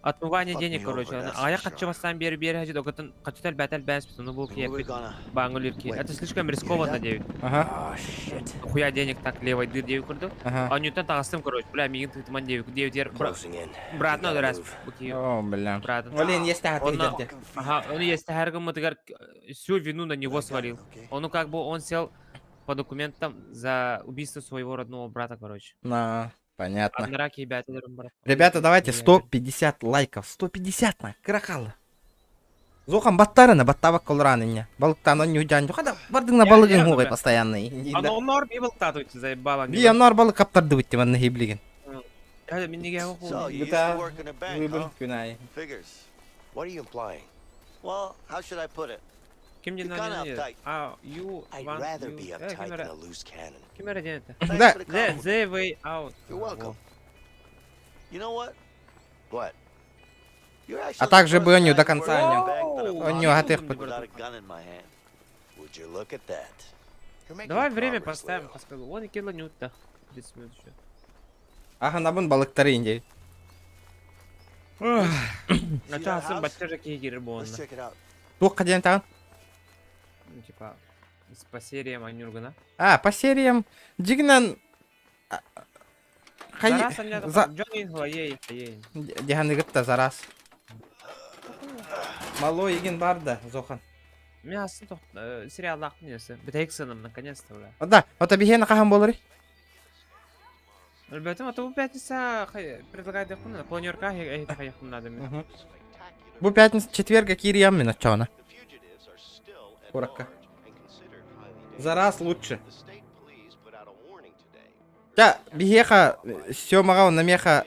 Отмывание Fuck денег, me короче. over, that's А я for хочу sure. вас там бери, хачит, окатан, качутал бәтәл бәс, ну был Who we кепит. gonna? Бангол ирки. Это слишком рискованно, девять. Ага. Oh shit. Хуя денег так левой дыр девять курду. Ага. А ньютон тагыстым, короче, бля, мигин ты туман девять, девять Closing in. брат We надо gotta раз. move. О, бля. Брат. Олен, есть тагат Он на- где. Ага, он есть Харгам Матагар всю вину на него свалил. Okay. Он, ну, как бы, он сел по документам за убийство своего родного брата, короче. На, понятно. Адмираки, ребята, Ребята, давайте 150 лайков. 150 на крахала. Зохан баттарына баттавак колраныня. Балыктан он нюдян. Хада бардың на балыгын хугай постоянный. Он норм и был татуйте за балан. Би анар балык каптарды битти манны хиблиген. Мен неге So оқу? you used GTA to work in a bank, Выбор huh? күнай. Figures. What are you implying? Well, how should I put it? Кем не You're kinda надо? uptight. А, you I'd want rather you. be uptight than a loose cannon. Кем ради это? Thanks Да. for the The compliment. way out. You're welcome. You know what? What? You're А actually также the бы first он не guy до who's конца worked in a не- bank that I've Он watched не готов without a gun in my hand. Would you look at that? You're making Давай время progress, поставим, Leo. поскольку. Вон и кило нют-то. 30 минут еще. Ага, набын балыктары инде. А See что, that сын house? бачка же кейгер Let's бонна. check it out. Тук ден тагын. Ну, типа, по сериям Анюргана. По сериям. Дигнан. Хай. Зараз они За. Джонин ей. Диганы гытта зарас. Мало еген бар да, Зохан. Мен астын сериал лақтың несі. Бітейк сыным, наконец-то, бля. Да, вот обихена кахан болары. Ребята, а то в пятница предлагает яхуна. Планерка, это яхуна надо. Бу пятница, четверга, кириям ми начана. Коротко. За раз лучше. Да, бихеха, сёмага, намеха,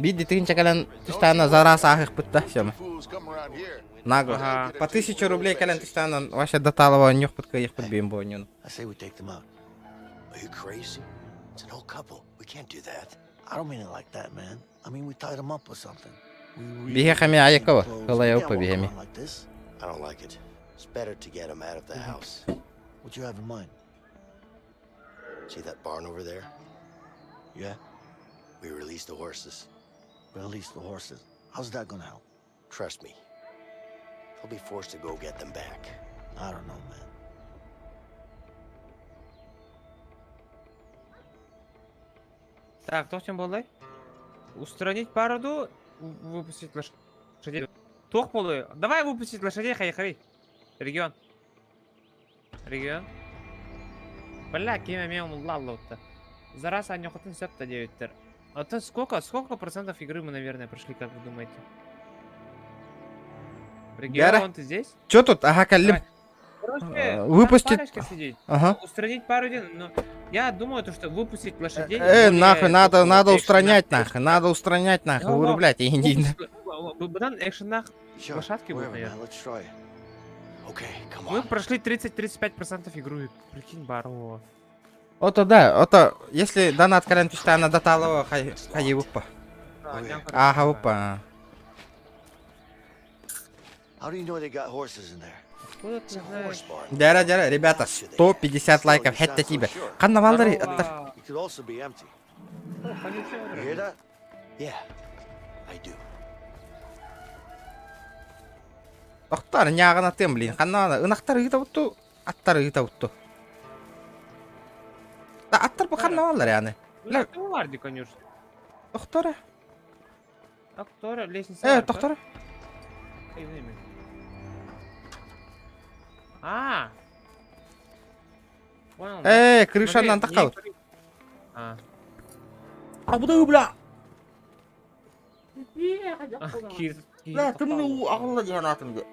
Види тыгинча кален тыстана зарас ахых пытта сема. Fools come around here. Нагло. Ага. По 1000 рублей кален тыстана вообще доталова нюх пытка их подбим бонюн. I say we take them out. Are you crazy? It's an old couple. We can't do that. I don't mean it like that, man. I mean we tied them up with something. Биге хами аякова. Хылаяу по бигеми. Like this? I don't like it. It's better to get them out of the house. What you have in mind? See that barn over there? Yeah? We release the horses. Release the horses? How's that gonna help? Trust me. They'll be forced to go get them back. I don't know, man. Так, кто чем болай? Устранить пароду, выпустить лошадей. Тох болай. Давай выпустить лошадей, хай. Регион. Регион. Бля, кеме мем лалло-то. За раз они хотят 79. А то сколько процентов игры мы, наверное, прошли, как вы думаете? Регион, ты здесь? Чё тут? Ага, калим. Короче, Выпустить. парочка сидеть. Ага. Устранить пару, но я думаю, то, что выпустить лошадей... Нахуй, надо экшен, устранять нахуй, надо устранять нахуй, вырублять. Богдан, экшен Sure. лошадки будут, Whatever, man. наверное. Let's try. Okay, come Мы on. прошли 30-35% игру, прикинь, барова. Ото да, ото, если донат кален тыстана доталова, хай выпа. Ага, выпа. How do you know they got horses in there? Откуда It's ты a знаешь? horse barn. Дяра, ребята, 150 лайков, хетта тебе. Ханна валдари, Здорово. It could also be empty. О, ходите, You hear that? Yeah, I do. Охтар, нягана тем, блин, ханна, ынахтар ыта утту, аттар ыта утту. Да, аттар bu ханна валдари яны. Ну, ты Варди, конечно. Охтара, Актора, лестница. бар, да? тохтара. Эй, время. А. Понял. Крышанан Смотри, тахаут. не- А. А буду, бля. Бля, ты мне Алла жанатымды.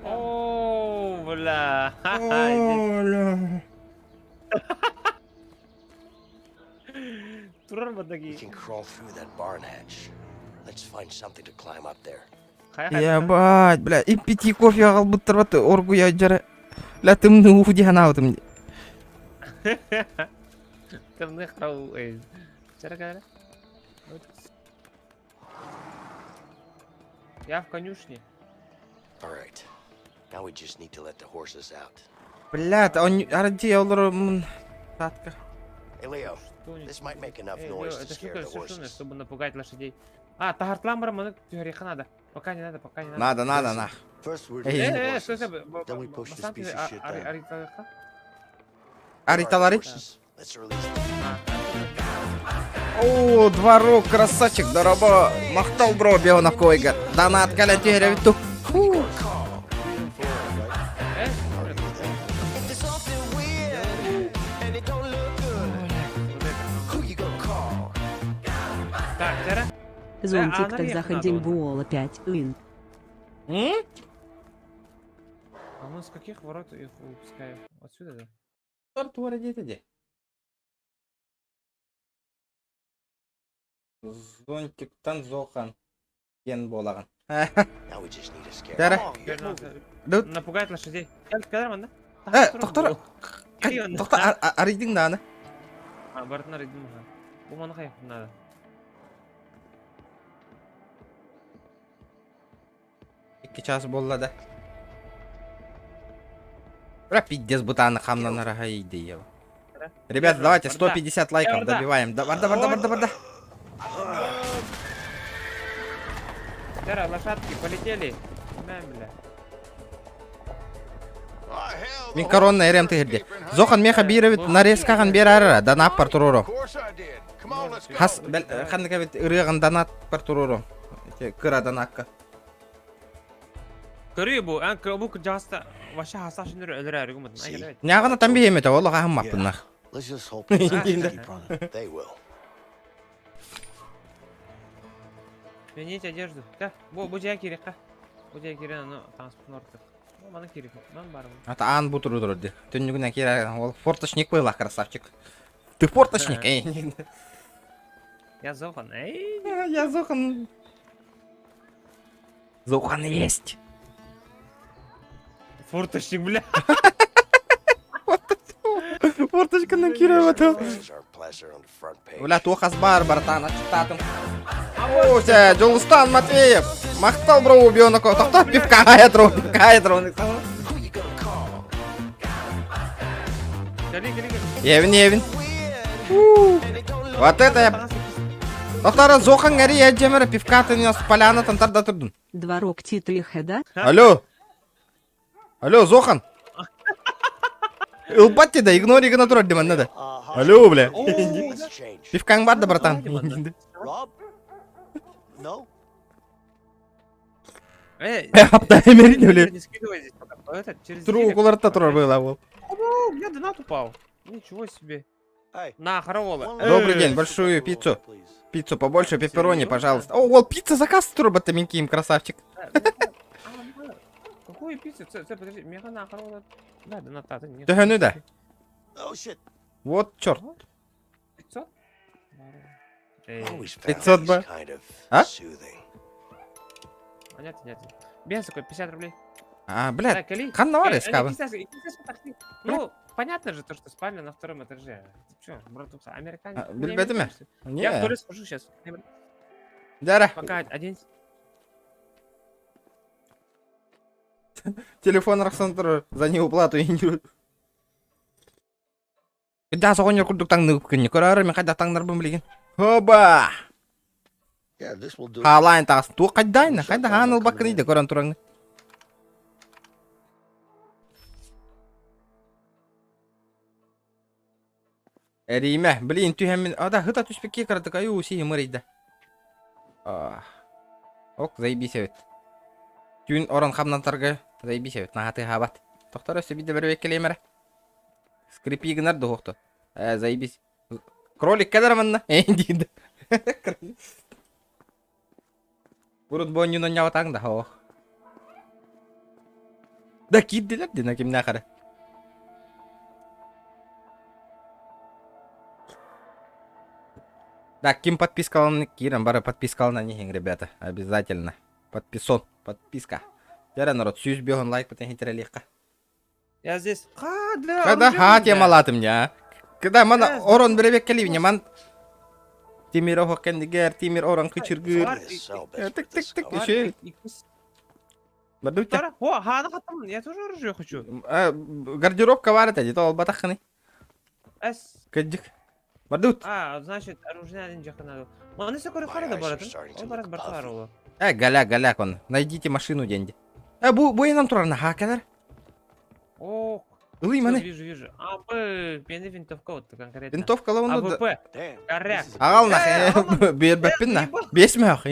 О, бля. Турар We бадаги. can crawl through that barn hatch. Let's find something to climb up there. Ебать, бля, и 5 кофе алып бутырбаты оргу я жара. Ля тымны уди ханаутым. Темных рау. Чарагара. Я в конюшне. All right. Now we just need to let the horses out. Бля, он ради олар татка. Hey, Leo. Что-нибудь. This might make enough Эй, noise Лео, to это scare штука the совершенная, horses. чтобы напугать лошадей. А, тагартламбара маны тюреха надо. Пока не надо, пока не надо. Надо, нах. First, we're Hey. releasing the Стой, horses. стой. Then we push this piece of shit down. Ариталаха? Ариталари. Horses. Let's release them. О, дворок, красавчик, дороба. Махтал, бро, бео на койга. Донат кален тюре виту. Так, Тера? Зонтик, наверх так заходим надо. Буола 5 ин. А мы с каких ворот их выпускаем? Отсюда, да? Тортура дети. Зонтик танзохан. Кен болаган. Now we just need to scare Тера. them. Теперь надо Дут. напугать лошадей. Кадрман, да? Тохтора. Тохта аридин даны. А, бартнер идем. Буманы хай надо. Iki час болла да. Бля, пиздец, бутаны хамна нарагайди ева. Ребята, давайте 150 лайков добиваем. Давай. Тера, лошадки полетели. Мямля. Ah, hell, the Мин коронна эрем тегерде. Зохан меха биревит нарезкаган берара донат пар туруро. Of course I did. Come on, let's go. Хас ханныка бит ырыган донат пар туруро. Кыра донатка. Кырыбу, бу жаста ваша хасашын өлөр аргумат. Айга. Нягана тамби емете, олла хаммаппынах. Let's just hope the horses keep running. They will. Сменить одежду. Да, бу жай керек ка. Бу жай керек, но транспорт. Ну, мана керек. Ман барым. Ата ан бутуру дурди. Түннүгүнө кира, ол форточник была, красавчик. Ты форточник, эй. Я Зохан. Эй, Я Зохан. Зохан есть. форточник, бля. Форточка на Кирова там. This is our pleasure on the front page. Бля, Тухас бар, братан, ачтатым. Ося, Джолстан Матвеев. Мақтал, бро, убьёнок. Тоқта пивка айтро. Евин. Вот это я... Тоқтара Зохан ғари әджемірі пивкаты не поляна тантарда тұрдың. Дворок титли хеда. Алло, Зохан. Илбатти да, игнори гына тұрады деман, нада. Алло, бля. Let's change. Пивкаң бар да, братан. Rob? No? Эй, Апта эмери, бля. не скидывай здесь пока. Это, через Тру деревья. куларта тұра была, ол. О, бля, донат упал. Ничего себе. Hey. На, хоровола. Добрый день, большую пиццу. Please. Пиццу побольше, пепперони, пожалуйста. О, ол, пицца заказ тұра, батаминким, красавчик. Какую пиццу? Подожди, мега на хоровола. Да, доната. Төхөні да. Oh shit. Вот, черт. 500? Эй, Always found 500 these ба. kind of А? soothing. понятно. Бенз такой, 50 рублей. А, блядь, Кали. қанна бар Э, ескабы. Ну, понятно же, то, что спальня на втором этаже. Ты чё, братуха, американец? А, Не билбеди ме? американец, что ли? Я в Не, туалет схожу сейчас. дара, Пока оденься. телефон рақсан тұр, за неуплату ендіру. Да, соғын еркүлдік таңны өпкенне, көрәрі мен қайда таңдар бұм білеген. Хоба! Yeah, this will do. Халайын тағысын, туы қайдайны, қайда ғаныл бақын ейді, көрін тұраңны. Әриме, білейін түйәмін, ада ғыта түспекке қырдық, аю, сейі мұрейді. Ок, заебись әвет. Түйін орын қамнантарға заебись әвет, нағаты ғабат. Тоқтар өсі биді бір векелеймәрі. Скрипи гынарды хоқты. Заебись. Кролик кәдір манна? Дейді. Бұрыт бойынын яуатаңда, хоқ. Да кидділер дина кеміне қары. Да, ким подпискаланы кирам, бары подпискалына нехен, ребята. Обязательно. Подписка. Жара, народ, сүйіз беғын лайк бітен хетерелеққа. Я здесь. Да. Когда хат я малатым, я. Когда мана орон беребек келивне, ман... Тимир оғы кәндігер, Тимир орон күчіргір. Тик-тик-тик, еще. Бардуйте. О, хана хатам, я тоже оружие хочу. Гардеробка бар это, дето ол батаққыны. Эс. Кәдік. Бардут. Значит, оружие один жаққа надо. Оны сәкөрі қарады баратын. Ол барас бартылар олы. Галя, кон. Найдите машину деньги. Бу енам тұрарына хакадар. Ох. Улы маны. Вижу. Б, менде винтовка вот конкретно. Винтовка лауну. АВП. Damn. Коррек. Ағал нақ. Бербәппін на. Бесме ақ.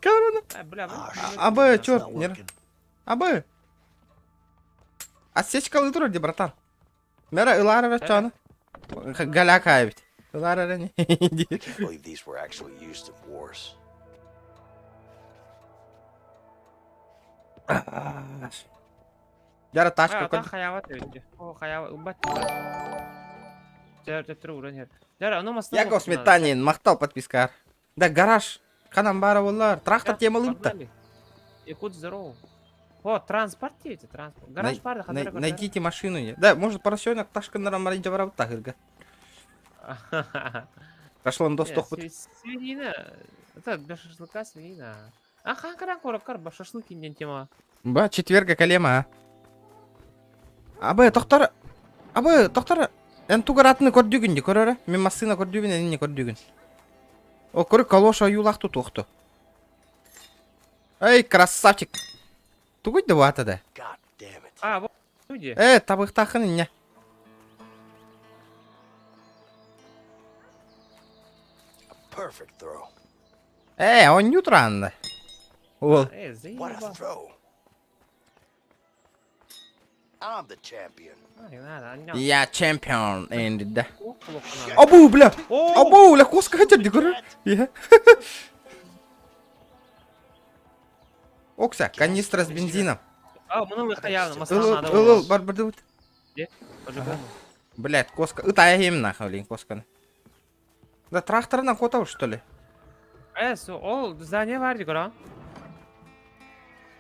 Каврана. Бля, Абы, It's чёрт. not working. Абы. Отсечкалы тұрар де, братан. Мәрі ұлары рәтчаны. Галя кайбет. Ұлары рәне. I can't believe these were actually used in wars. Жара ташка Та код. хаяват өйде. О, хаяват. Убат. Жара, тұру ұран. Жара, ну мастан. Яков Сметанин, мақтал подпискар. Да, гараж. Қанам бары олар. Трактор темалыпты. Якут здорово. О, транспорт дейте, транспорт. Гараж барды, хадара. Найдите машину. Да, может, поросенок ташкандарам маринча барабы тағырға. Прошло он доступ. Свинина. Это для шашлыка свинина. Қанқаран қораққар, ба шашлык инден тема. Ба, четверга калема, Абы, тоқтар. Ән тугаратыны көрдігін де, көрірі? Мен массына көрдігін, әніне көрдігін. О, көрі калоша юлақты тоқты. Эй, красавчик. Тугуйды ваты да. God damn it. Вот, люди. Табықтақын не? Perfect throw. Он нютранды. Ол. What a Заеба. throw. I'm the champion. Я чемпион, Энди, да. О, Абу, бля, коска хотят, де көрі? Окса, канистра с бензином. мұны лықа явно, масана надо. Ыл, бар-барды өт. По-любому. Блядь, коска. Ытая ем нахуй, блин, косканы. Да тракторынан хотау, что ли? Ол здание var diyor ha.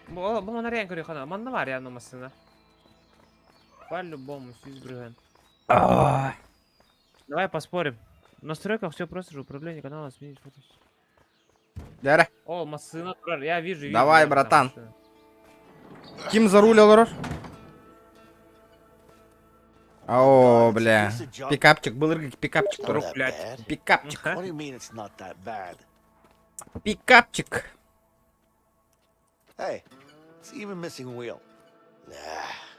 Bu bana renk görüyor kana. Bana var ya numarasına. По-любому, сюзбрюген. Давай поспорим. В настройках все просто же управление канала сменить фото. Дәрі. О, машина турар. Я вижу. Давай, там братан. машина. Ким за руль алыр? О, бля. It's a junk. Пикапчик, был пикапчик. Not туру. that блядь. bad. Пикапчик. What do you mean it's not that bad? Пикапчик. Hey, it's even missing a wheel. Nah,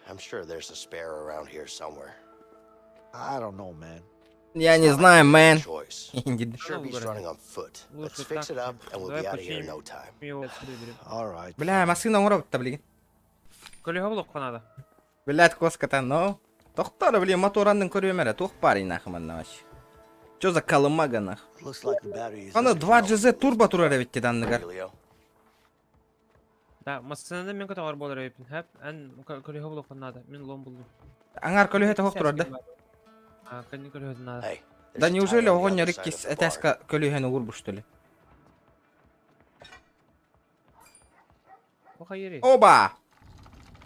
I'm sure there's a spare around here somewhere. I don't know, man. Я не знаю, мэн. Choice. Иди. Sure he's running on foot. Let's fix it up and we'll be out of here in no time. Его отсюда берем. All right. Бля, машина урабытта, блин. Колега блок надо. Блядь, коската, но. Тоқтар, блин, моторанның көрем әрі. Тоқ бар инахым анна ваш. Чё за калымага нах? Looks like the battery is. Аны 2GZ турбо турар әбетті данныгар. Leo. Да, машинада мен көтө бар болар эпин. Хеп, ан колега блок надо. Мен лом булдум. Аңар көлі хеті хоқ турар, да? А, кани колега надо. Hey. there's Да a неужели tire on the огонь other side риккис of the bar. әтәсқа көлі хені урбу, что ли? Оха ери. Оба!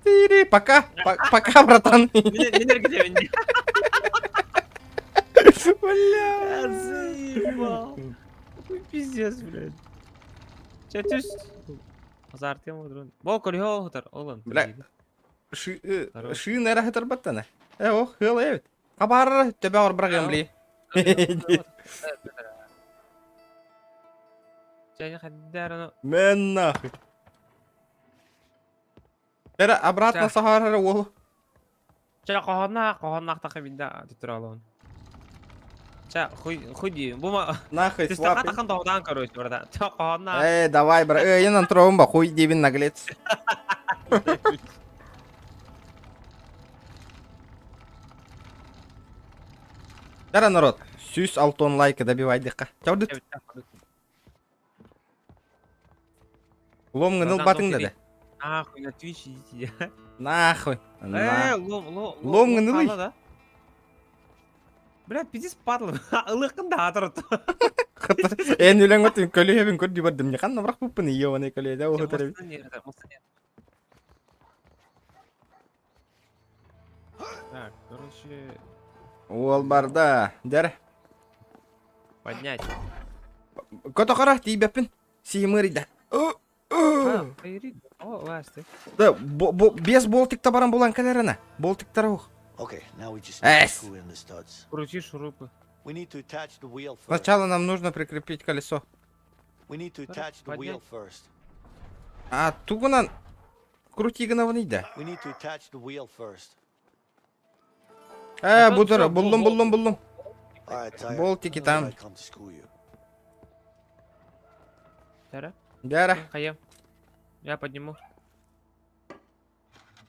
Тири, пока, пока, братан. Менер кетебин. Бля. Заебал. Какой пиздец, блядь. Чатюш. Азартем одрон. Бол колега отар, олан. Бля. Шиын әрі хетер баттаны. Ох, хыл әбет. Қабар, төбе ор бірағым, бли. Және хаддар аны. Мен нахуй. Бәрі, обратно сахар әрі ол. Ча кохонна актакы бинда тутура алон. Ча худи. Бума Нахуй, ты свапи. стакан таудан короче, брата. Ча кохонна. Давай, бра. Енан тұрауым ба, хуй дебін наглец. Бәрі, народ. 106 лайка добивайдыққа. Чаудыт. Лом ғыныл батың деді. Нахуй на Twitch идите. Нахуй. Лом ғынылый. Бля, пиздец падла. Ылықында атырып. Эн өлең өтін көлі ебін көрді бардым. Не қанна бірақ бұппыны еуаны көлі еді. Оғы тәрі. Так, короче, Ол барда. Дәрі. поднять. Көті қара, тейбеппін. Сеймірі О, ласты. Да, без болтикта баран болан кәлеріні. Болтиктар оқ. Okay, now we just Эй. need to screw in the studs. Крути шурупы. We need to attach the wheel first. Сначала нам нужно прикрепить колесо. We need to attach the wheel Поднять. first. А тугынан крути гынавын иді. We need to attach the wheel first. Бұдыр, бұллым. All right, Tyre. Болтики Here там. I come to screw you. Тара? Дәрі. Хаем. Я подниму.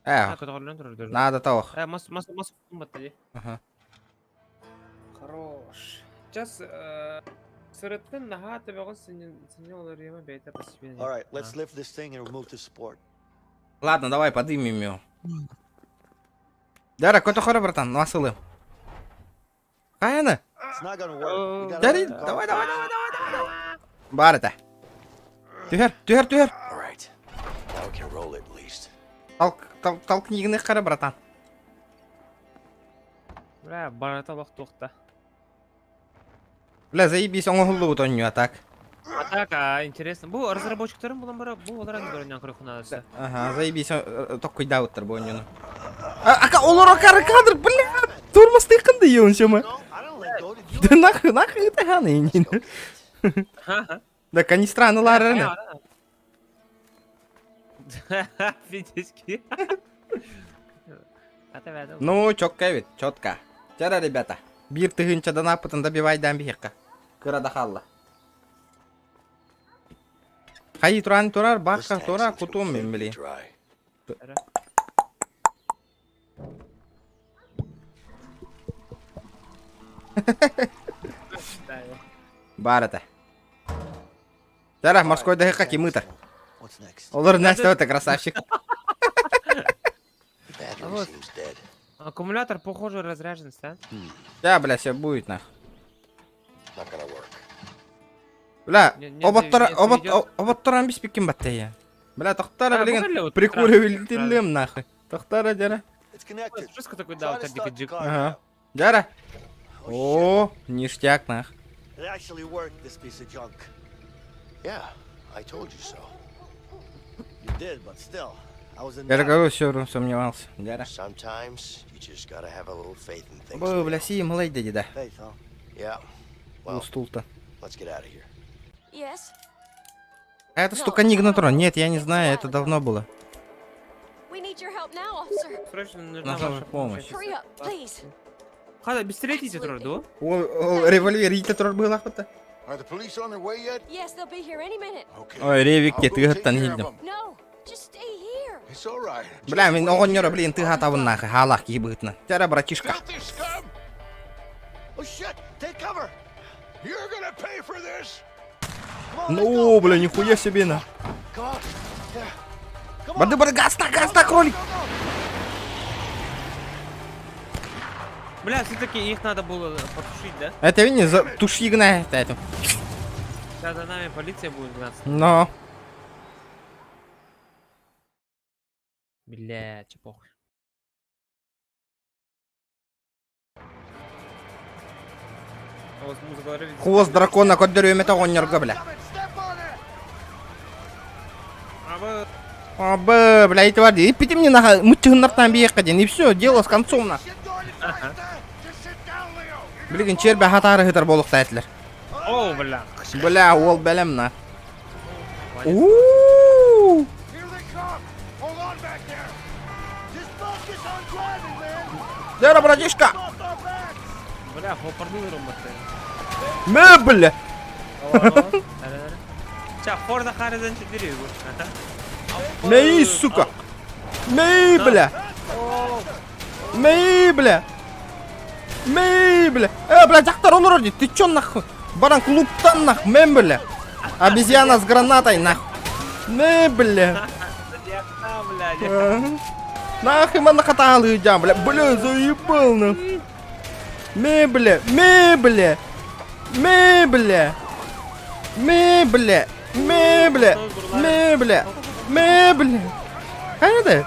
Ә, Который тоже. надо тауық. Массу батареи. Ага. Хорош. Сейчас сырыттын наға табағын сіне олар ема бәйті постепенно. All right, let's lift this thing and remove the support. Ладно, давай подымем его. Дәрі, көті қара, братан, насылым. Қайаны? It's not gonna work. We gotta Дәрі, let the car давай. fall. Бар это. Түхер. All right, now we can roll it at least. Талқын егіні қара, братан. Бля, барата лох тоқта. Бля, заебись, он ұғылы бұт он так. А так, интересно. Бұл разработчиктарын бұлан бара, бұл олар әні көрінен құрықын адысы. Ага, заебись, тоқ құйда өттір бұл он. Ака, олар ақары кадр, бля, тұрмасты қынды еуін шөмі. No, I don't let go. Did you? Нахуй это ханы енин. Да канистранылар әні. Фитиски. Ну, чокка вид, чотка. Чара, ребята. Бир тыгынчадан апытын добивайдан бейекка. Кырада халла. Хайи турар, This баққа tank's тура, too кутум мен filthy били. dry. Бар это. Чара, морской дыхка кимытыр. What's next? Олар nästä это красавчик. Battery вот. seems dead. Аккумулятор, похоже, разряжен, да? Да, бля, все будет нах. Not gonna work. Бля, Не заведёт. оботторан бис беккен баттай. Бля, тохтара А, билеген бухали вот прикуривателем нахуй. Тохтара жара. It's connected. Жестко такой дал, Try to так start the джик. car Ага. now. Жара. Oh, О, ништяк нах. shit. It actually worked, this piece of junk. Yeah, I told you so. You did, but still, I was in Я же doubt. говорю, все сомневался. Жара. Sometimes you just gotta have a little faith in things. Бо, бля, си, малай деди, да. Faith, huh? Yeah. Well, Устул-то. let's get out of here. Yes? А это стука не игнотрон. Нет, я не знаю, это давно было. We need your help now, officer. Срочно нужна Нужна ваша помощь. помощь. Hurry up, please. Хада, быстрее идите, Трорду. О, револьвер, идите трор был охота. Are the police on their way yet? Yes, they'll be here any minute. Okay. Ой, ревик, I'll go ты take гаттан care of хилдем. them. No, just stay here. It's all right. Бля, мен огоньора, блин, ты гатавын нахуй, халах ебытна. Жара, братишка. Filthy scum! Oh shit! Take cover! You're gonna pay for this! Ну, бля, нихуя себе на. Come on! Yeah. Come on! Барды, гаста, кролик. Бля, все-таки их надо было потушить, да? Это видно, за туши гнает эту. Сейчас за нами полиция будет гнаться. Но. Бля, че похуй. А вот музыка говорит. Хвост дракона, көддөрү эмете огоньорго, бля. Step on it! А вы... Абы, бля, эти варды. И пяти мне нахуй, мытчыгыннартан биекка ден. И все, дело с концом на. Shit going to fight that! Just sit down, Leo! Билген, чербе хатары хытар болукта этилер. О, бля. Бля, ол белем на. Here they come! Hold on back there! Just focus on driving, man! Жара, братишка. Off our backs! Бля, хопорнули ромбаты. Мэ, бля. Сейчас, Форда Харризон 4 его. Мэй, сука. Мэй, бля. Мэй, бля. Мэй, бля. Бля, жақтар олар орди. Ты чё нахуй? Баран клубтан нах, мен, бля. Обезьяна с гранатой нах. Мэй, бля. Нахуй мана хаталы идям, бля. Бля, заебал нахуй. Мэй, бля. Мэй, бля. Мэй, бля. Мэй, бля. Мэй, бля. Мэй, бля. Мэй, бля. Хайда.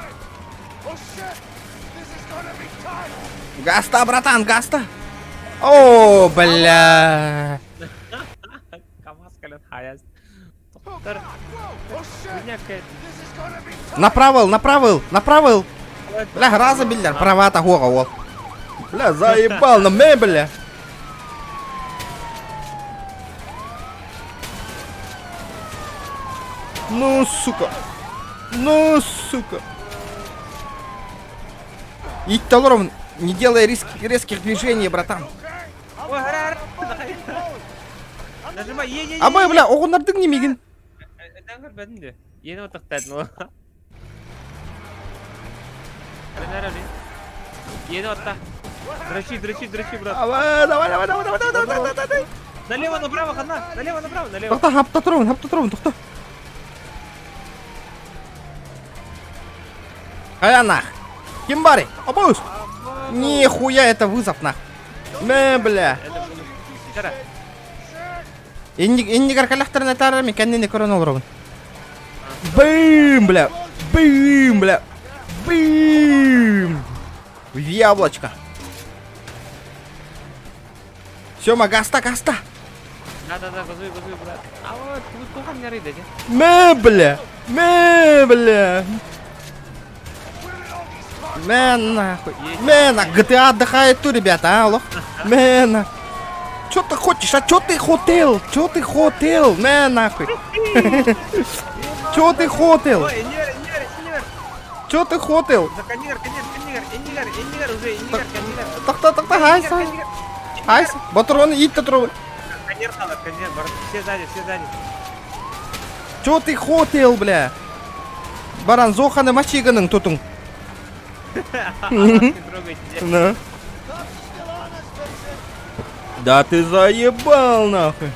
Гаста, братан, гаста. О, бля. КамАЗ колет хаяс. Хуйня какая-то. Направил. Бля, раза, бля, права-то гора, вот. Бля, заебал, на мэ, бля. Ну, сука. Идь толором, не делай резких движений, братан. Ой, нажимай, е. Абай, бля, оғындардың немеген. Нән көрбәдің де. Ені отықтадың ол. Ені отта. Дрочи, брат. Давай. Налево, направо, хана. Налево. Тоқта, хапта тұрмын, тоқта. Ая нах. Кимбари, обуз. Нихуя это вызов нах. Мэ, бля. Жара. Инни гаркалахтарын айтары мен кәннені көрін олырығын. Бым, бля. Бым. В яблочко. Сёма, гаста. Да, газуй, брат. А вот, вы кухан не рыдайте. Мэ, бля. Мэн, нахуй. GTA отдыхает тут, ребята, а, лох? Мэн, чё ты хочешь, а чё ты хотел? Мэн, нахуй. Чё ты хотел? Ой, инженер. Чё ты хотел? За коннигер, уже, коннигер. Тоқта, хайс. Батырон, ит тұру. Коннигер надо, брат. Все сзади. Чё ты хотел, бля? Баран, зоханы мачиганың тұтың. Не трогайте. На. Да ты заебал, нахуй.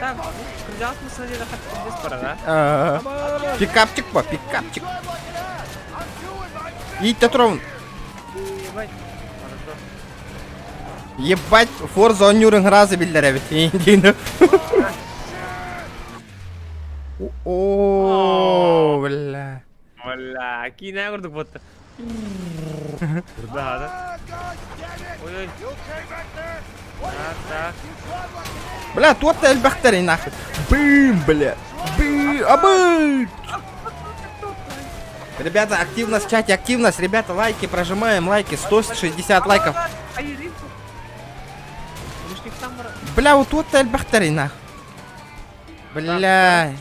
Так, взял смысл на хат без пора, да? Пикапчик. Ит тұруын. Ебать. Ебать, Форза он нюрен разы биллер бит. О, бля. Валя, кине көрдік ботты. Burada da. Ой, ой. Так. Бля, тут эльбахтери нахуй. Бым, бля. Бым, абы. Ребята, активность в чате, активность. Ребята, лайки прожимаем, лайки. 160 лайков. Бля, вот тут эльбахтери нахуй. Бля.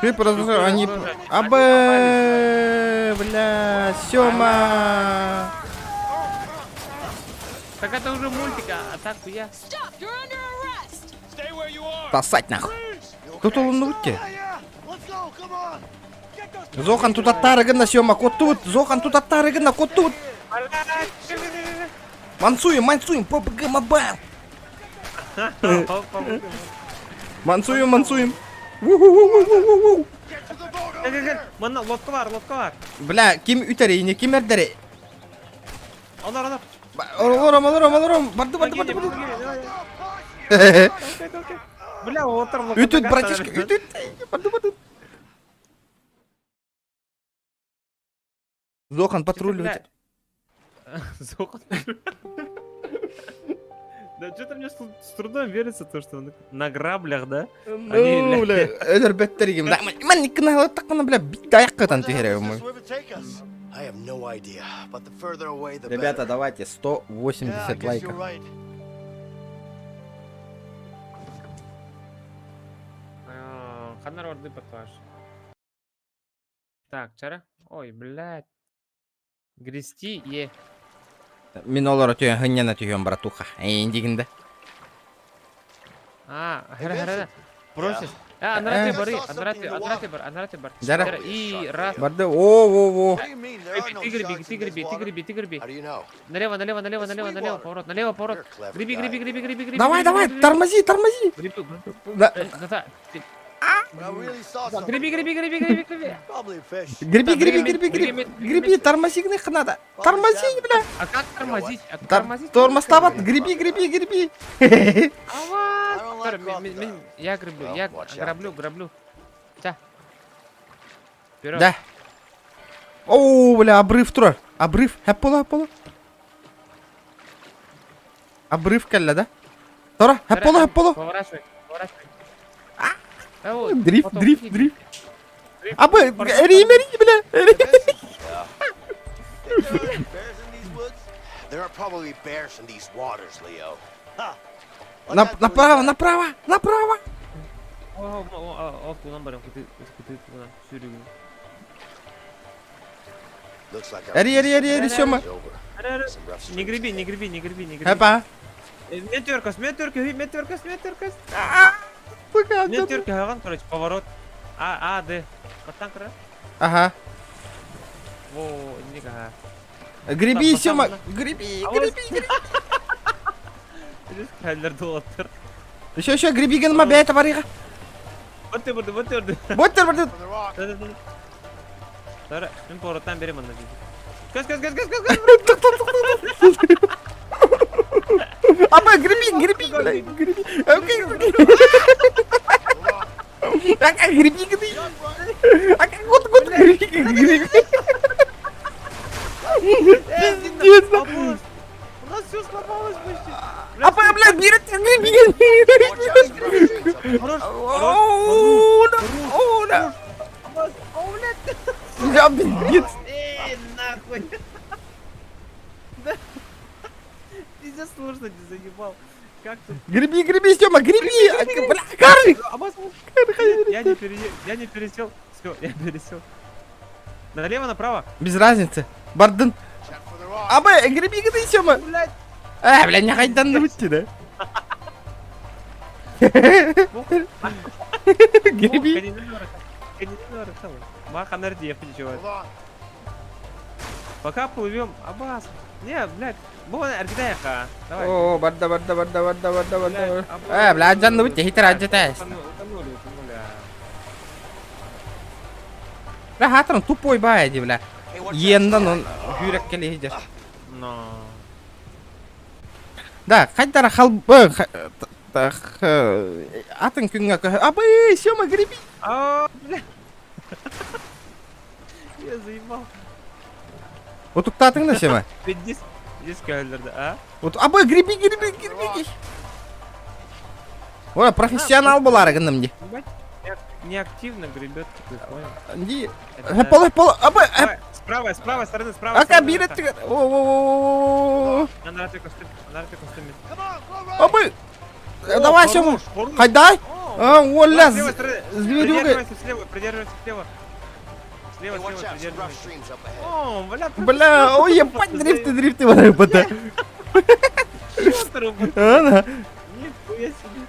Ты просто они... Абы, бля, Сёма. Так это уже мультика, а так я. Тасать нахуй. Тут он руки. Зохан тут аттарыгына Сёма, кот тут. Зохан тут аттарыгына, кот тут. Мансуем, ППГ мобайл. Мансуем. Ву-ху-ху-ху-ху-ху. Мана, лодка var. Бля, ким үтерейне, ким эрдере. Onlar. Олором. Барды. Бля, отыр. Үтүт, братишка, үтүт. Барды. Зохан патруль. Зохан. Да что-то мне с трудом верится, то, что он на граблях, да? Ну, бля, элер беттеригим. Мен никна такна, бля, бит аяқкатан тихерем. I have no idea, but the further away, the Ребята, better. давайте Yeah, I 180 guess лайков. you're right. Ханар орды потваш. Так, чара. Ой, блядь. Грести е. Мен олар түйен хыннана түйен, братуха. Эйндигинде. Хара. Бросишь. Андраты бар. Жара. И раз. Барды. О. What do you mean? There are no sharks in this water. Ты греби. How do you know? Налево, поворот. Налево, поворот. You're clever Греби. guy. Давай, тормози. Да. But I really saw something. Греби. Probably a fish. Греби, тормози надо. Тормози, бля. А как тормозить? Тормоз табат, греби. I don't like crocodile. Я граблю. Та. Вперед. Да. О, бля, обрыв тур. Обрыв. Пола. Обрыв калла, да? Тора, пола. Поворачивай. Дрифт. Абы, ри, бля. There are probably bears in these waters, Leo. Ha! Направо. Kulağım barım kutu. Sürüyor. Looks like our Ри, Сёма. is over. Some rough Не streets. греби. Хапа. Метеркас. Пыка. Метерка, хаган, короче, поворот. Д. Потанкра. Ага. Во, ника. Греби, Сёма. Греби. Хәлләрдә отыр. Еще, греби генма бәйті барыға. Бөтте. Боттер. For the rock. Тара, мен повороттан берем аны. Көз. Абы, греби, бля. Греби. Ака, греби. Ака, год, греби. Пиздец. У нас все сломалось почти. Абы, бля, греби. Бля, пиздец. Нахуй. Пиздец сложно, не заебал. Как тут? Греби, Сёма, греби. Бля, Карли. Я не пересел. Все, я пересел. Налево, направо. Без разницы. Бардын. Check for the rock. Абы, греби, Сёма. Блядь. Бля, не хайдан рутти, да? Греби. Маханар деф, ничего. Hold on. Пока плывем. Абас. Не, блядь. Бо аргидайха. Давай. О, барда. Бля, жанны рутти, хитер аджатайс. Утонули. Бля, хатран тупой байди, бля. Hey, watch out. Ендан он хүрек келе хидер. Но. Да, хайдара атын күнгө абы, Сёма, греби. А, бля. Я заебал. Вот тут атыңда, Сёма. Здесь кәлдерді, а? Вот абы, греби. Ой, профессионал булар кындым ди. Ебать, неактивно гребет, ты понял? Ди. Это- Полы, абы. Давай, с правой стороны, с правой Ака стороны. бирет. это. О. Надо ты костюм, Абы. Давай, Сёма. Хайдай. А, С оля. левой стороны. Придерживайся слева, слева. Слева, Hey, watch out, some rough придерживайся. streams up ahead. О, бля, Бля, ой, ебать, дрифты, вода. Нихуя себе.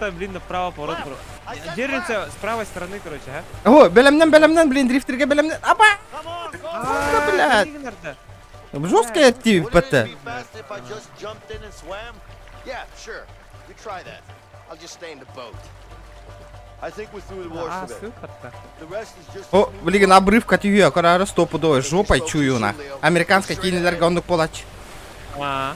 Так, блин, направо, поворот. Держимся с правой стороны, короче, а? О, белемнен, блин, дрифтерге белемнен. Аба. блядь. Жесткая актив, Wouldn't it пата. be faster if I just jumped in and swam? Yeah, sure. You try that. I'll just stay in the boat. I think we're through the worst А, of it. супер-то. The rest is just. О, блин, обрывка түйе, карары стопудой, жопой чую на. Американская кинелерге ондук болач. А,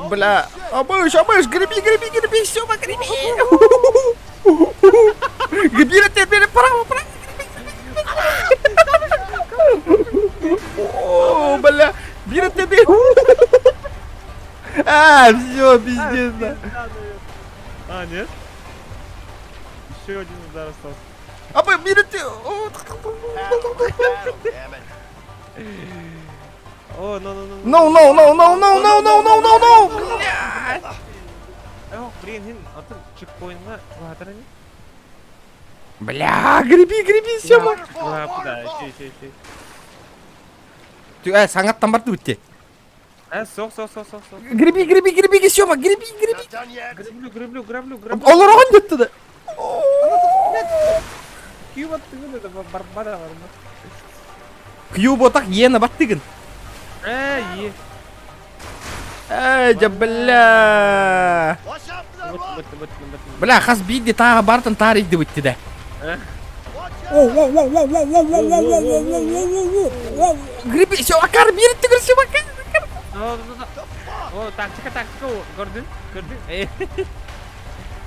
Бля, обыш, греби, Сёма, греби. Бери, право. О, бля, бери тебе. А, все, пиздец, да. а, нет? Еще один удар остался. А мы, бери ты. Damn it. О, No. О, блин, отын чекпоинтқа квадры не? Бля, греби, Сёма. Да, еще. Ты, саңаттан барды өтте. Соқ. Греби, Сёма, греби. Not done yet. Граблю. Олар оған жетті да. Күйіп аттың да барбада бар ма? Кью ботақ ені баттығын. Е. Жа, бля. Watch out for that rock. Бөттім. Бля, қас бейді тағы бартын тары еді өтті да. Греби, Сёма, кар, бері түгір, Сёма, кар. О, тактика, көрдің?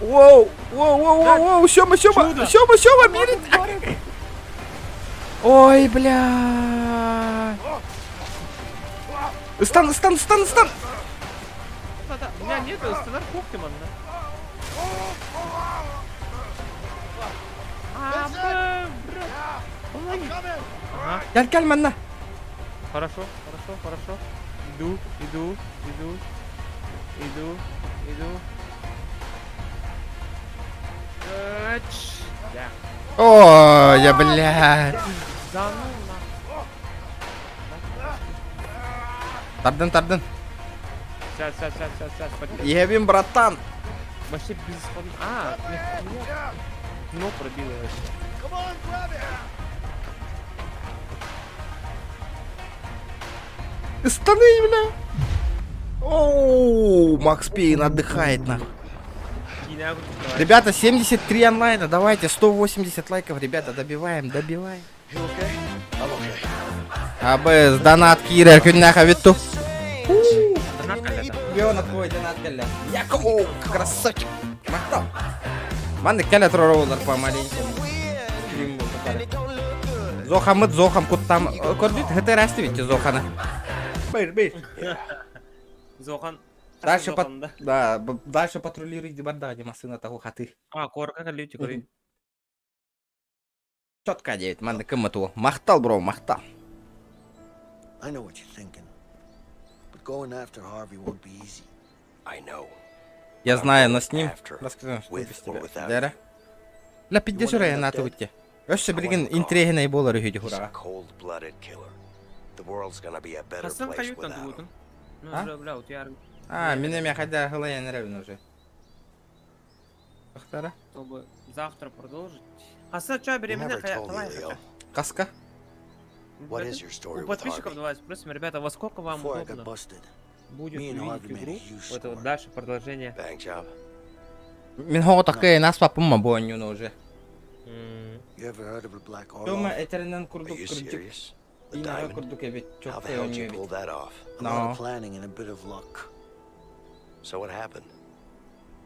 Воу, Сёма, бери. Ой, бля. Стан. У меня нет сценар кухни, man. Гәл, манна. Хорошо. Иду. Да. Ой, я, бля. Да ну Тардын. Сейчас. Ебим, братан. Вообще безысходно. А, меня дно пробило вообще. Come on, grab it. Станы, бля. Оу, Макс Пейн отдыхает, нахуй. Ребята, 73 онлайна, давайте, 180 лайков, ребята, добиваем. You okay? I'm okay. Абы, донат кирер, күннәха витту. Донат Йона твой донат кәлі. Яко, красавчик. Мақтал. Манды кәлі тұрар олар помаленькому. Зохам, куттам. Көрдейт, ғыты рәсті витте Зоханы. Бейр. Зохан. Дальше патрулируйте барда, демасына тағу хаты. А, корка кәлеуті көрейін. Чотка девять, манды кім мұтуы. Мақтал, бро, мақтал. I know what you're thinking, but going after Harvey won't be easy. I know. Я знаю, но с ним... After, Расскажем, что with без or тебя. without. Дәрі? Ля, підде жүрі, наты өтте. Өші білген интригінай болар үйді He's a хураға. cold-blooded killer. The world's gonna be a better Хасан place каютан without him. тұғытын. А? Ну, бля, у тебя А, мене мен қайда ғылай әнірәуін уже. Бақтара? чтобы завтра продолжить. Хасан, что, You беременна? never told me, Қалай? Leo. Қасқа? What is your story У with подписчиков Harvey? давайте спросим, ребята, во сколько вам Before I got удобно busted, будет me and увидеть Harvey made игру? a huge Это вот score. дальше продолжение. Bang job. Мен хоғы таққай нас папым бойнюны уже. You ever heard of a black Тома Orlov? әтерінен Are күрдік you күрдік. serious? The И на diamond. курдук я ведь How the чёртый hell у did you неё pull ведь. that off? A No. lot of planning and a bit of luck. So what happened?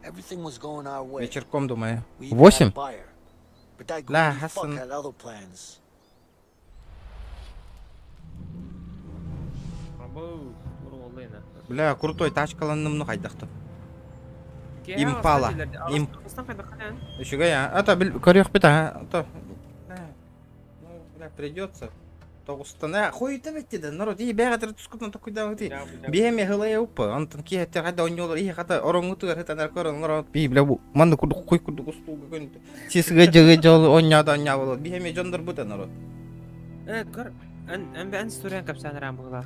Everything was going our way. Вечерком, думаю. We even had a 8? buyer. But that Ла, greedy fuck Хасан. had other plans. Абу, уролына. Бля, крутой тачкаланным ну хайдақты. Ке, Импала. Австралияларда- Им- Австралиядан қайда қайдан? Еще я. Это корёх бита. Это. Ну, бля, придется. Тогустана. Хуйта ведь да, народ. И бегать ртускутно то куда вот и. Беме гылая упа. Он там ки это когда он и хата оронгуту это наркор народ. Би бля бу. Манды куду хуй куду густу гын. Сис гыжы жол онняда оння болот. Беме жондор бута народ. Көр. Ан стурян капсан рам была.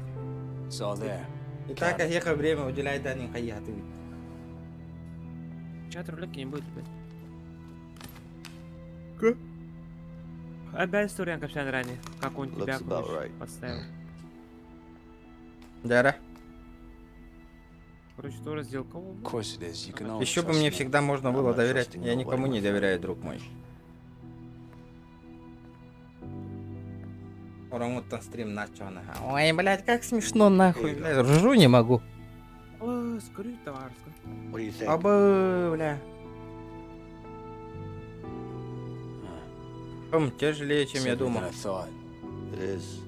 It's all there. И так ехал время уделяет данным хаяты. Чат ролик не будет. Ка? Опять стурян капсан ранее. Как он тебя Looks about короче, right. подставил. Дара. Короче, что разделка? Of course it is. You can always Еще бы trust мне me. всегда можно было доверять. Я никому не доверяю, друг мой. Орангутан стрим начал. Ой, блядь, как смешно нахуй, блядь. Ржу не могу. Скорее, товар. What do you think? Оба, бля. Тяжелее, чем я It's heavier думал. than I thought. It is.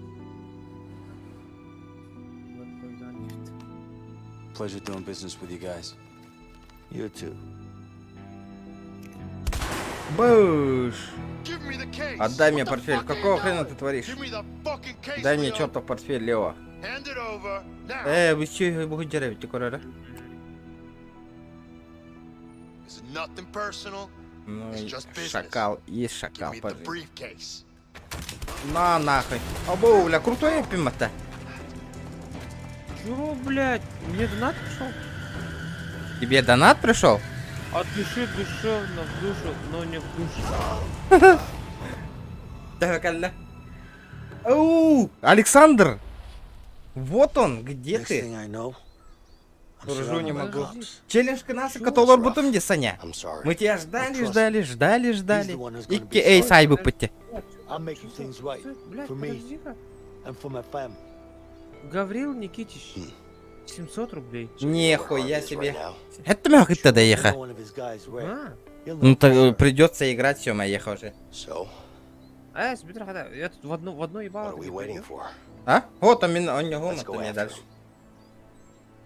Pleasure doing business with you guys. You too. Быш. Give me the case. Отдай мне What the портфель. fuck are Какого you хрена doing? ты творишь? Give me the fucking case, Дай мне Leo. чертов портфель, Лео. Hand it over now. Вы че его деревья, ты курара? It's nothing personal. Ну It's и just business. шакал, есть Give шакал, me the пожалуйста. briefcase. На нахуй. Оба, бля, крутой пимата. Чё, блядь? Мне донат пришел? Тебе донат пришел? От души душевно в душу, но не в душу. Оу, Александр! Вот он, где Next ты? thing I know, I'm Ржу не surrounded by могу. cops. Челлендж канаса, Sure, который it's бутым rough. где Саня. I'm sorry. Мы тебя ждали. He's the one who's gonna Икки be эй sorry. сайбы пути. I'm making things right Блядь, for me подожди-ка. and for my family. Гаврил Никитич. 700 рублей. Нихуя Right себе. now. Это мягко Sure, ты if доеха. one of his guys ran, А, he'll know Ну for то sure. придется играть, все, моя ехал уже. So, смотри, хода. Я тут в одно what ебало. are we waiting for? А? Вот он меня, он не Let's гонит, go мне after дальше.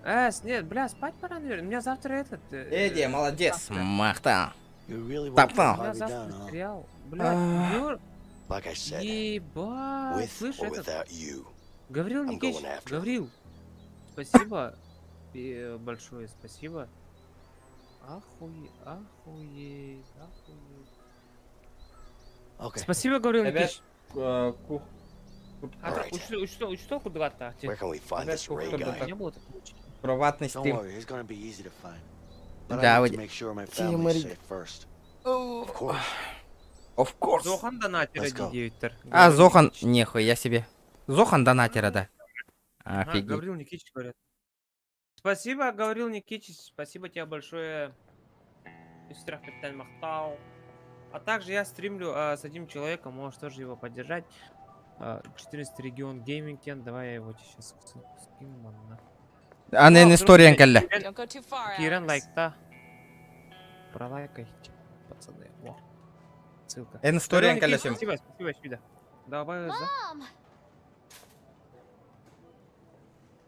him. Нет, бля, спать пора, наверное. У меня завтра этот... Эдди, молодец. Махта. You really want Stop to now. У меня Harvey завтра down, huh? материал. Блядь, Юр, Like I said, ебать. with Слышь, or этот... without you. Гаврил I'm Никитич, going after him. Гаврил. Спасибо. Большое спасибо. Охуеть. Okay, Спасибо, Гаврил Ребят, Никитич. Alright. Учту куда-то. where can we find this Ray Ребят, guy? Не было такого. Приватный Don't стрим. worry, he's gonna be easy to find. But Да, I need вот- to make sure my Тима family's Рига. safe first. Of course. Of course. Зохан донатер Let's go. 1.9. А, Зохан, нихуя себе. Зохан донатера, да. Ага, Офигеть. Гаврил Никитич говорят. Спасибо, Гаврил Никитич, спасибо тебе большое. Махтал. А также я стримлю с одним человеком, можешь тоже его поддержать. 14 регион гейминг, давай я его тебе сейчас скину, манна. А не история калля. Don't go too far, Кирен Alex. лайк-то. Пролайкай, пацаны. Во. Ссылка. Эн история Гаврил калля Никитич, сим. спасибо, Свида. Давай за.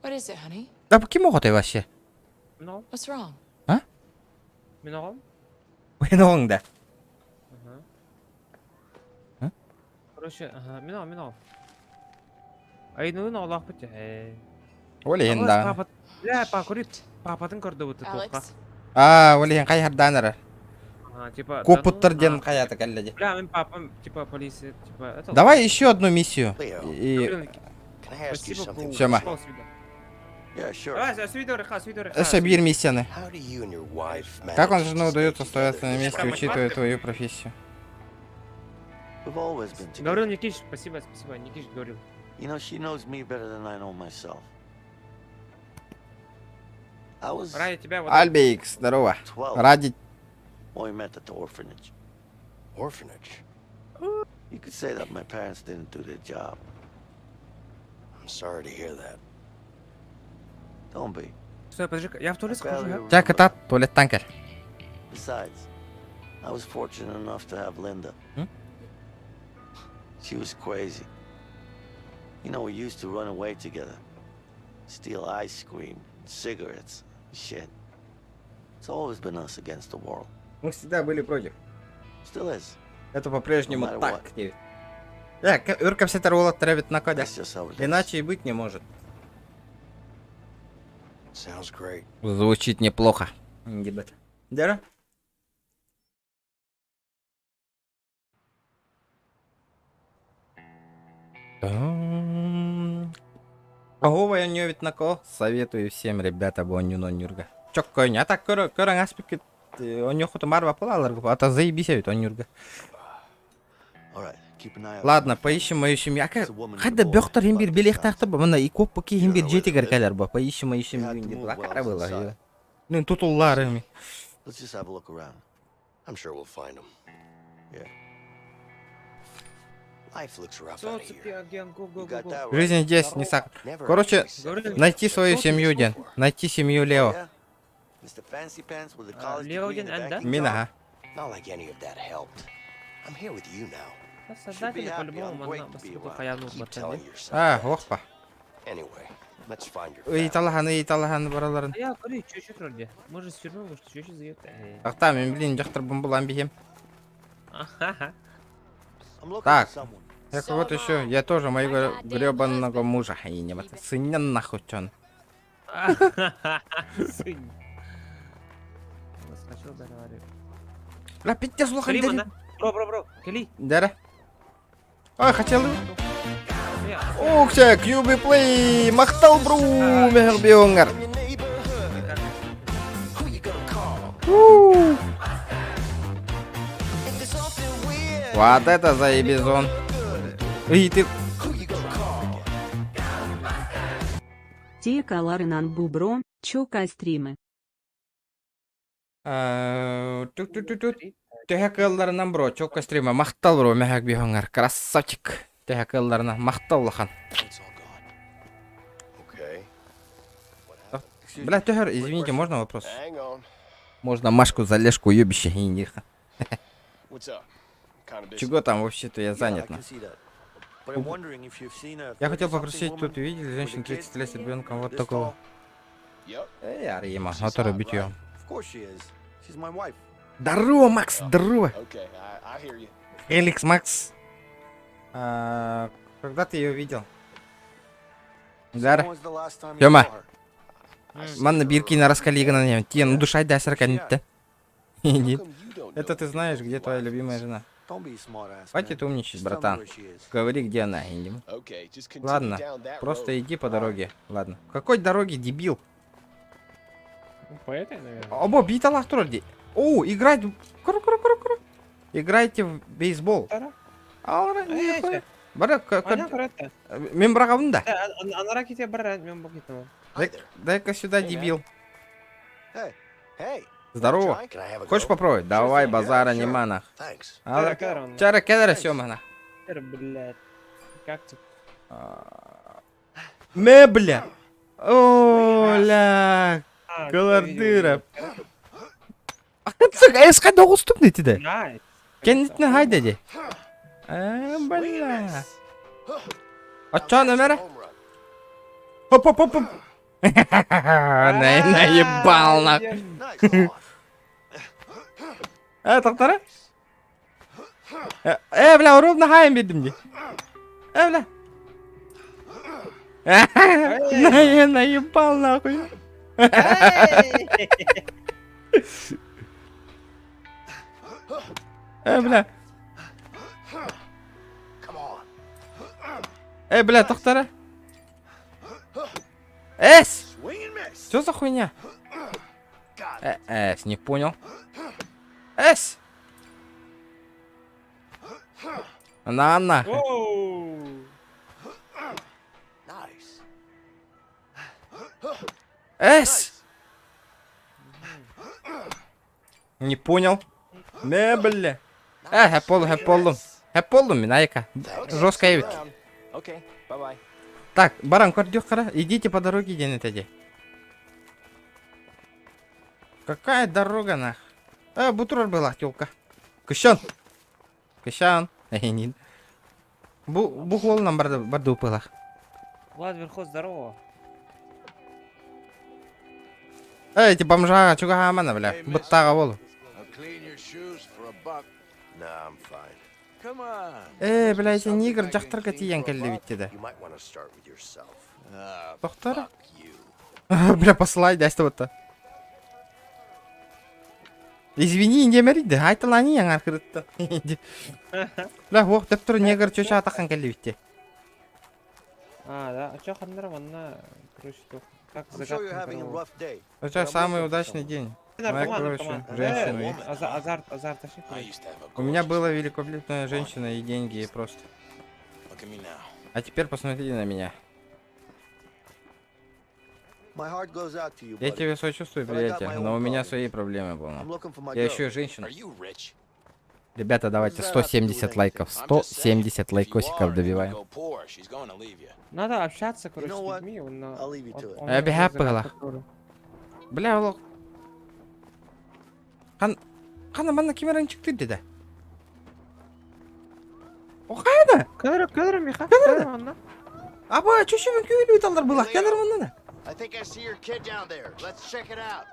What is it, honey? Да поки могут и вообще. Мино, What's wrong? мино. Винон, да. Ага. А? Короче, ага, мино. Ай, ну, Аллах бите. Олин, да. Папа, бля, покурит. Папатын көрді өті тоққа. Alex? Олин кайхар данара. Типа, Купуттар ден каята калля де. Бля, мен папам, типа, полиция, типа, это... Давай еще одну миссию. Leo, И Гаврил Никитич, can I ask you спасибо, something? Сема. Пошел, Свида. Yeah, sure. Давай, Свида реха. Шабир миссияны. How do you and your wife Как он manage жену to удается stay оставаться together на this месте, long? учитывая твою профессию? We've always been together. Гаврил Никитич, спасибо, Никитич говорил. You know, she knows me better than I know myself. I was Ради тебя вот... Альбейкс, здорово. 12 Ради... when we met at the orphanage. Orphanage? You could say that my parents didn't do their job. I'm sorry to hear that. Don't be. Стой, подожди, я в туалет схожу, я. Чак это туалет танкер. Besides, I was fortunate enough to have Linda. Hmm? She was crazy. You know, we used to run away together. Steal ice cream, cigarettes, shit. It's always been us against the world. Мы всегда были против. Still is. Это по-прежнему No matter так. what. Үрка все торвала травит на коде. That's just how it is. Иначе и быть не может. Sounds great. Звучит неплохо. Ебать. Дера? Ого, я не ведь на кол. Советую всем, ребята, бонюно нюрга. Чок койня, так көрөң аспект. Он охота марва полалар, ата заебись ведь он нюрга. All right, keep an eye out. Ладно, поищем мою семью. Хадда бёхтар химбир белех тахта, мына и коп поки химбир жетигер келер ба. Поищем мою семью. Лакара было. Ну тутулларыми. Let's just have a look around. I'm sure we'll find them. Yeah. Life looks rough out Солнце, here. агент, You го-го-го. got that right. Жизнь здесь не сак. Never Короче, actually said найти свою семью, Ден. Найти семью Oh, Лео. yeah? Mr. Fancy Pants with a college Leo degree in the and banking Мина, job? ага. Not like any of that helped. I'm here with you now. Создатели по-любому можно поступить хаянуть Keep telling yourself А, that. охпа. Anyway, let's find your И family. талахан бараларын. Я говорю, чуть-чуть вроде. Мы же все равно, что чуть-чуть зайдет. Ахта, мен блин, жақтар бомбулан бихем. Ахаха. I'm looking Так. for someone. Я кого-то еще, я тоже моего гребаного мужа. И не вот сыня нахуй чон. Сын. Сначала договорю. Бля, пить слухан Кали, дели. мана. Бро. Кали. Дара. Ой, хотел. Я. Ух ты, кьюби плей, махтал бру, мехбионгар. Вот это заебизон. И ты... Те каларынан бубро, чока стримы. Тук-тук-тук-тук. Тэхакылларынан бро, чокка стрима, махтал бро, мехбионгар. Красавчик. Тэхакылларынан махтал лахан. It's all gone. Okay. Бля, Тэхер, извините, можно вопрос? Hang on. Можно Машку за лешку ёбище и ниха. What's up? Kind of busy. Чего там вообще-то я Yeah, I занят? can see that. But I'm wondering if you've seen a Я хотел 30-something попросить, woman тут видели with a женщину kid 30 лет с ребенком вот this такого. tall? Yep. Арима, который битьё. Of course she is. She's my wife. Здорово, Макс, здорово. Okay, I hear you. Эликс, Макс. Когда ты ее видел? So Зара. when was the last time you Тёма. saw her? Манна биркина раскалигана не. Те, ну душа да сарканит-то. How Нет. come you don't Это know ты знаешь, где твоя любимая жена. Don't be a smart ass. Хватит man. умничать, Just tell me братан. where she is. Говори, где она. Индим. Okay, just continue Ладно, down that просто road. иди по дороге. Ладно. Какой дороге, дебил? По этой, наверное. Обо, биталах тролли. О, играть. Кру. Играйте в бейсбол. Тара. Аура, нихуя. Бара, Она коротко. мен брагавында. Она ракете барать, мен богитного. Hi there. Дай-ка сюда, Hey, man. дебил. Hey. Здорово. Can I have a Хочешь go? попробовать? Давай, thing, базара yeah, sure. нема нах. Thanks. Чара кедара сёмана. Блядь. Как ты? Мебля. Оля. Калардыра. Акытсык, эс кайда оступны тиде. Найс. Кенитне хайда де. Бля. Ачан өмера. Хоп. Наебал нах. Nice. Тактара. Бля, ровно хаем бедим де. Бля. Наебал нахуй. Бля. Come on. Бля, тактара. Эс! Swing and miss. Что за хуйня? Эс, не понял. Эс! На нахуй. Оу. Nice. Эс! Не понял. Мебля. Хэп поллум. Мен айка. Жестко евик. Okay, bye-bye. Так, баран көрдік қара. Идите по дороге, ден этеде. Какая дорога, нах? Бутурар была, тёлка. Кышан. Кышан. Нин. Бу холнан барды упыла. Влад, вверху, здорово. Эти бомжа, чуга хамана, бля. Буттага болу. I'll clean your shoes for $1. Nah, I'm fine. Come on. Бля, сен нигер жақтырға тиен келді битті да. You might want to start with yourself. Доктор? Fuck you. Бля, посылай, дәсті бұтты. Извини, не мәрейді. Айтыланы яң арқырытты. Бля, оқ, деп тұры негір чөші атаққан келді битті. Да, а чё, хандар, манна, короче, как I'm sure you're having a rough day. Это самый удачный день. Моя, короче, женщина. Азарт, У меня была великолепная женщина и деньги, и просто. А теперь посмотри на меня. My heart goes out to you, Я buddy. тебе сочувствую, приятель, но у меня свои проблемы I'm были. looking for my Я girl. еще и женщина. Are you rich? Ребята, давайте 170 лайков. I'm just saying, 170 if you лайкосиков are добиваем. gonna go poor, she's gonna leave you. Надо общаться, короче, know с what? людьми. I'll leave you to it. Я бігав пила. Бля, олог. Қана мана кемерен чықты деді. Оқайда? Кадр, миха, кадр, манна. Аба, чөшімен көйлі өталдар бұлақ, кәдір мұнда. I think I see your kid down there. Let's check it out.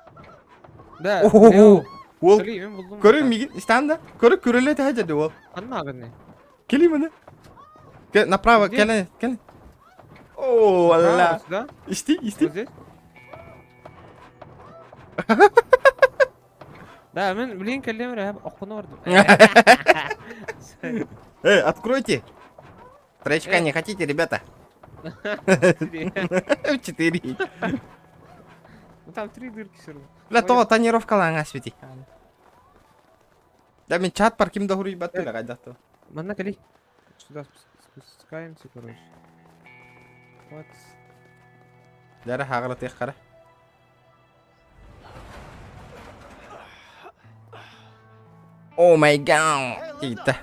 Да, Ол, мен бұлдым. көрі меген, істанда, көрі көрілі тәжеді ол. Анна ағыны. Кели мұны. Направо, кәлі. О, алла. Да? Исти. Здесь? Да, мен, блин, кәлемір, оқуны ордым. Откройте. Тречка не хотите, ребята? 4. Ну там 3 дырки все равно. Бля, то тонировкалаңа свети. Да, мен чат паркимда хуруй баттыла қайдақты. Манна, кәли. Сюда спускаемся, короче. Вот. Дәрі хағыры теқ қара. О май гау. Дейді.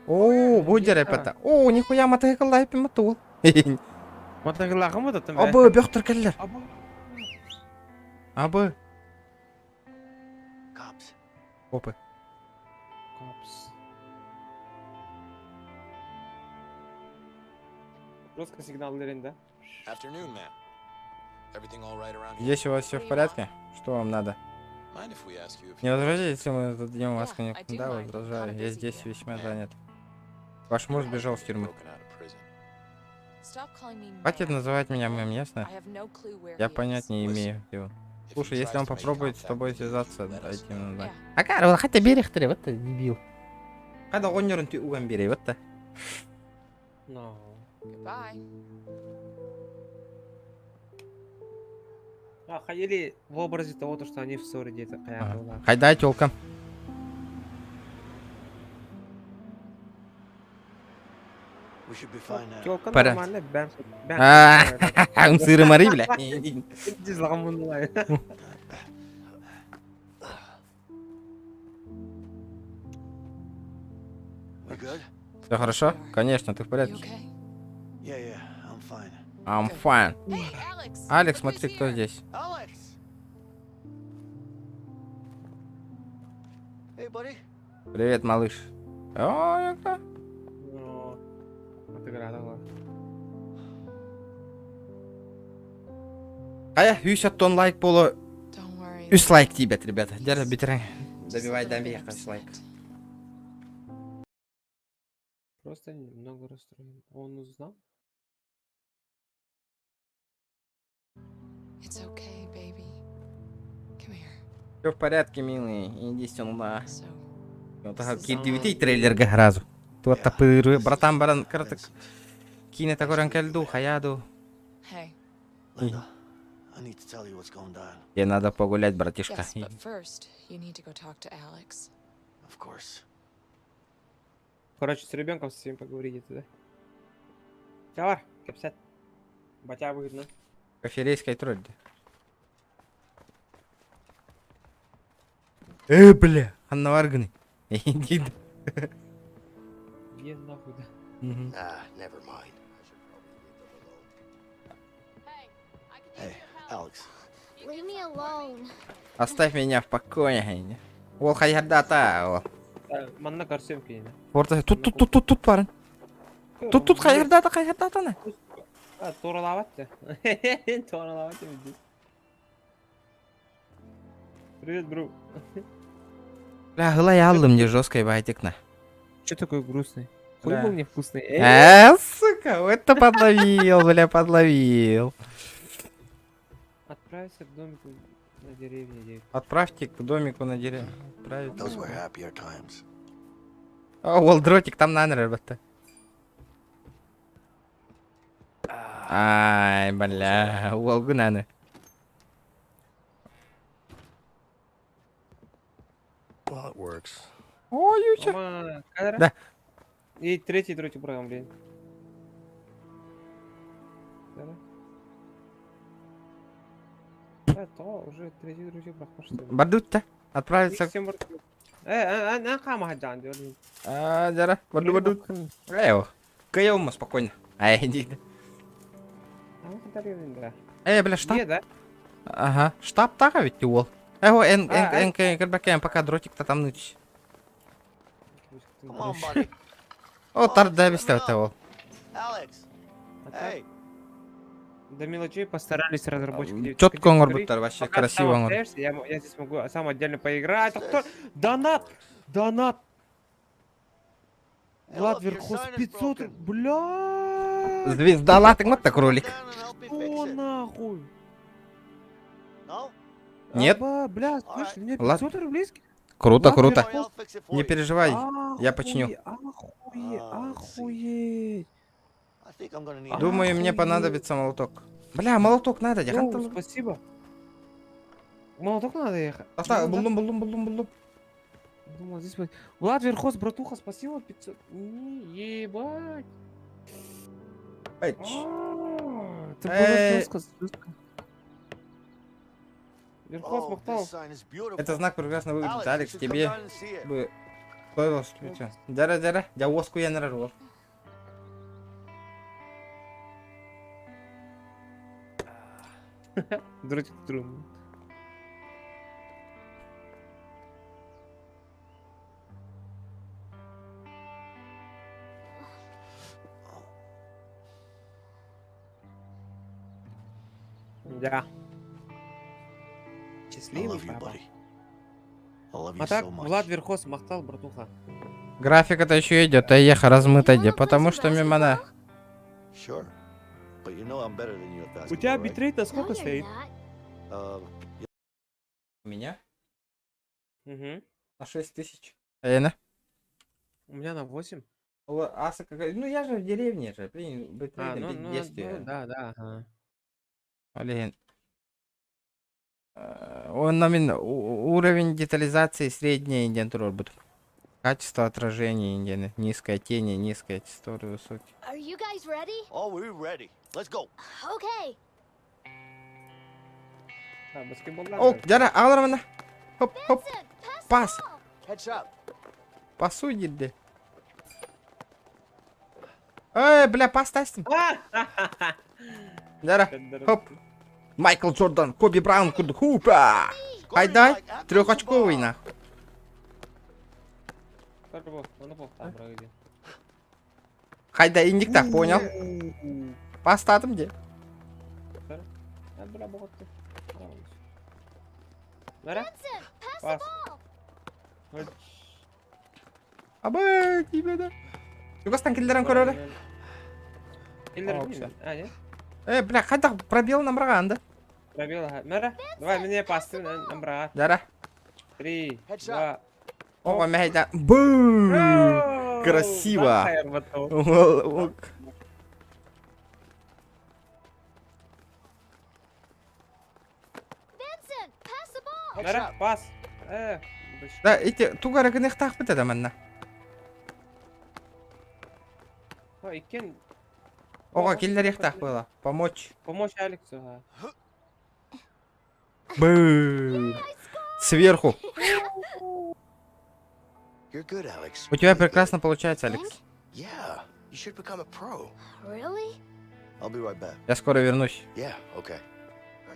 О, бұл жер әпәті. О, нихуя мотоциклда әпі мұты ол. Мотоциклға мы да? Абы, бөқтір кәлілер. Абы. Cops. Опы. Копс. Просто сигнал да? Afternoon, ma'am. Everything all right around here? Здесь у вас все в порядке? Что вам надо? Mind if we ask you if Не возражаете, если мы дадим вас Yeah, коньяк? I do Да, mind. возражаю. Not a Я busy здесь day. весьма занят. Ваш муж сбежал с тюрьмы. broken out of prison? Stop calling me Хватит ma'am. называть меня мэм, I ясно? have no clue where Я he is. понять не Listen. имею. Его. If Слушай, he если tries он to make попробует с contact тобой with you, связаться, let us дайте know. ему знать. Yeah. Акар, он хотя берехтіре, вот ты дебил. Қайда ойнерін ты уған берей, вот ты. No. Goodbye. Ходили в образе того, что они в ссоре где-то. Қайда тёлкам? We should be fine now. Тёлка Порядок. нормальная, бэм. Он сыры мари, бля. We good? Все хорошо? Конечно, ты в You порядке. okay? Yeah, I'm fine. I'm fine. Hey, Alex. Алекс, Look смотри, who's кто here. здесь. Alex! Hey, buddy. Привет, малыш. Ой, яка. Ая, 100 тонн лайк болу. Don't worry. 3 лайк тибет, ребята. Держи, битірің. Добивай до века с лайк. Просто немного расстроен. Он узнал? It's okay, baby. Come here. Все в порядке, милый. Иди сюда. So, Вот так кидивитей трейлерге разу. Тут тапыры, братан, баран, кратык. Кине такоран келду, хаяду. hey. Linda, I need to tell you what's going down. Тебе надо погулять, братишка. Yes, but first, you need to go talk to Alex. Of course. Короче, с ребенком со своим поговорите, да? Чавар, кепсет. Батя выгодно. Коферейской тролли. Бля, Анна Варганы. Иди. Где нахуй, да? Ah, never mind. I should probably leave them alone. Hey, Alex. Leave me alone. Оставь меня в покое. Ол қайырда ол. Манна көрсем кейін. Орта тут парень. Тут қайырда ана. Торалаватты. Торалаватты бізде. Привет, бро. Бля, гылай алдым мне жесткой байтикна. Че такой грустный? Хуй Да. был невкусный. Сука, это подловил, бля, подловил. Отправиться к домику на деревне, девять. Отправьте к домику на деревню. Отправить. Those were happier times. Ол дротик там нанер, бата. Ай, бля, ол гунаны. Well, it works. Ой, юча. Мама, кадра? Да. И третий программ, блин. Это уже третий программ, что ли? Бадут-то. Отправиться. Кама хаджан, дёрни. Жара, бадут. Эйо. Кайома спокойно. Ай, иди. Бля, штаб. Где, да? Ага, штаб так ведь ол. Кырбакаем, пока дротик-то там ныть. Come on, buddy. О, тарда бестел ол. Alex. Hey. До мелочей постарались разработчики. Чётко он орбитер, вообще Пока красиво сам он. остаешься, я здесь могу сам отдельно поиграть. А кто? Донат! Донат! Влад Верхос 500, бля! Звезда латык, вот так ролик. О, нахуй! No? Нет? Аба, бля, слышь, мне Ладно. 500 рублей Круто, Влад круто. Верхос. I'll fix it for Не you. переживай, я починю. Охуеть! I think I'm gonna need Думаю, мне понадобится молоток. Бля, молоток надо, Йоу, Дихан. спасибо. Молоток надо ехать. Поставь, булум. Думал, здесь вот. Влад Верхос, братуха, спасибо, 500. Ебать. Эч. Это было Эй. жестко. Верхос Oh, махтал. this sign is beautiful. Это знак прекрасно выглядит, Alex, Алекс, you should come тебе down and see it. бы стоило случиться. Дара, я воску я нарожу. Дротик трум. Да. I Счастливый love you, папа. buddy. I love you А так, so Влад much. Верхос махтал, братуха. Графика-то еще идет, а еха размыто где, потому что мимо на. Sure. But you know I'm better than you at basketball, У тебя right? битрейт на No, сколько you're стоит? not. У меня? Угу. На 6000. Эйна. У меня на 8. Аса какая. Ну я же в деревне же. Блин, А, быстрее ну, действия. да, ага. Блин. Он намен уровень детализации средний индиан робот. Качество отражения индиан. Низкая тень, низкая текстура, высокий. Are you guys ready? Oh, we're ready. Let's go. Okay. Да, баскетбол. О, Жара, алармана. Хоп, хоп. Vincent, pass the Пас. ball. Heads up. Посудит. Бля, поставь. Жара, хоп. Майкл Джордан, Коби Браун, Хупа. Айда, трехочковый нахуй. Хайда, индик так, понял? Поставим где? Vincent, pass the ball. Абай, тебе да. Югостан киллерен көрөрө. Бля, хайда пробел набраган да? Пробел, ага. Мера, давай мне пасты набрать. Жара. 3, 2. О, мяйда. Бу! Красиво. Vincent, pass the ball. Мера, пас. Да, эти тугары гыных так бит адаманна. Икен. Ого, киллер их так было. Помочь. Помочь Алексу, ага. Бу! Сверху. You're good, Alex. У тебя Really good. прекрасно получается, Алекс. Yeah, you should become a pro. Really? I'll be right back. Я скоро вернусь. Yeah, okay.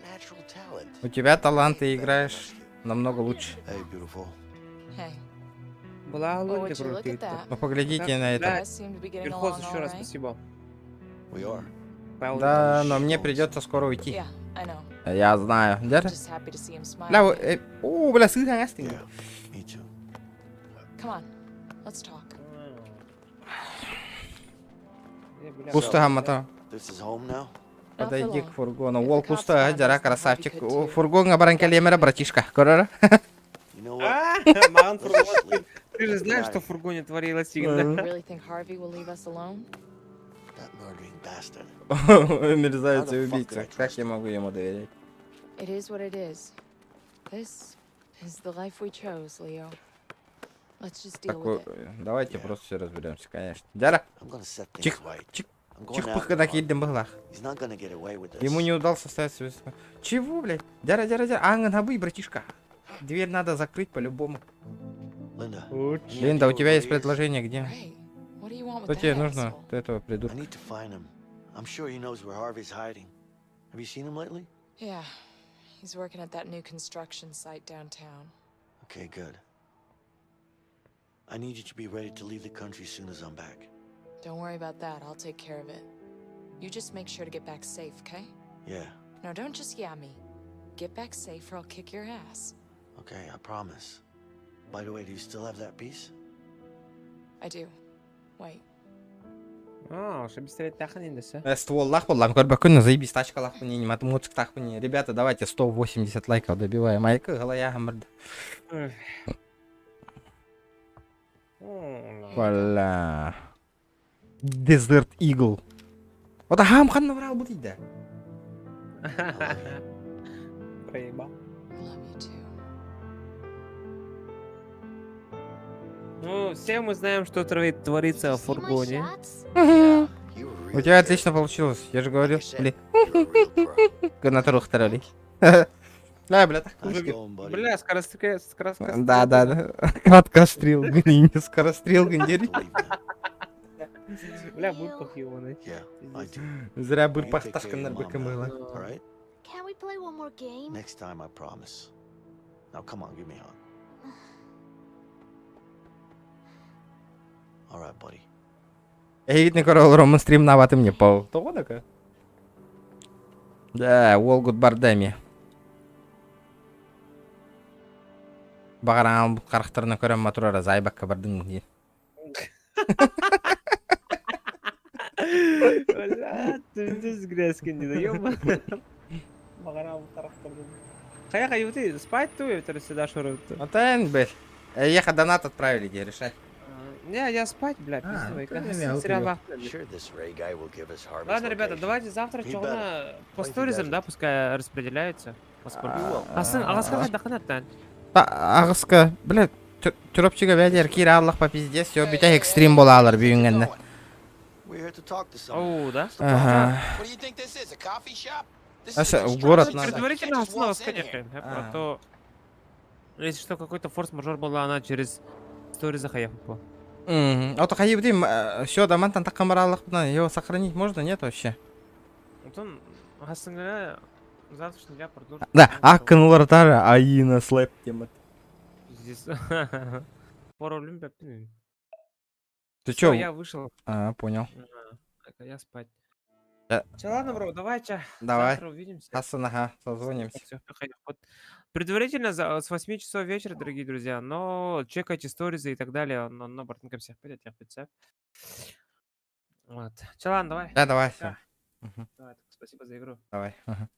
natural talent. У тебя талант, ты играешь намного лучше. Hey, beautiful. Hey, Была well, лунь, would you look at that? Ну поглядите на You это. guys seem to be getting Верхоз along еще all раз right. спасибо. We are. Павел, Да, но мне придется скоро уйти. Yeah, I know. Я знаю. I'm Дядя? just happy to see him smile. Бля, again. бля, сыграй, Yeah, me too. Come on, let's talk. Пустая мотор. This is home now? Not for Подойди к long. фургону. If Ол the cops пустая, found жара us, then Harvey красавчик. could too. Фургонга баран келемера, братишка. Көрөр? You know what? Маған Let's фургон. just leave. Ты же знаешь, что в фургоне творилось всегда. You really think Harvey will leave us alone? That murdering bastard. Мерзавец и убийца. Как я могу ему доверять? It is what it is. This is the life we chose, Leo. Let's just deal with it. Давайте просто все разберемся, конечно. Дяра, I'm gonna set things чих, right. чих, I'm going чих out пыхка на киддем бахлах. He's not gonna get away with this. Ему не удался стать связью. Чего, блядь? Дяра, анган хабы, братишка. Дверь надо закрыть по-любому. Linda. Линда, у тебя есть предложение, где? Hey, what do you want Что with тебе that нужно asshole? от этого I придурка? need to find him. I'm sure he knows where Harvey's hiding. Have you seen him lately? Yeah, he's working at that new construction site downtown. Okay, good. I need you to be ready to leave the country as soon as I'm back. Don't worry about that, I'll take care of it. You just make sure to get back safe, okay? Yeah, No, don't just yeah me. Get back safe or I'll kick your ass. okay, I promise. By the way, do you still have that piece? I do. Wait. Ошо бистрет тахын ендесі. Ствол лах был, көрбі күні заебись тачкалақ мне, не математик так мне. Ребята, давайте 180 лайков добиваем. Айка, галая хамырды. Валя. Desert Eagle. Вот хам хан набрал будет, да? Проебал. Love you too. Ну, все мы знаем, что творится в фургоне. You were У really тебя good. отлично получилось. Я же говорил, Like I said, блин. you're a real pro. Гонатрух второй. Да, бля, так. Nice going, buddy. Бля, скорострел. Да, да, да. Краткострел, не скорострел, гандери. Believe me. Бля, будет похилованный. Yeah, I do. Зря был You take пахташка care of на your mom РБК now, мыла. all right? Can we play one more game? Next time, I promise. Now, come on, give me a hug. All right, buddy. Егитни корол роман стрим наваты мне пол. То така. Да, Волгут Бардами. Багаран карахтарына көрөм матурара зайбакка бардың дейін. Бля, ты здесь грязкин не даём. Мағарам тарақтырдым. Қаяқа еуті, спать ты өтірі сюда шұрыпты. Атайын, бел. Еха донат отправили, где решать. Не, я спать, бля, пиздовый. да, Как я сериал окей. вахты. Sure, this Ray guy will give us Harvey's Ладно, ребята, location. давайте завтра We чоғына по Plenty сторизам, desert. да, пускай распределяются. Поскольку. Ағасқа қайда қанаттан? Ағысқа, бля, түрөпчігі бәдер кері Аллах по пизде, все, бүйтә экстрим бола алыр бүйінгенде. We're here to talk to someone. Оу, да? Ага. What do you think this is? A coffee shop? This А is a в construction город site. надо. Предварительно You can't just основа waltz in here. конечно. А то... Если что, какой-то форс-мажор была, она через сторис заходила. Ото қайып дейм, все, дамантан таққан бар Аллах, его сохранить можно, нет вообще? Потом, ағасыңа завтрашний дня продолжим. Да, аққынлар тары, айына слэп темат. Здесь... Пару люмпя. Ты Всё, чё? я вышел. Понял. Так, а я спать. Да. Чё, ладно, бро, давайте. Давай. Завтра увидимся. Хасан, ага, созвонимся. Всё, вот. Предварительно с 8 часов вечера, дорогие друзья, но чекайте сторизы и так далее. На бортинкам всех пойдет, я в Вот. Чё, ладно, давай. Да, давай, Да. все. Давай, спасибо за игру. Давай. Ага.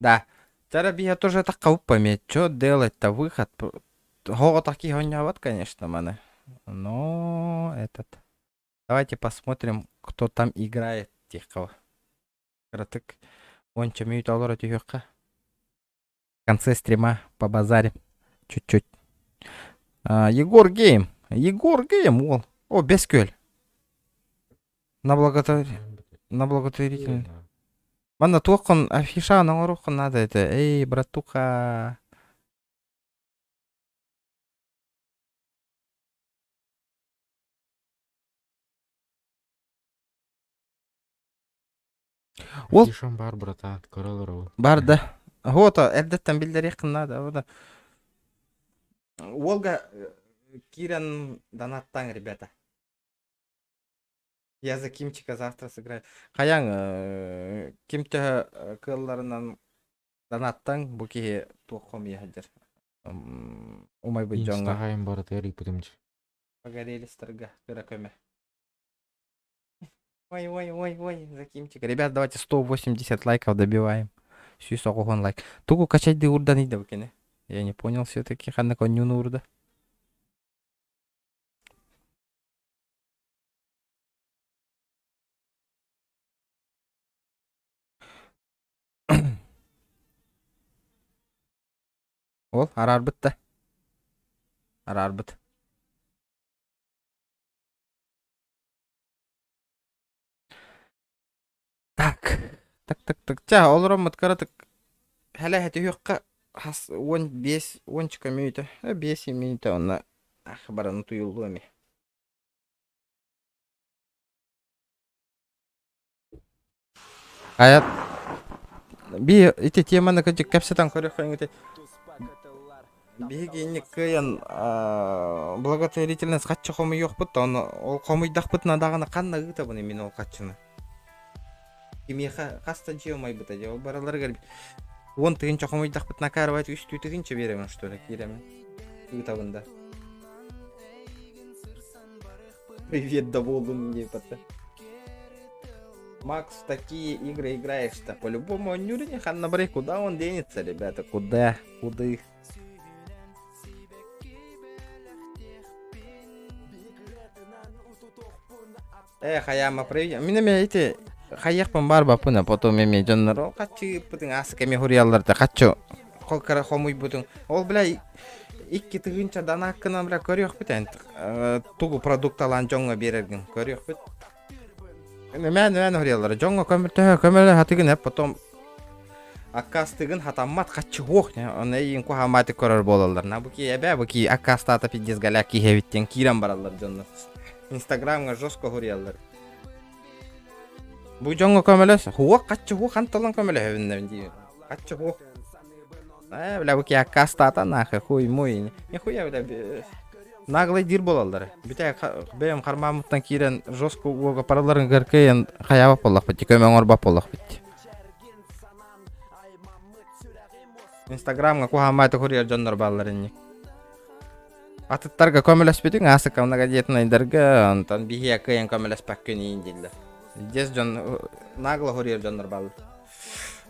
Да. Teraz я тоже так кауп пометь. Что делать-то? Выход. Хого такие гоняват, конечно, маны. Но этот. Давайте посмотрим, кто там играет. Тихо. Кратык. Он чем ют алора тихо. В конце стрима побазарим. Чуть-чуть. Егор Гейм. Егор Гейм, ол. О, Бескюль. На благотворительный. Мана тоқын афиша на рухын надо это. Эй, братуха. Ол Афишам бар, братан, көрөлөр. бар да. Вот, эрдеттен билдер якында да. Вот. Волга Киран донаттан, ребята. Я за Кимчика завтра сыграю. Хаяң Кимча кылларынан донаттан буки тухом яхдер. Умай бы джонга. Инстаграм бар тери путемч. Погорели строга, пирокоме. Ой, за Кимчика. Ребят, давайте 180 лайков добиваем. Сүйсоғуған лайк. Тугу качайды урдан иді бекене. Я не понял все-таки, ханна конюну урда. Ол, арарбыт да. Арарбыт. Так. Жа, олыром мұткаратық. Хәлі әті үйіққа 15 минуты. 5 минуты онна ақыбараны тұйылды өме. Аят. Би, ите теманы көтік кәпсетан көрек қойын өте. Бігенік көйін благотворительность қатшы қомы еқ бұд, ол қомыйдақ бұдына дағына қанна ғыта бұны мен ол қатшыны. Кемеха қаста же олмай бұта же, ол баралар кәрбі. 10 тығынша қомыйдақ бұдына кәріп айты 3 тығынша беремін, что ли, керемін. Ғыта бұнда. Привет, да болдым, не пата. Макс, в такие игры играешь-то? По-любому он не ханна брей, куда он денется, ребята? Куда? Куда их? Хаяма, привет. Меня эти хаяқпын бар бапына, потом еме жоннар. Ол қатшы бұтың асы кәме хурияларды қатшы қолқара қомой бұтың. Ол біля 2 тығынша данаққынан біля көріқ бұтын. Тугу продукт алан жоңға берерген көріқ бұт. Мен хуриялары жоңға көмірлі хатығын әп, потом аккастығын хатаммат қатшы оқ. Оны ең қоғаматы көрір болалар. Бұки әбә, бұки аккаста ата пиддес галяк кейхевіттен киран баралар жоннар. Инстаграмға жоско хуриялар. Бұл жоңға көміліс. Хуақ, қатшы хуақ, анталан көмілі әвінден дейін. Қатшы хуақ. Бля, бұки аккаста ата нақы, хуй, мой. Не хуя, бля, нағылай дир болалар. Бітай бәйім қармамыттан кейрен жоско оға параларын кіркейін қаябап болақ бітті, көмен орбап болақ бітті. Инстаграмға қоғамайты хурияр жондар балаларын. Атыттарға көміліс бітің, асы қамнаға дейтін айдарға, онтан бихия көйен көміліс пәккен ең дейді. Здесь нагло хурияр жондар балалар.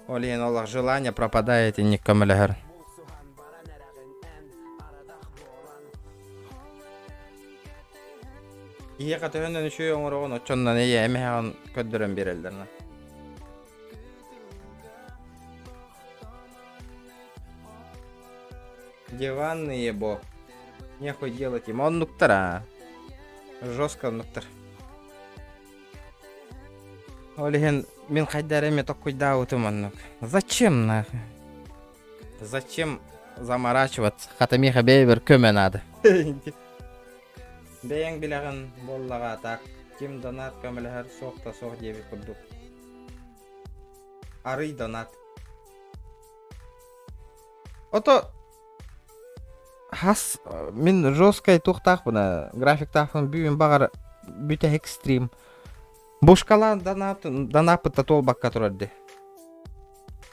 Олейін олақ желание пропадает и не көмілігір. Ие қатығынан үші оңырығын ұтшоннан ие әмеғын көддірін берелдеріне. Диванные бо. Нехуй делать им. Он нуктара. Жестко нуктар. Олеген, мен қайдар әме тоққой даутым аннук. Зачем нахуй? Зачем заморачиваться? Хатамиха бейбір көмен ады. Бәйін біліғін боллаға так. Ким донат көмілігір соқта соқ дебі күрдік. Арый донат. Ото хас мен жесткай тоқтақ бұна. График тақпын бүйін бағар бүті экстрим. Бушкала донапыта толбаққа тұрарды.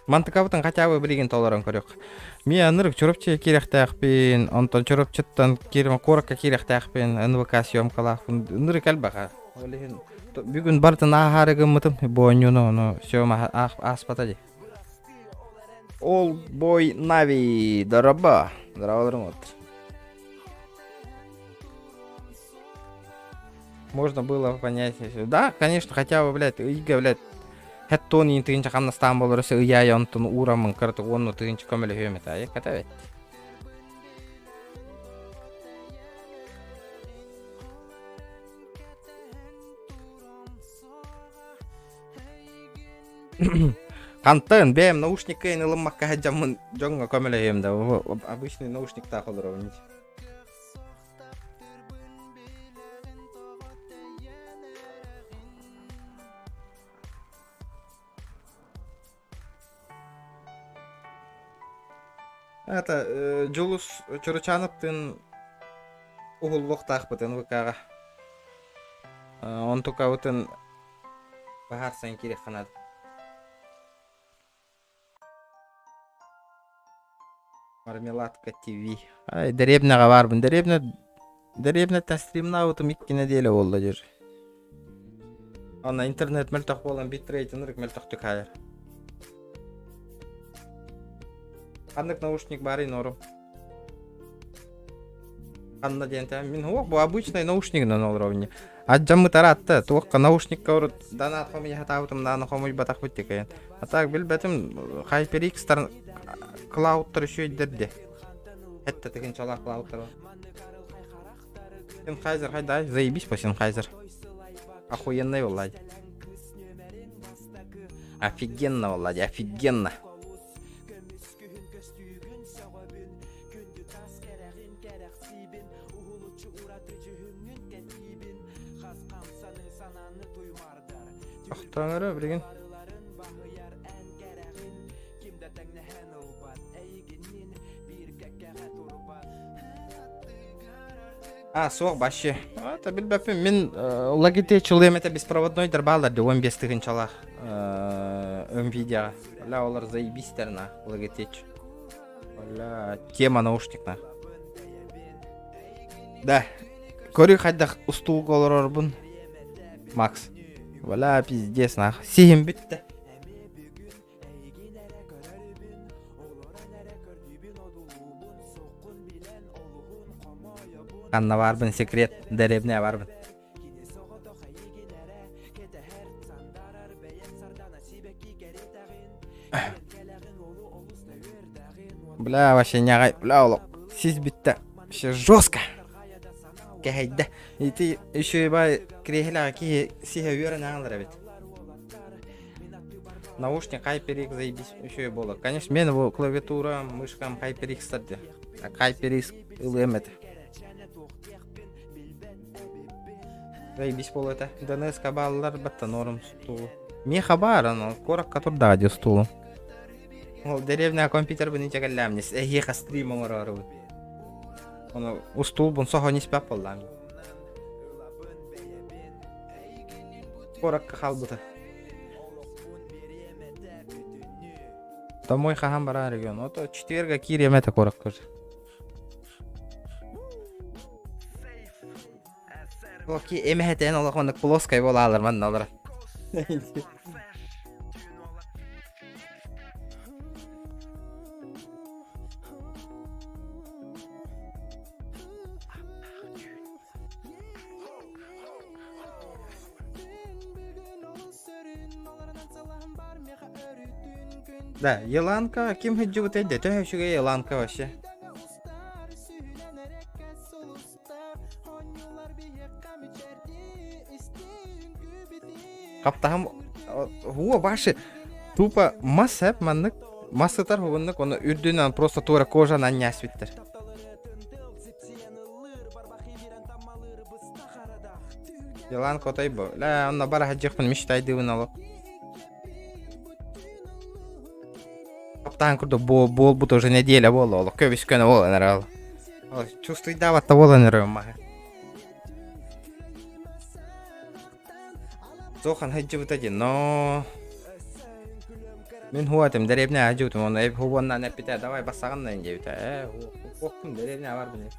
Мантықабытын қатябы білеген толарын көрек. Мен анырық чөріпче керектәқпен, онтан чөріпчеттен керім қорыққа керектәқпен, НВК съемкалақпен, анырық әлбаға. Бүгін бартын ағарығын мұтым, бойнюну, сөйма аспатады. All boy Нави, дороба. Здраволарым отыр. Можно было понять. Да, конечно, хотя бы, блядь, ига, блядь, хэттон ин тыгынча қамнастан болырысы ұяй онтын урамын кырты оны тыгынча көмілі хөмет ай, ката бет. Қантын, бәйім наушник кайын ылыммаққа хаджамын жоңға көмілі хөмді. Обычный наушник тақылыр оғын. Это Джулус Чурчановтын угуллуктах бутын выкага. Он только бутын бахарсан керек ханад. Мармеладка ТВ. Ай, деребнага барбын. Деребне тастримна утым 2 неделя болду жер. Ана интернет мөлтөк болон битрейт ынырык мөлтөк түкайыр. Кандык наушник бар нору. Анна дента мен бу обычный наушнигинен ол ровне. Аджамы таратты. Туакка наушникка урут данат хомы хатаутым даны хомы батак бутты кайын. А так билбетим HyperX клаудтар шөйдерде. Хетте теген чала клаудтар. Sennheiser хайдай, заебись по Sennheiser. Охуенный Влади. Офигенно, Влади, офигенно. Ақтаңыры, бірген. Соқ башы. Это білбәпім, мен Logitech чылым это беспроводнойдыр баларды 15 тігін чалақ NVIDIA. Ля олар заебистерна Logitech. Ля тема наушникна. Да. Көрі қайдақ ұстуы қолыр орбын. Макс. Валя пиздец нах. Сихим бітті. Анна барбын секрет, деребне барбын. Бля, вообще не агай, бля, олок. Сиз битті. Вообще жестко. Кәйді. Еті еще ебай крехіляға ки сиха үйерін аңылыр бет. Наушник HyperX заебись еще болды. Конечно, мен бұл клавиатура, мышкам HyperX старды. HyperX ылыметі. Заебись бол это. ДНС кабаллар бітті норм стулу. Меха бар, ано, корак катурда де стулу. Ол деревня компьютер бұны чекаллямнес. Еха стримом ұрары бұд. Оны устул бұн соға неспеп болдам. Коракка қал бұты. Домой қаған бара регион. Ото четверга кирем это коракка же. Локи эмехетен олақмандық плоскай бола алыр ман алыр. Да, еланка ким хиджи вот эти, то еще еланка вообще. Каптахам, хуа баши, тупо масса, маннык, масса тар хуаннык, он үрдүнөн просто тура кожа на няс биттер. Еланка отайбо, ла, онна бара хаджихпын мечтайды вынало. Каптан курду бол бут уже неделя боло, көбүс көне боло нерал. Чувствуй даватта боло нерал мага. Зохан хаджи вот один, но мен хуатым деревня хаджутым, он эп хубонна не пита, давай бассаганна инде бита. Хукум деревня бар бне.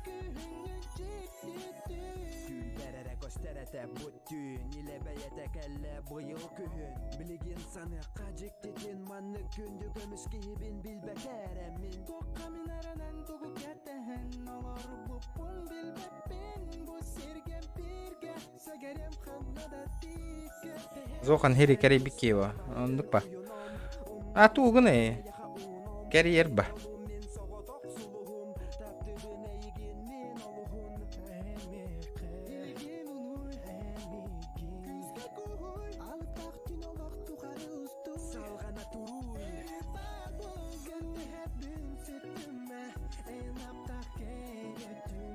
Зохан хери кери бикева, ондук ба. А тугуне карьер ба.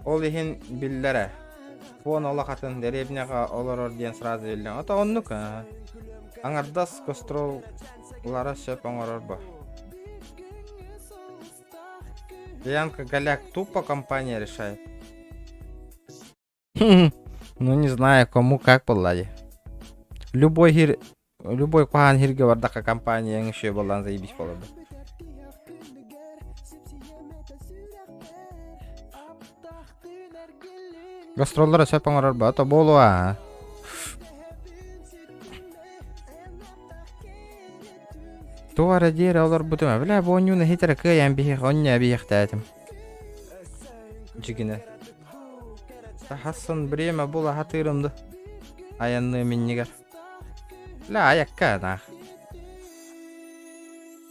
Ол ихин биллере. Фон ола хатын деревняга олорор диен сразу элден. Ата оннук. Аңардас кострол лара шеп оңорор ба. Янка Голяк тупо компания решает. Ну не знаю, кому как полади. Любой кухан хирге бардака компания еще болан заебись болады. Гастроллар сөпаңар ба, то болу а. Туара дер олар бутума. Бля, бу онюны хитер кыян бих, оння бих тәтим. Жигине. Тахассын бреме була хатырымды. Аянны миннигер. Бля, аякка нах.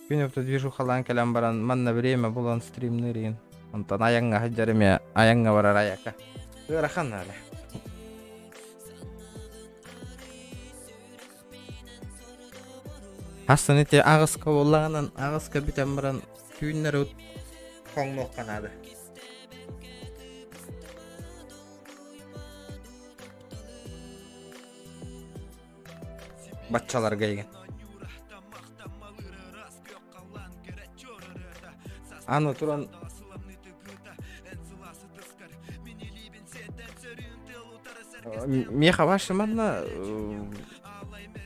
Күнөптө движухалан келем баран, манна бреме булан стримнырин. Онтан аянга хаджарыме, аянга барар аякка. Ырахан әлі. Астын ете ағысқа болағынан ағысқа бітен баран күйінлер өт қоңын оққанады. Батчалар кәйген. Аны туран Меха ваша манна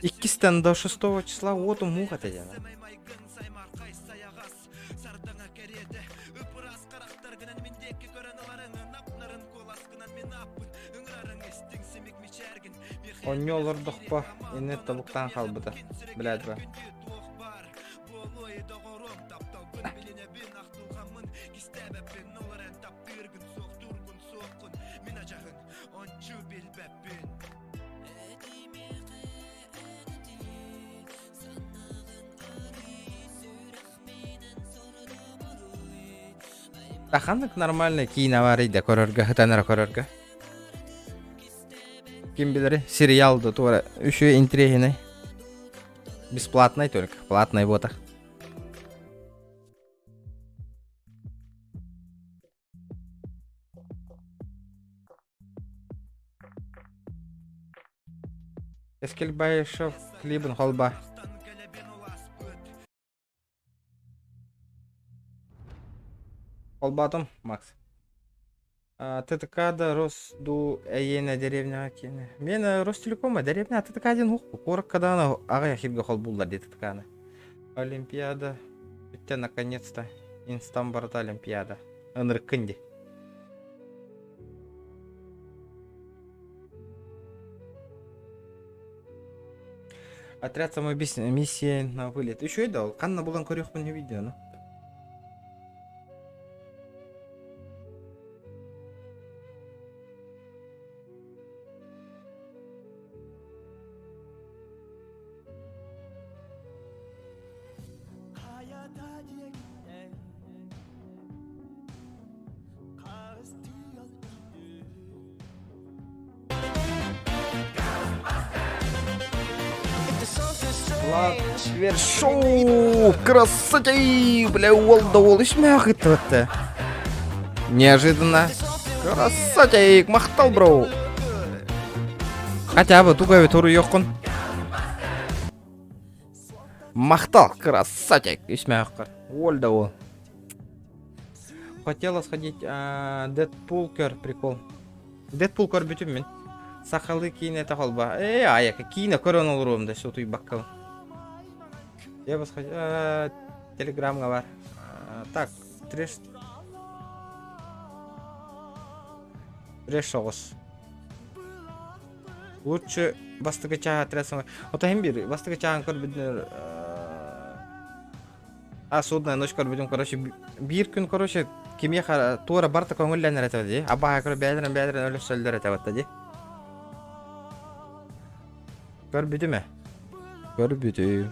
2 до 6 числа оту муха теден. Оннолордук па, инет табуктан калбыды. Билет ба. Таханнык нормальный кийина бар иде көрөргө, хытанара көрөргө. Ким билер, сериалды тура үшү интригиный. Бесплатный только, платный бота. Эскелбайшов клибин холба. Холбатым, Макс. ТТК'да Росду әйені деревня кені. Мен Ростелекома деревня ТТК'ден оқпы. Қорыққаданы ағай ахирге қол бұлдар де ТТК'ны. Олимпиада. Бітті наконец-то. Инстамбарда Олимпиада. Аныр кінде. Отряд самой миссии на вылет. Еще и дал. Қанна болған көріқпін не видеоны. Вершоу, красотей, бля, уолда ишмях это. Неожиданно. Красотей, махтал, бро. Хотя бы тугай туру ёккун. Махтал, красотей, ишмях. Уолда ол. Хотела сходить Дэдпул көр, прикол. Дэдпул көр бүтүм мен. Сахалы кийне тахалба. Аяка кийне көрөн олурум да шо туй баккал. Я бы сходил. Телеграмга бар. Так, треш соғыс. Лучше бастыгы чаға тресің. Отайым бир, бастыгы чағын көр биднер. Судная ночь көр бидім, короче, бир күн, короче, кеме тура барта көңілләнер әтәді. Абаға көр бәдірін өлі сөлдер әтәді. Көр бидім ә? Көр бидім.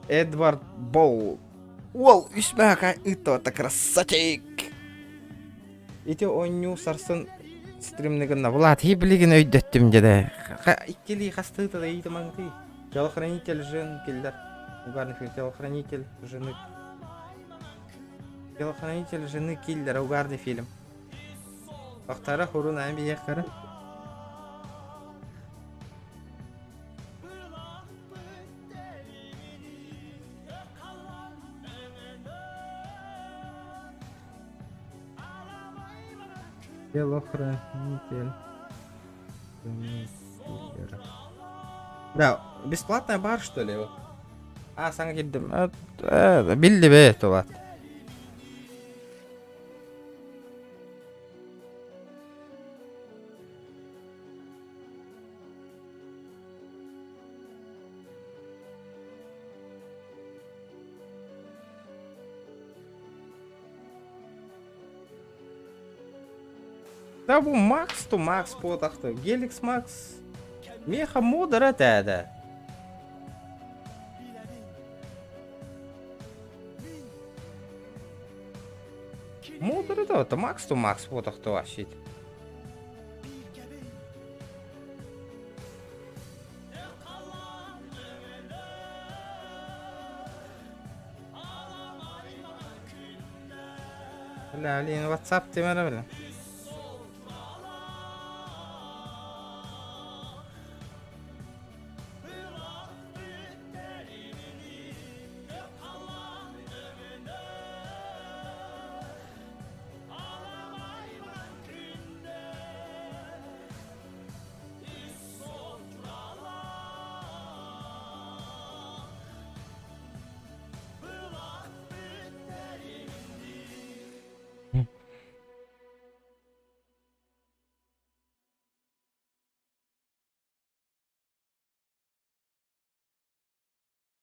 Эдвард Боу. Уол, ишмака ито та красотик. Ити онню сарсын стримнигін Влад хиблигін өйдөттім деді. Иккели қастықты да ейді маңды. Телохранитель жен келдер. Угарный фильм. Телохранитель жены. Телохранитель жены келдер. Угарный фильм. Бақтары хурун әмбие қары. Телохранитель. Да, бесплатная бар, что ли? А, саңа келдім. Билді бе, толат. Да бұл Макс то Макс потақты. Геликс Макс. Меха модер әтәді. Модер әтәді. Макс то Макс потақты вашит. Блин, WhatsApp темері білі.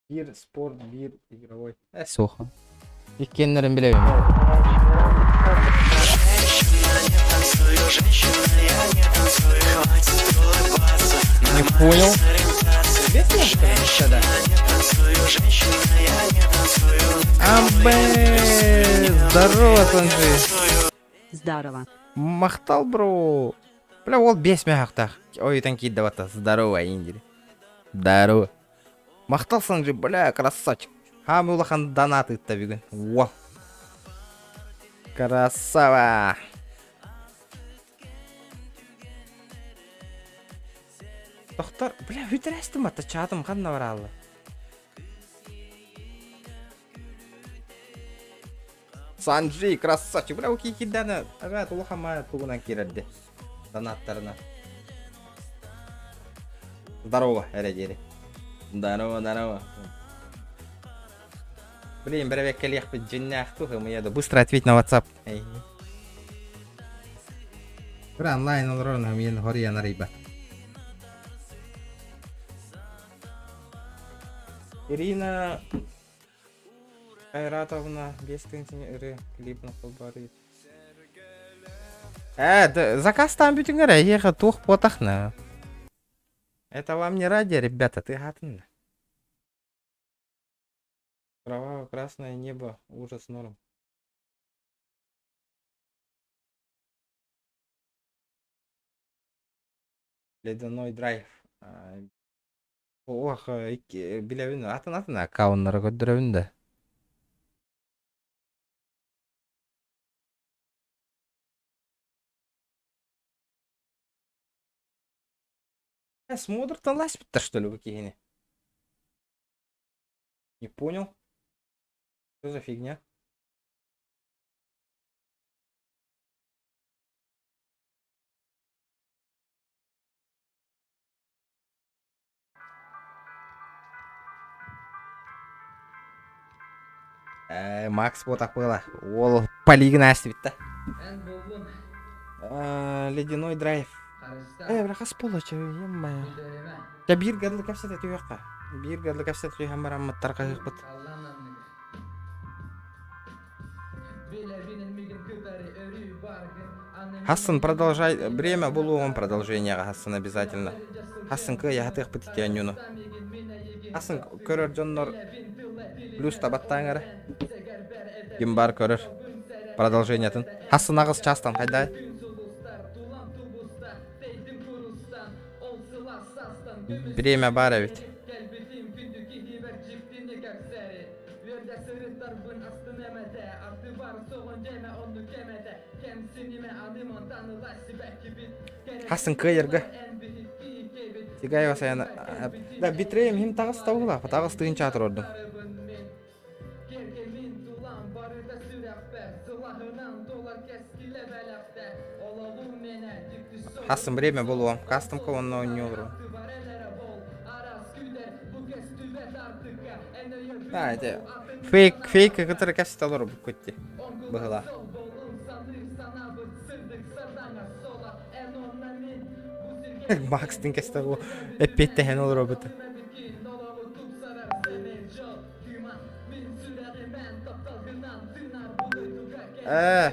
Bir spor, bir игровой. Соха. Екенлерін білемін. Не понял. Абе, здорово, Санджи. Здорово. Мақтал, бро. Бля, ол бес мехақтақ. Ой, танки давата. Здорово, индири. Здорово. Мақтал Санджи, бля, красавчик. Хамы улахан донаты ытта бүгін. Уау. Красава. Доктор, бля, өйтірәстім атта чатым қанна бар алды. Санджи, красавчик. Бля, окей кидданы. Ағат, улахама туғынан керерді. Донаттарына. Здорово, әрі-дері. Здорово, здорово. Блин, бля, век коллег под джиннях тухом еду. Быстро ответь на WhatsApp. Бля, онлайн он ровно, мне на горе на рыба. Ирина Айратовна, без континеры, клип на полбары. Заказ там бютингера, ехал тух потахна. Это вам не ради, ребята, ты гатна. Кроваво-красное небо, ужас норм. Ледяной драйв. Ох, билебин атын аккаунттары көддөрөбүн да. Смотр талась-то что ли в океане? Не понял. Что за фигня? Макс вот так было. Ол полигна свита. Ледяной драйв. Браха с полочи, е-мое. Я бир гадлы капсет эту яка. Бир гадлы капсет эту хамар амматтар кайыкпыт. Хассан, продолжай. Время было он продолжение, Хассан обязательно. Хассан, я готов пойти тянюну. Хассан, көрөр жоннор. Плюс табаттаңыр. Гимбар көрөр. Продолжение тын. Хассан ағыз частан, қайдай? Время бара ведь. Хассан кайырга. Тигай васаяна. Да битрейм хим тағыз тауыла. Тағыз тыгын чатыр ордым. Хасым время было. Кастомка он не уру. Да, это фейк, который кастет алыр букетти. Была. Макстың кастет алыр. Эппетте хен алыр роботы.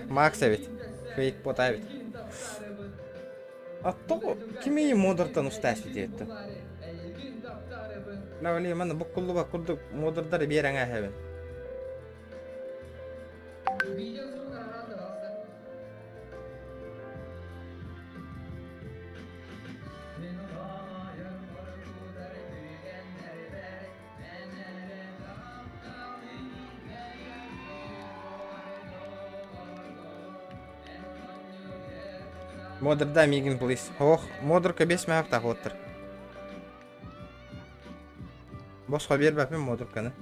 Макс ведь. Фейк бота ведь. А то кими модертан усташ ведь. Лавли мана буккулу ба курдук модердар бераңа хебен. Модерда мигин плис. Ох, модерка 5 минут тагыттыр. Босқа бербәпмен модерканы.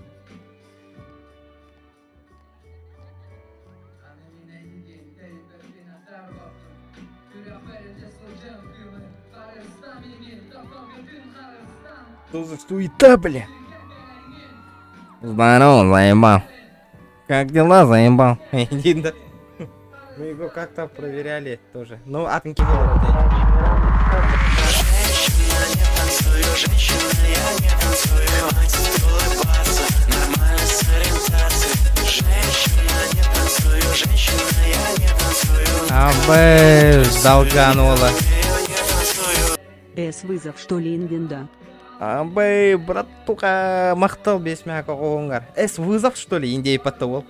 Что за суета, бля? Здорово, заебал. Как дела, заебал? Иди, да. Мы его как-то проверяли тоже. Ну, атомки было. Абэй, долганула. Вызов, что ли, инвенда? Абэй, братуха, мақтал бесмяка қоғыңғар. Вызов, что ли, индей паттывол?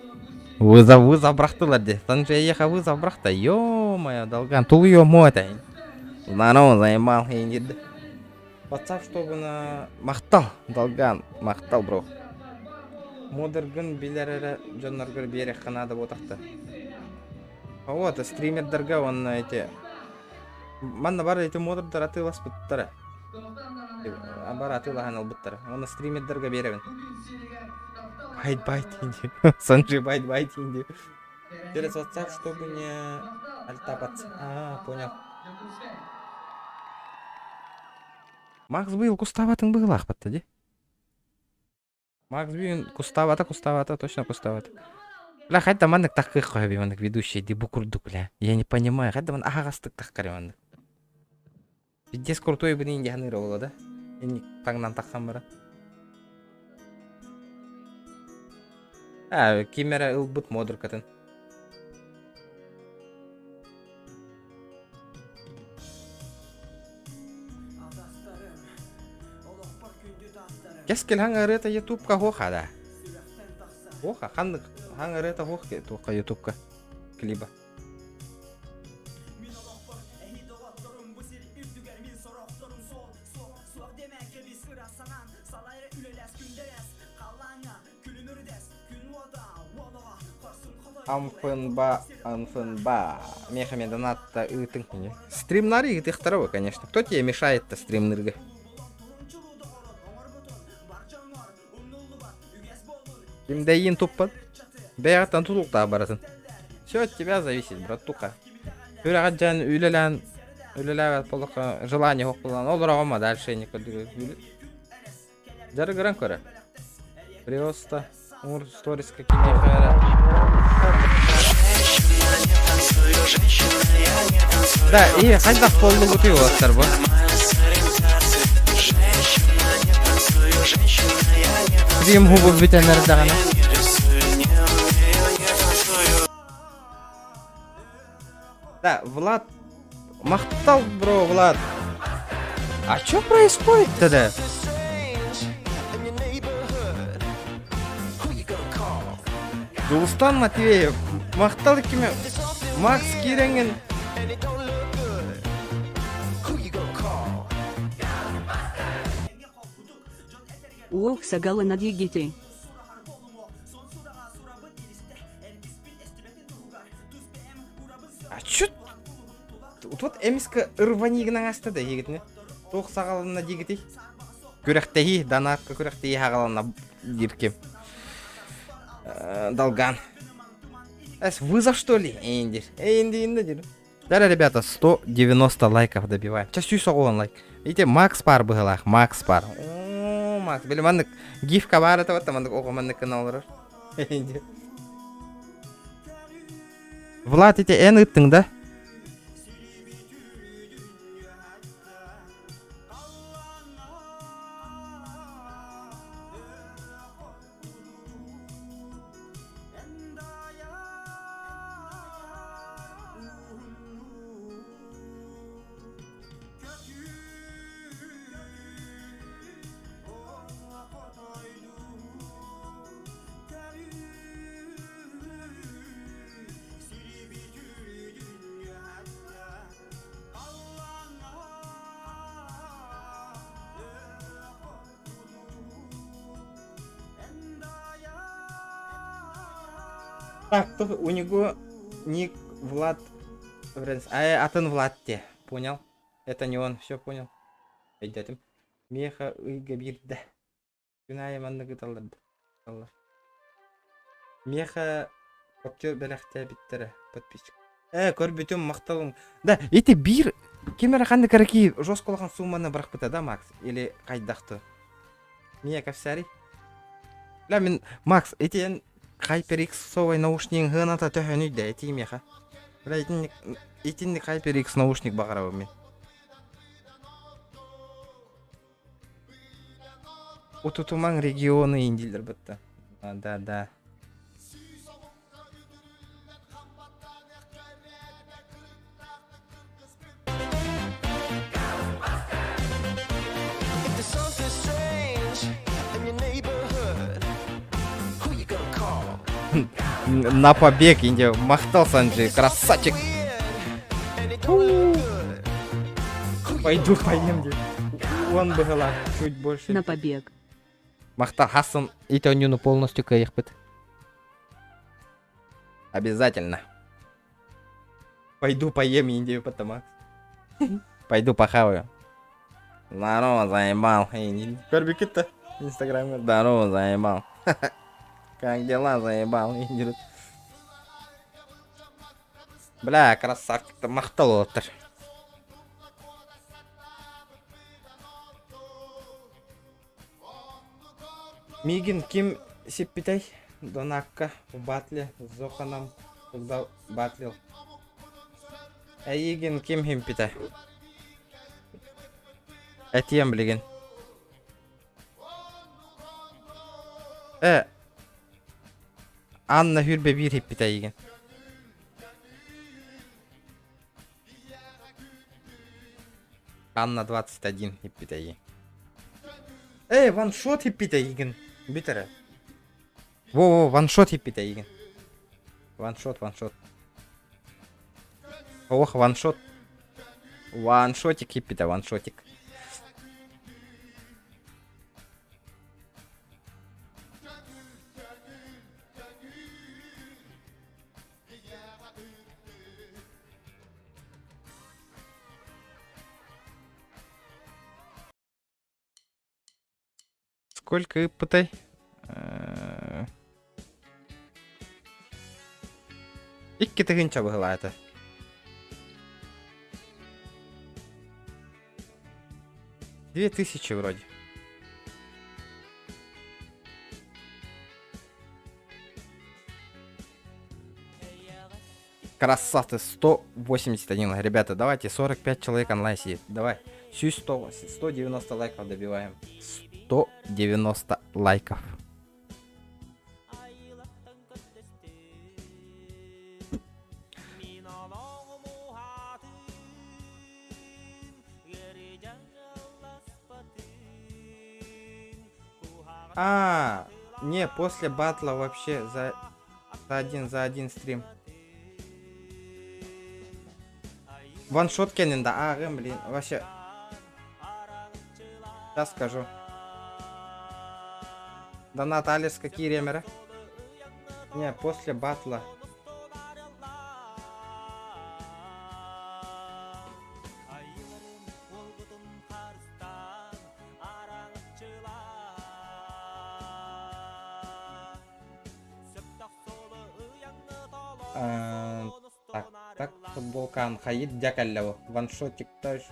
Вызов брақтылар де. Санжайеха вызов брақта. Ё-моё, долган, тул ё-мо атайын. Здорово, заебал, индейді. WhatsApp, чтобы на... Мақтал, долган, мақтал, бро. Модерген билері жонларгыр берек қанады ботақты. Вот, стримердерге он эти... Манна бар эти модердер атылас бұттары. Бар атылаған ал бұттары. Оны стримердерге беребін. Байт инди. Санжи байт инди. Через WhatsApp, чтобы не альтапаться. Понял. Макс был куставатын был ахпатта, де? Макс был куставата, точно куставата. Бля, хайда мандык таккы қойып мандык ведущий де букурдук, бля. Я не понимаю, хайда ман ағастык таққары мандык. Видес крутой бы инди ханыр олы, да? Инди таңнан таққан бара. Кемера ылбыт модер катын. Кескел хаңарыта ютубка хоха да. Хоха, хаңарыта хоха тоқа ютубка клиба. Амфынба. Мехами донатта ытың. Стримнары ытықтарова, конечно. Кто тебе мешает-то стримнырга? Кимдейин туппад. Бәяттан тулуқта баратын. Все от тебя зависит, братуха. Үрағат жан үлеләвәт болуқа желание хоқпылан. Ол ұрағыма дальше не көдігі. Жары көрін көрі. Просто ур сториска кеме қайра. Да, и қайдақ қолды бұты олаттар бұл. Стрим губы бітенер дағана. Да, Влад. Мақтал, бро, Влад. А что происходит тогда? Дулстан Матвеев. Мақтал кеме. Макс Киренген. Ох, сагалы над егите. А чё? Вот эмиска ырванигнан астыда егитне. Тоқ сағалына дегітей. Көректейі, данатқа көректейі хағалына диркем. Долган. Вызов, что ли? Энди, дир. Да, ребята, 190 лайков добиваем. Сейчас сүй соғуын лайк. Видите, Макс пар бұғылақ, Макс пар. О, Макс, білі мандық гифка бар это вот, мандық оғы мандық каналыр. Влад, ете ән ұттың да? Так, то у него ник Влад. Атын Влад те. Понял? Это не он, все понял. Айдатым. Меха ыйга бирді. Күнайы мандығы талдырды. Меха коптер бәрәқті біттірі. Подписчик. Көрбетім мақталым. Да, эти бир. Кемері қанды караки жосқолған сумманы бірақ бұта да, Макс? Или қайдақты? Мия кәфсәрі? Ля, мен, Макс, эти HyperX совай наушнигин ғыната төхін үйді, әті емеха. Бля, етінді HyperX наушник бағарау мен. Утутуман регионы индилдер бұтты. Да. На побег, Индия. Махтал Санджи, красавчик. Пойду поем, где. Он была чуть больше. На побег. Махтал Хасан и Тонюну полностью кайхпыт. Обязательно. Пойду поем Индию, потому. Пойду похаваю. Здорово, заебал. Корбик-то. Инстаграм. Здорово, заебал. Как дела, заебал? Бля, красавчик-то мақтал отыр. Мигин ким сеппитай? Донакка в батле с Зоханом, когда батлил. Эйгин ким химпитай? Этьем, блин. Анна Hürbe bir hippitai igen. Анна 21 хиппитай. Ваншот хиппитай igen. Битере. Во, ваншот хиппитай igen. Ваншот. Ох, ваншот. Ваншотик хиппитай, ваншотик. Сколько пытай? Икки тыгынча была это. $2000 вроде. Красавцы, 181. Ребята, давайте, 45 человек онлайн сидит. Давай, 190 лайков добиваем. 190 лайков. Не, после батла вообще за один стрим. Ваншот кенен, да, блин, вообще. Сейчас скажу. Донат Алис, какие ремеры? Не, после батла. Так. Футболкан хайит дякаллау. Ваншотик таш.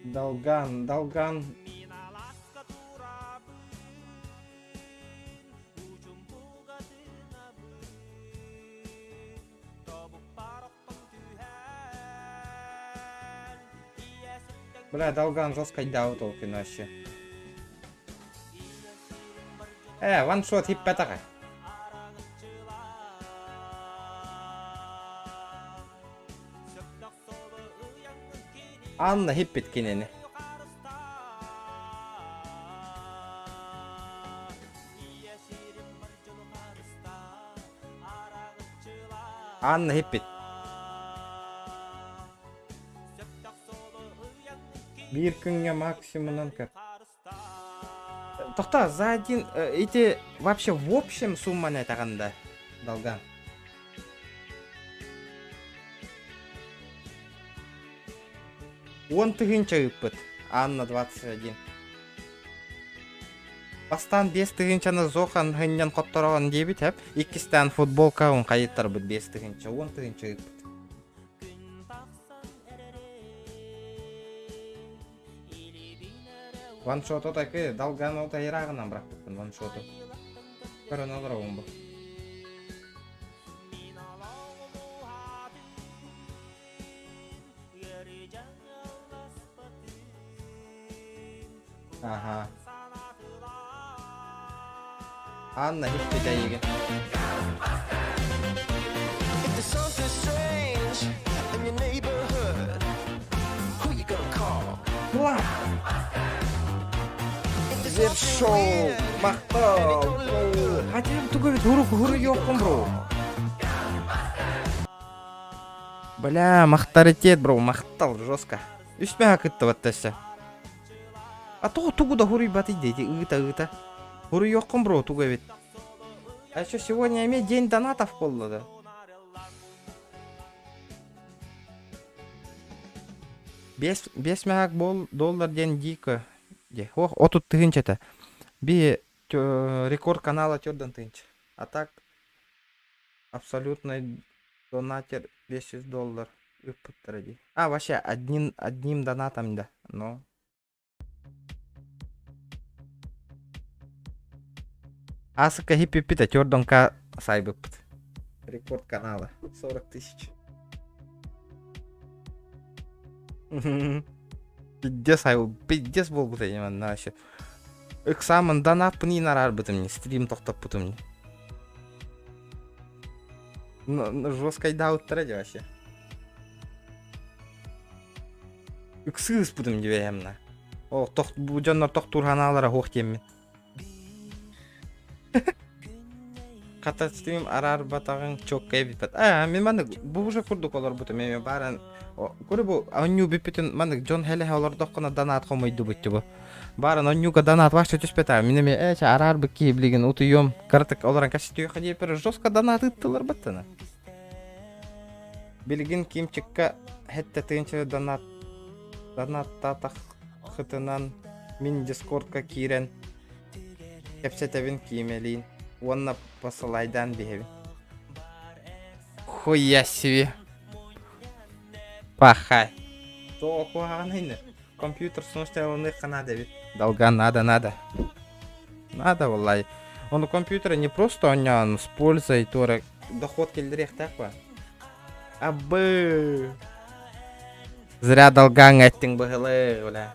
Далган. Бля, Далган жесткой дау толкин вообще. Ваншот хиппетаға. Анна хиппет кенені. Анна хиппет. Bir күнге максимумнан кір. Тоқта, за один... Эти вообще в общем сумманы айтағанда, Далган. Он тыгынча үппіт. Анна 21. Бастан 5 тыгынчаны Зохан ғыннан қоттыраған дебіт, әп. 2 футболка он қайыттар бұд 5 тыгынча. 10 тыгынча үппіт. Ваншоту такы, Далган ота ирағынан бірақ бұттын ваншоту. Көрін олар оғын бұл. Ага. Анна хиппе дәйеген. Клап! Зершоу! Мақтал! Хотим түгіп ғұры жоқпын, бро. Бля, мақтаритет, бро, мақтал, жестко. Үспен ақытты баттасы. А тугуда ғұры баты дейді, ұғыта. Ғұры жоқпын, бро, түгіп. А что, сегодня иметь день донатов болды, да? Бес мәғақ доллар ден дейкі. Отут тыгынча-то. Би рекорд канала тёрдан тынч. А так абсолютный донатер $500 үппіттірі. А, вообще, одним донатом, да. Но... Асыка хиппи-пита тёрданка сайбыппіт. Рекорд канала. 40 000. Пиздец бол бұта емін, нашы. Үксамын донат пынин арар бұтымни, стрим тоқтап бұтымни. Жесткой дауттырады вообще. Үксіз бұтым деп емна. Бұл жонлар тоқтурханалара хоқ теммен. Қата стрим арар батағын чок кайбет бат. Мен маны бұл уже күрдік олар бұтым еме барын. Көрі бұл, оню біппетін, маны Джон Хелі олар доққына донат қомайды бұтты бұл. Барын онюға донат вашты түспеті. Менеме арар бұкке білген ұтыйом. Картық оларын кәсі түйеқі дейпір жосқа донат ұттылар бұттыны. Білген кемчікка хетті түйінші донатта тақытынан мен дискордқа кейрен кәпсетевін кеймелейін. Онна посылайдан бейбін. Хуя себе. Пахай. То оқуағанайны. Компьютер сунуштайланы қанады бит. Далган, надо. Надо, валлай. Он компьютера не просто он с пользой, то доход келдірек так па. Абы. Зря Далган әттің бұғылы, валя.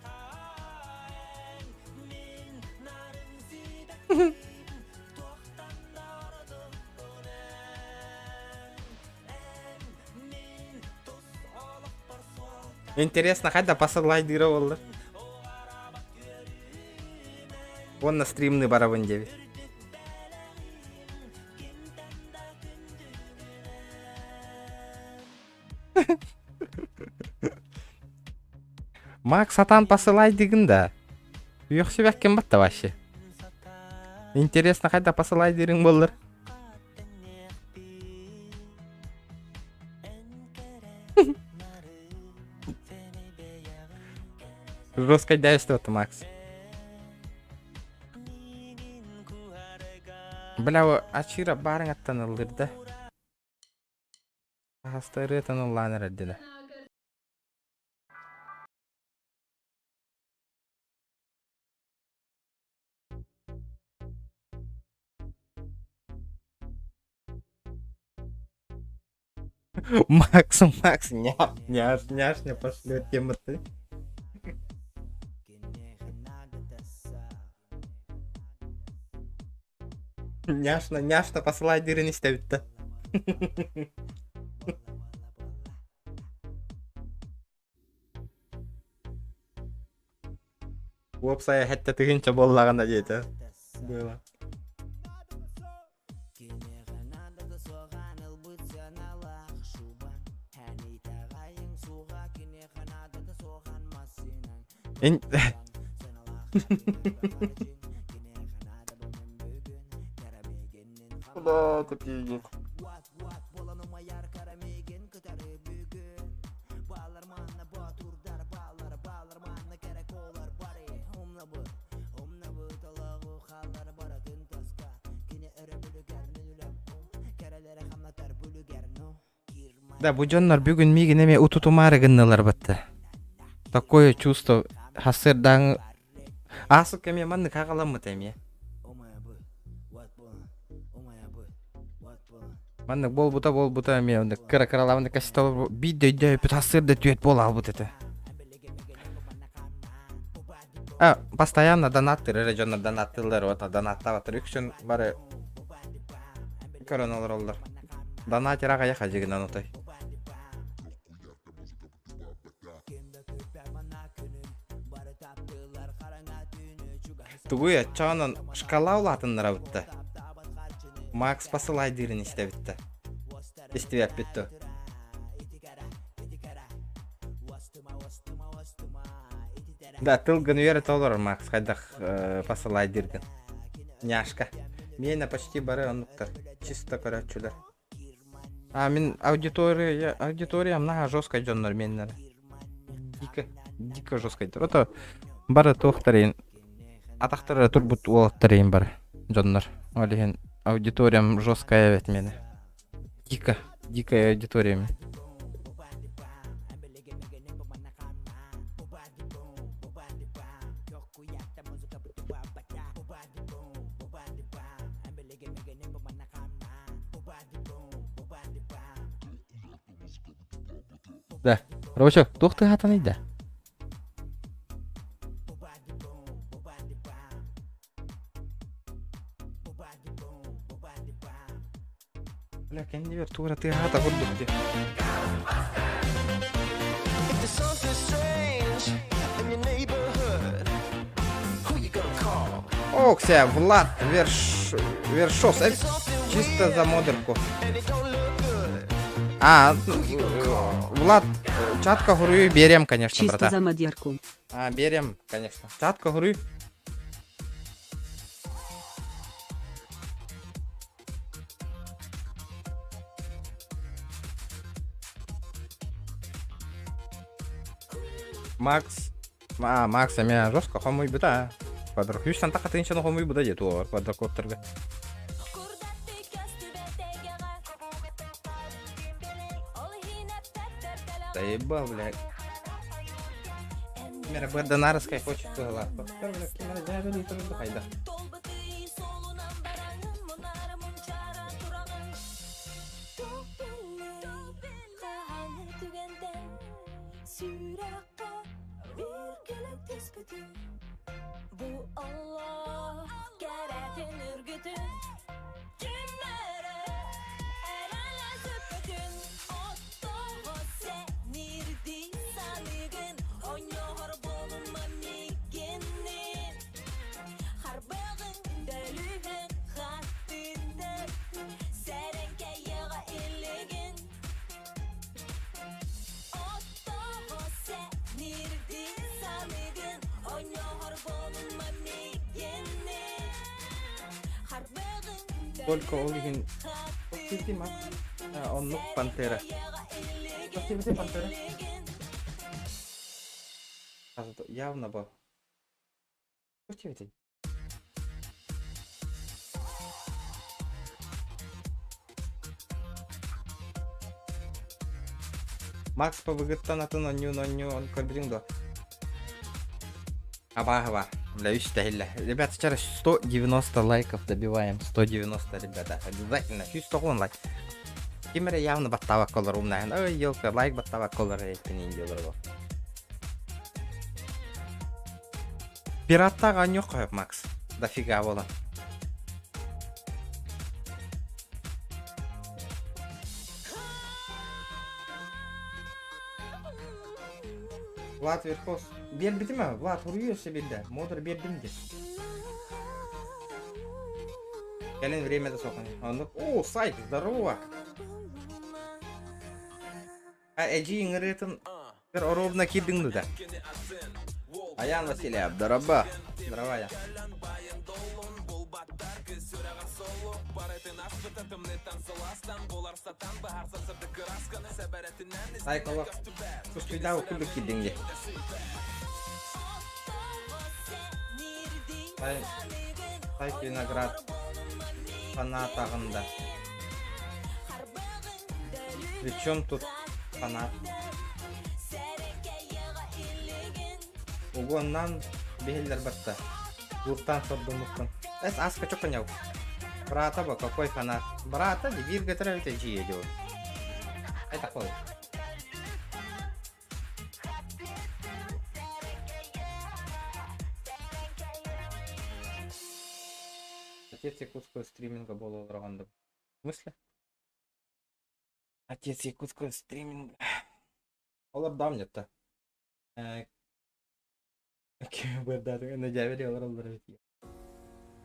Интересно, қайда посылай дыры олды. Он на стримны барабын деби. Мак сатан посылай дегін да. Үйіқ себек кем батты вообще. Интересно, қайда посылай дырың болдыр. Жестко действует, Макс. Бля, ачира барың аттан ылдырды. Астары танылланыр әдді. Макс, няшня пошлет тему ты. Няшна посылай дырын істебітті. Опсая хәтті түгінші боллағанда дейді. Было. Куда ты пиздец? Да, будённар бүгін миген эме утутумары гыннылар бітті. Такое чувство хасырдан асык эме манны кагаламмыт эме. Манны болбута эме онда кыра-кыралавында кастол бидейде бүт хасырда түйет бол албыт эте. Постоянно донаттыр, режонна донаттылар, ота донаттаватыр үкшін бары короналар олар. Донатираға яқа жеген анотай. Тугуя чанын шкала улатыннара бітті. Макс посылай дырын істе бітті. Істевеп бітті. Да, тылгын үйері толыр Макс, қайдақ посылай дыргын. Няшка. Мені почти бары онуқтар. Чисто көрәтчілер. Мен аудиториям наға жосқа жонлар менлері. Дико жосқа жонлар. Ото бары тоқтарайын. Атақтары турбут олаттарайын бары жонлар. Олеген аудиториям жосқа әвет мені. Дико аудиториями. Да, Робочок, тоқты хатанайды. Бля, кәнде бер тура ты хата құрдық де. О, кся, Влад, Вершос, чисто за модерку. Влад, чатка гурую берем, конечно, брата. Чисто за модерку. Берем, конечно. Чатка гурую. Макс, меня жестко хомуй быта. Квадрок. Юштан так атынчаны хомуй быта дед олар квадрокоптерге. Заебал, блядь. Мера бардонарская хочет туда. Хайда. Только Олигин. Спасибо, Макс. Он ну Пантера. Спасибо, Пантера. явно бо. Что тебе это? Макс по выгодтан атын он көрбүдүң до. Аба. Бля, ребята, сейчас 190 лайков добиваем. 190, ребята. Обязательно. 100 лайк. Кимере явно баттава колор умнайын. Ой, елка, лайк баттава колор эйтенин делер. Пираттага не коёп, Макс. Дофига болот. Влад Верхос. Бербиди ме? Влад уруyorsa билде. Модер бердим де. Келин время да сокон. О, сайт, здорово. Эджи ингретен bir оробна кидиңду да. Аян Василия, здорово. Здорово, я. Ай, коло. Кустуйда окулу кидиңди. Ай, виноград. Фанат тағында. Причем тут фанат? Угоннан бехелдер батта. Гуртан сордумуктан. Аска чока няу. Брата ба, какой фанат? Брата, дебир гатравите джие делать. Это такой. Отец якутского стриминга был в смысле? Отец якутского стриминга. Олар дамнет-то.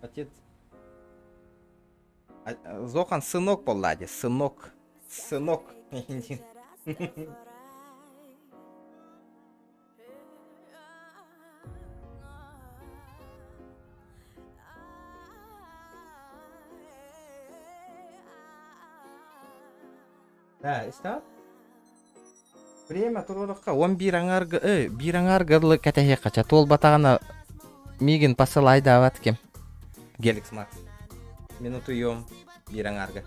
Отец. Зохан сынок поллади, сынок. Да, иста? Время турурукка 11 аңаргырлы кәтәһе кача тол батагына мигин посылай дават кем. Геликс Макс. Минуту ем бираңарга.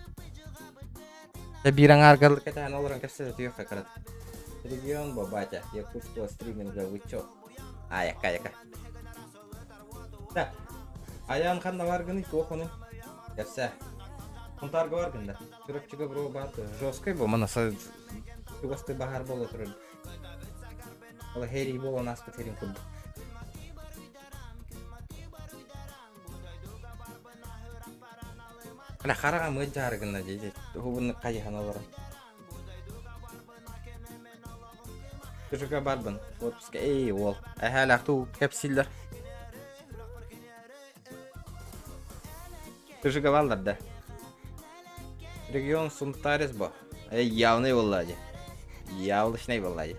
Да бираңаргырлы кәтәһен олорын кәпсә түйөк какрат. Регион бабатя, якутского стриминга вы чё? Яка. Да. Аян ханна варгыны тохону. Кәпсә. Кунтарга варгында. Сүрөпчүгө бро барды. Жёсткой бу мына Тугасты бахар боло турду. Ола хери боло наспы терин курду. Ана карага мыжаргына дейди. Хубуны кайхан олор. Күжүгө барбын. Отпуска ол. Ахалактуу кепсилдер. Күжүгө балдар да. Регион Сунтарис бо. Явный влади. Явлышный влади.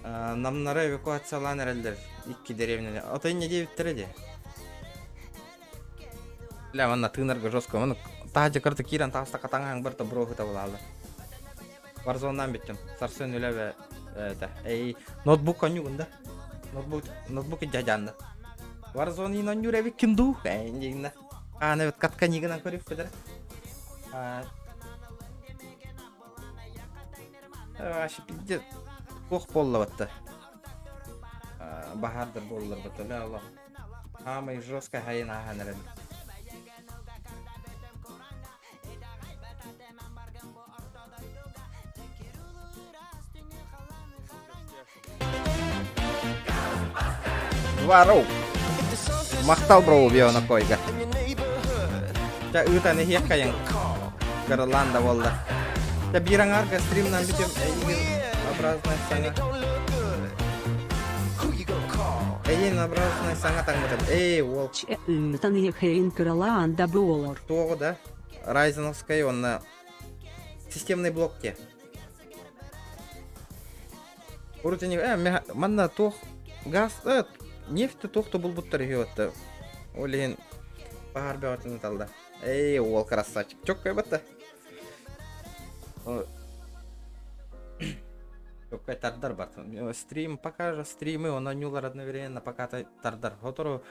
Намнары эвакуацияланыр элдер. 2 деревня. Ата не 9 тереде. Ля ванна тынырга жостко. Муну тажы кырты киран таста катаңаң бирта броху табылды. Варзондан биттим. Сарсын үлебе это. Ноутбук конюгунда. Ноутбук жажанда. Warzone non юреби кинду кайнигна. Навет катканигна көрүп бедер. Ашы пидде кох болла батта. Бахардыр боллар батта. Ля Аллах. Амай жестко хайна ханарен. Вару. Мақтал бро убил на койга. Ja ютаны хеккаяң гарланда болды. Ja бираңарга стримнан битем образная саңа. Образная саңа таңбытым. Ол. Таны хейн краланда болор. Того, да? Райзеновская, он на системной блокке. Вроде не... Манна тох газ... Нефті тоқты бұл бұттар еуатты. Олейін бағар бәуатын талда. Ол красавчик. Чок көй бәтті. тардар бар. Стрим, пока же стримы, он нюлар одновременно пока тардар. Хотору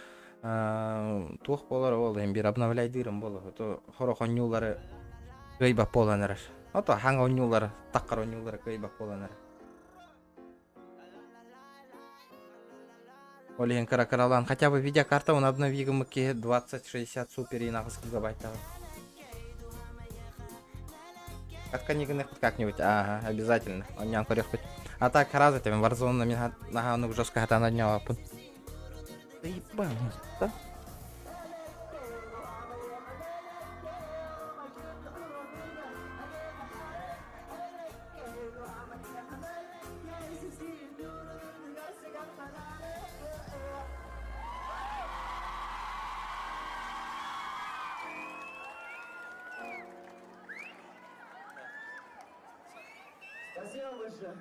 тух болар ол, бир обновляйдырым болу. Хото хорохо нюлары гайба поланар. Ото ханга нюлар, таккаро нюлар гайба поланар. Олеген каракаралан, хотя бы видеокарта, он обновигам 2060 супер и на гигабайта. Отканигных как-нибудь, ага, обязательно. Он не анкорих хоть. А так разве Warzone на гану жестко хата на дня опын. Да ебаный, да? Спасибо большое.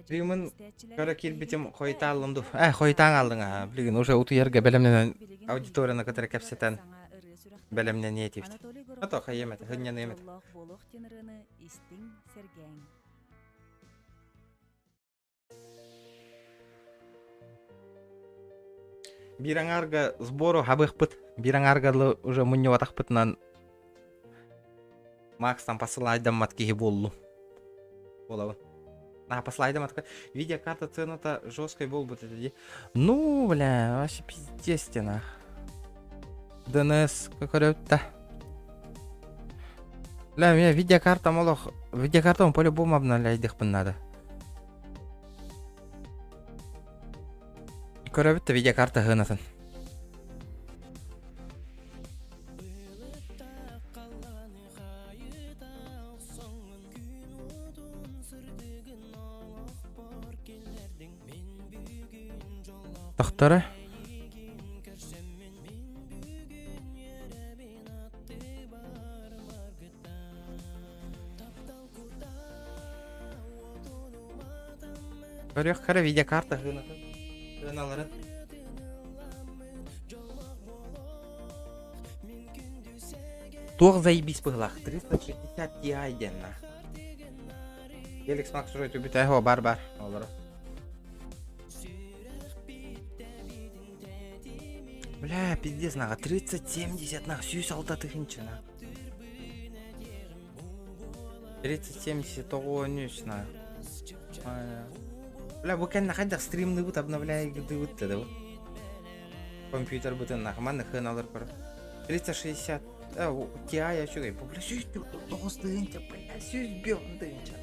Стримын кара кирбитим хойта алымды. Хойтаң алдың, билген уже уту ерге белемнен аудиторияны катары кепсетен белемнен не етипт. Ато хайемет, хыннен емет. Бираңарга сбору хабыхпыт. Бираңарга уже мунне ватахпытнан Макстан посылайдам маткихи боллу. Болавын. Послайдам атка. Видеокарта цена-то жесткой бол будет это. Ну, бля, вообще пиздец стена. ДНС какой-то. Бля, меня видеокарта молох. Видеокарта он по-любому обновлять их надо. И короче, видеокарта гынатын. Тохтары. Көрек кара видеокарта гыналарын. Тох заебись пыглах. 360 Ti денна. Геликс Макс уже тубит его бар-бар. Бля, пиздец, нага, 3070, нага, сүйіс алда тыгынчына. 3070 тоғонюш, нага. Бля, бұл кән нақайдақ стримны бұт обновляй гыды бұтты да бұт. Компьютер бұтын нага, манны хын алыр көрі. 360, Ti я шугай, бля, сүйіс тоғыз тыгынча, бля, сүйіс беон тыгынча.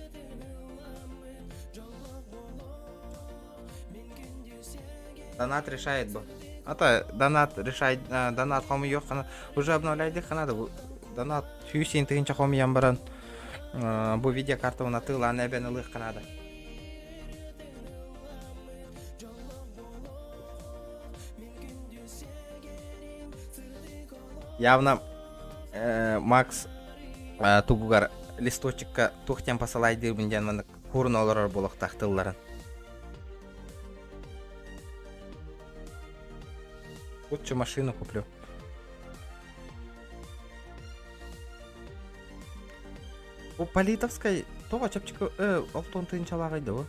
Донат решает бы. А то донат решает, донат хомы yok, уже обновляйдық қанады. Донат сүйсен тыгынча хомы ямбаран. Бұл видеокарта уна тыла нәбәні лық қанады. Явно Макс тугугар листочекка тухтен посылайды бұнден мұны курын олар болық тақтыларын. Лучше машину куплю. У Политовской то чапчика алтон тынчалагайды о.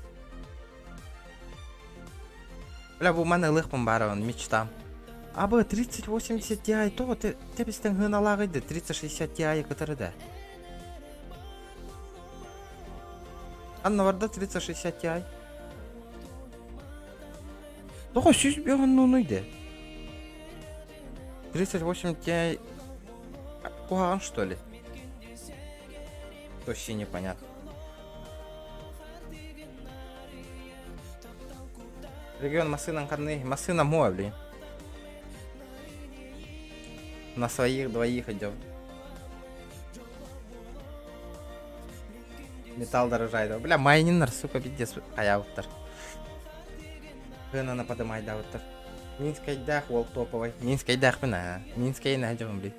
Бля, бу мене лыхпын бары он мечтам. А бу 3080 Ti то тепестен гыналагайды 3060 Ti кытырыда. Анна варда 3060 Ti. Тохо сүз беган нунуйды. 38 Ti куган, что ли? Вообще непонятно. Регион Масына Карны. Масына мой, блин. На своих двоих идем. Металл дорожает. Бля, майнинер, сука, пиздец. Аяуттар. Гына на подымай, да, уттар. Минск айдах ол топовый. Минск айдах бина. Минск айна жогом бли.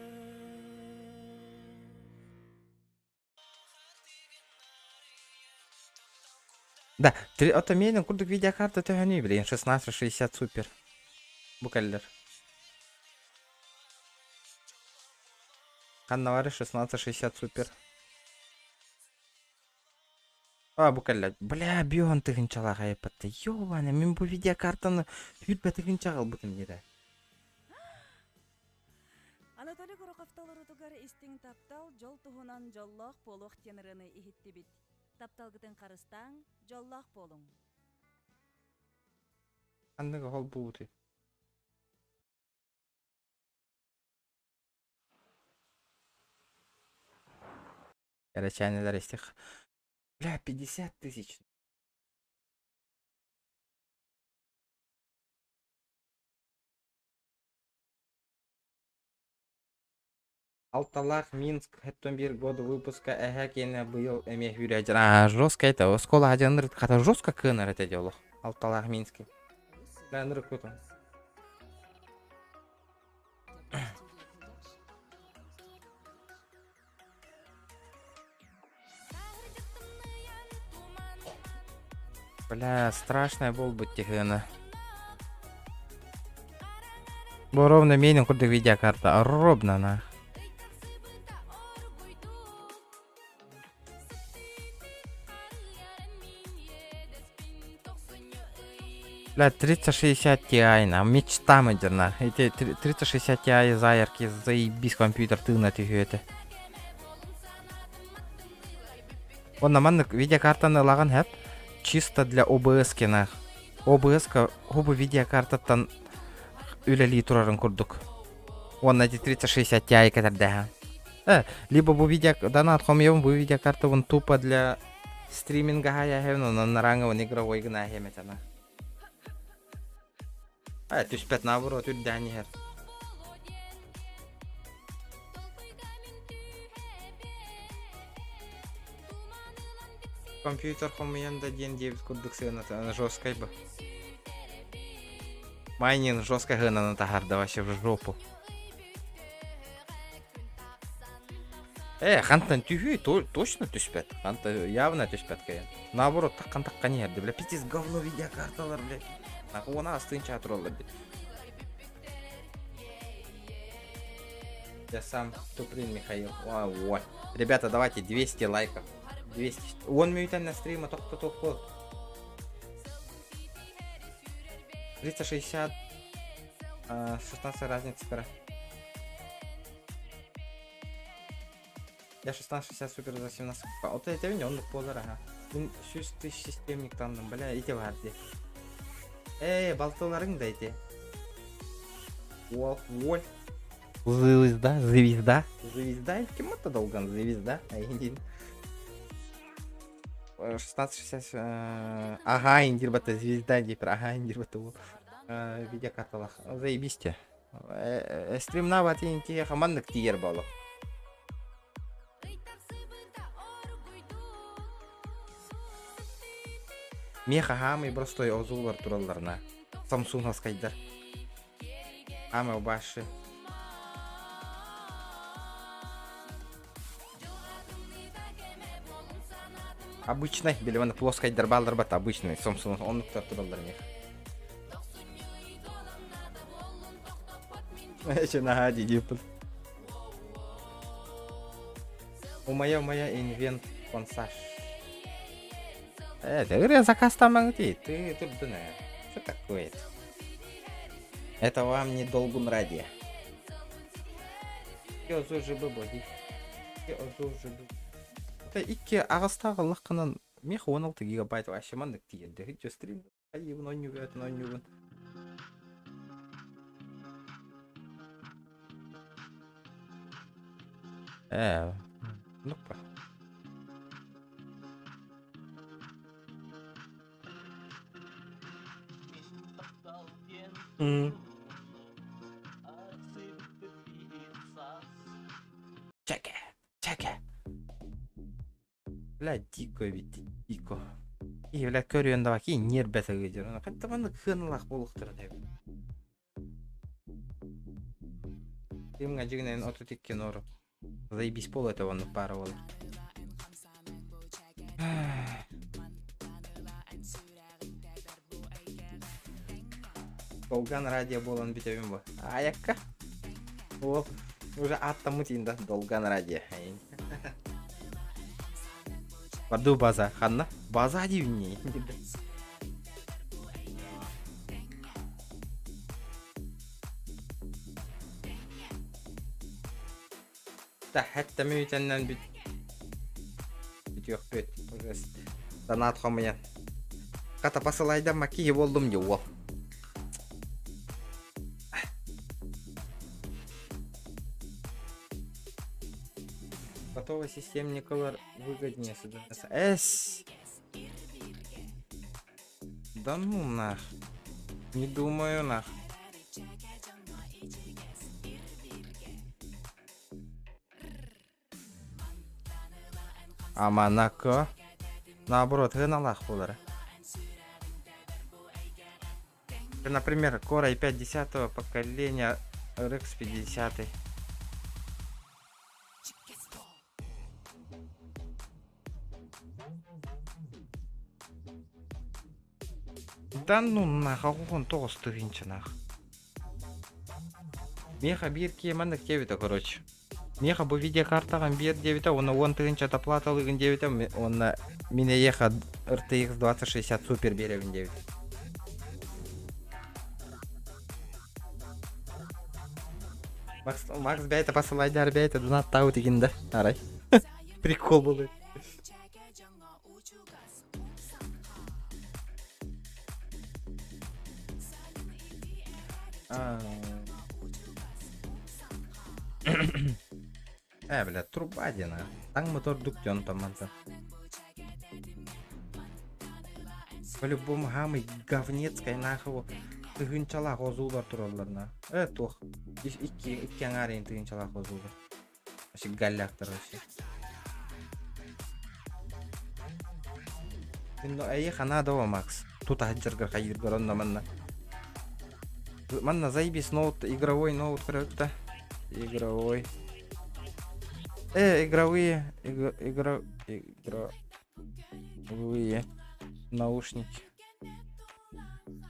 Да, ото менин курдук видеокарта төгөнү билейин 1660 супер. Бу каллер. Каннавары 1660 супер. А, бу каллер. Бля, бион тыгынчала кайыпты. Ёбана, мен бу видеокартаны хүрбө тыгынча калбытым еде. Анатолий Гороховтолору тугар истиң таптал жол туһунан жоллох полох тенерыны ихиттибит. Тапталгытын карыстаң жоллох болуң. Андыгы хол бути. Короче, истих. Бля, 50 тысяч. Алталах, Минск, 21 года выпуска, кені был эмех юряджан. А, жестко это, скола один рыд, ката жестко кынар это дело. Алталах, Минск. Бля, нырык кутом. Бля, страшная боль быть тихона. Бо ровно менин курдук видеокарта, ровно на. Бля, 3060 Ti, на мечта модерна. Эти 3060 Ti заярки, заебись компьютер ты на тихöte. Он на маннык видеокартаны лаган хэп. Чисто для OBS-кена. OBS-ка оба видеокартаттан үлели турарын курдук. Он на 3060 Ti катердеха. Либо бу донат хомьем, бу видеокарта вон тупо для стриминга хая хевно, но на рангован игровой гна хеметана. Түспет наоборот үрдәни хер. Компьютер хомьянда ден 9 курдук сыгната, жесткой бы. Майнин жесткой гына на тахарда вообще в жопу. Хантан тюхи точно түспет. Ханта явно түспет кайын. Наоборот таккан не ерди, бля, пиздец говно видеокарталар, бля. Она остынча тролла, бля. Я сам Туприн Михаил. Ой. Ребята, давайте 200 лайков. 200. Он минут на стрима только 360. 16 разница скоро. Я 1660 супер за 17. Вот это видно, он полтора. Он 6000 системник там, бля, иди в арде. Балтоларың да иди. Воль. Звезда. Кем это долган? Звезда. 1660. Ага, индирбата звезда, дипер. Ага, индирбата ол. Видеокарталах. Заебись те. Стримна ватин те хаманнык тигер балы. Меха хамы простой озулар туралларна. Samsung аскайдар. Хамы башы. Обычный, белевана плоской дербалдар бат обычный. Samsung он тураллар мех. Еще нагади дипл. У моя инвент консаж. Ты заказ там где? Ты тут да? Что такое? Это вам не долгун ради. Я уже боди. Это икки агастагылык кынан мех 16 гигабайт вообще мандык тиелди. Хитче стрим айыбын ойнубун. Ну-ка. Чеке. Бля, дико ведь, дико. И, бля, көрүөндө баки нербесеге жүрүн. Кантабаны кыналак болуктур деп. Тим гаджигнен отутикки нору. Заебись пол это он паровал. Долган радио болон битебим бу. Аякка. Ол уже аттамутин да долган радио. Баду база ханна. База дивни. Да, хатта мөйтеннен бит. Битёк бит. Уже донат хомуян. Ката посылайда маки болдум же ол. Готовый системникалар выгоднее создается. Да ну нах. Не думаю нах. Аманако. Наоборот, геналах полара. Например, Core i5 10 поколения RX 50. Да ну нахуй он толстый винчинах. Меха бирки мандык дебита, короче. Меха бу видеокартаган бир дебита, оны 10 тыгынча таплаталыгын дебита, оны мине еха RTX 2060 супер беребин дебит. Макс бейта посылайдар бейта донат тау дегенде. Арай. Прикол болды. Бля, труба дена. Таң мотор дуктен таманта. По-любому хамый говнецкой нахуй. Тыгынчалак озулар тураларына. Тох. Икки аңарин тыгынчалак озулар. Вообще галляктар вообще. Ну, хана дава Макс. Тут аджаргар хайыргарон наманна. Манна заебись ноут, игровой ноут корректа. Игровой. Игровые наушники.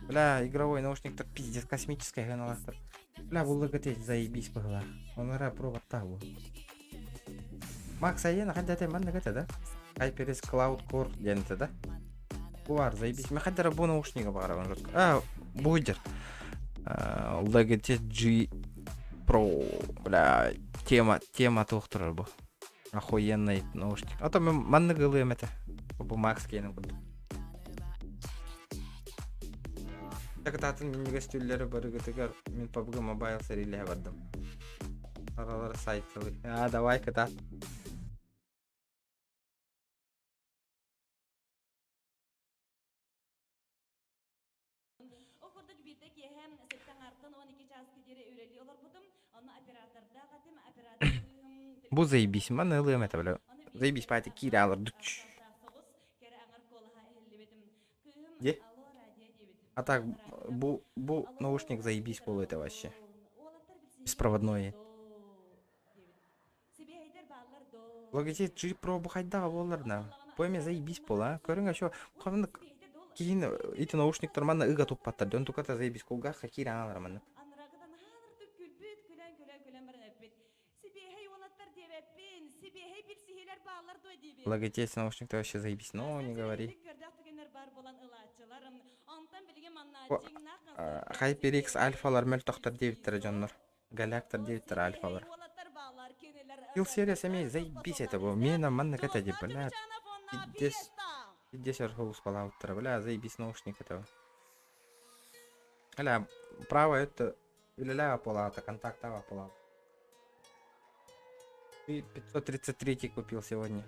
Бля, игровой наушник-то пиздец космический геналастер. Бля, вулыгатеть заебись погла. Он ра провод того. Макс Аена, хотя ты манна гата, да? HyperX Cloud Core дента, да? Куар, заебись. Мы хотя рабу наушника пограбан жестко. Будет. Logitech G Pro. Бля, тема тухтырар бу. Охуенный наушник. А то мен манны гылыем это. Бу Макс кейнин куд. Так татын мен гастюллери барыгытыгар мен PUBG Mobile серияле бардым. Аралар сайтлы. Давай ката. Бу заебись, манны ылыем это, бля. Заебись, пати киралар дуч. Где? А так, бу наушник заебись пол это вообще. Беспроводной. Logitech G Pro бу хайдага болларна. Пойме заебись пол, а? Көрүң ошо кандай кийин эти наушниктер мана ыга туппаттар. Дөн туката заебись колга хакир аналар мана. Logitech наушниктер вообще заебись, но не говори. HyperX альфалар мөл тоқтар дебиттер жоннор. Галактер дебиттер альфалар. Ил серия семей заебись это был. Мена манна ката деп, бля. 50 арховус палауттер, бля, заебись наушник этого. Бля, право это или лево полата, контактова полата. 533 купил сегодня.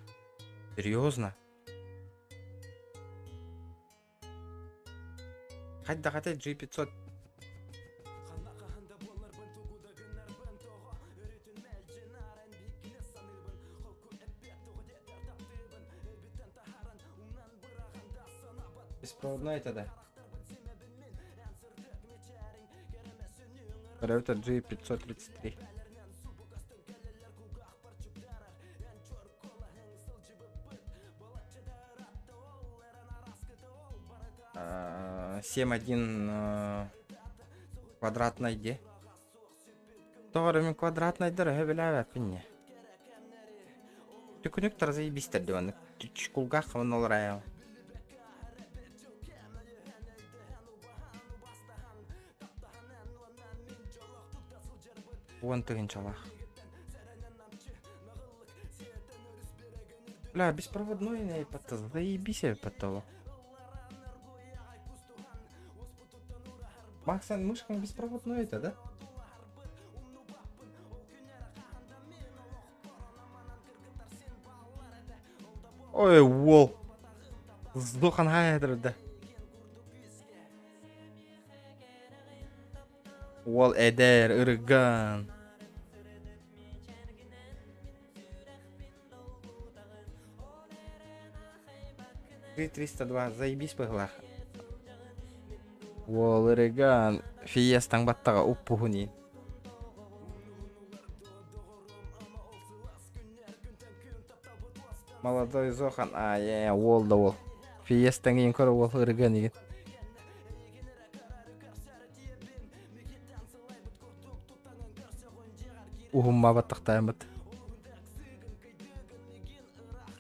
Серьезно? Хоть да хотя G500. Беспроводной тогда. Это G533. 7,1 квадратный де. Doğru min kvadratnaydır hebelavat pinne. Tükünük tarzı bisterdi bana. Çukulga kaman olur ayağı. Вон ты инчалах. Бля, беспроводной не потол. Заебись потол. Максан, мышка беспроводной это, да? Ой, вол. Сдохан хайдер, да. Wall eder, ырган. Три 302, заебись пыглах. Wall ырган. Фиестан баттага уппухунин. Молодой Зохан, wall да wall. Фиестан ең көрі wall ырган еген. Ухумма баттақтаймыд.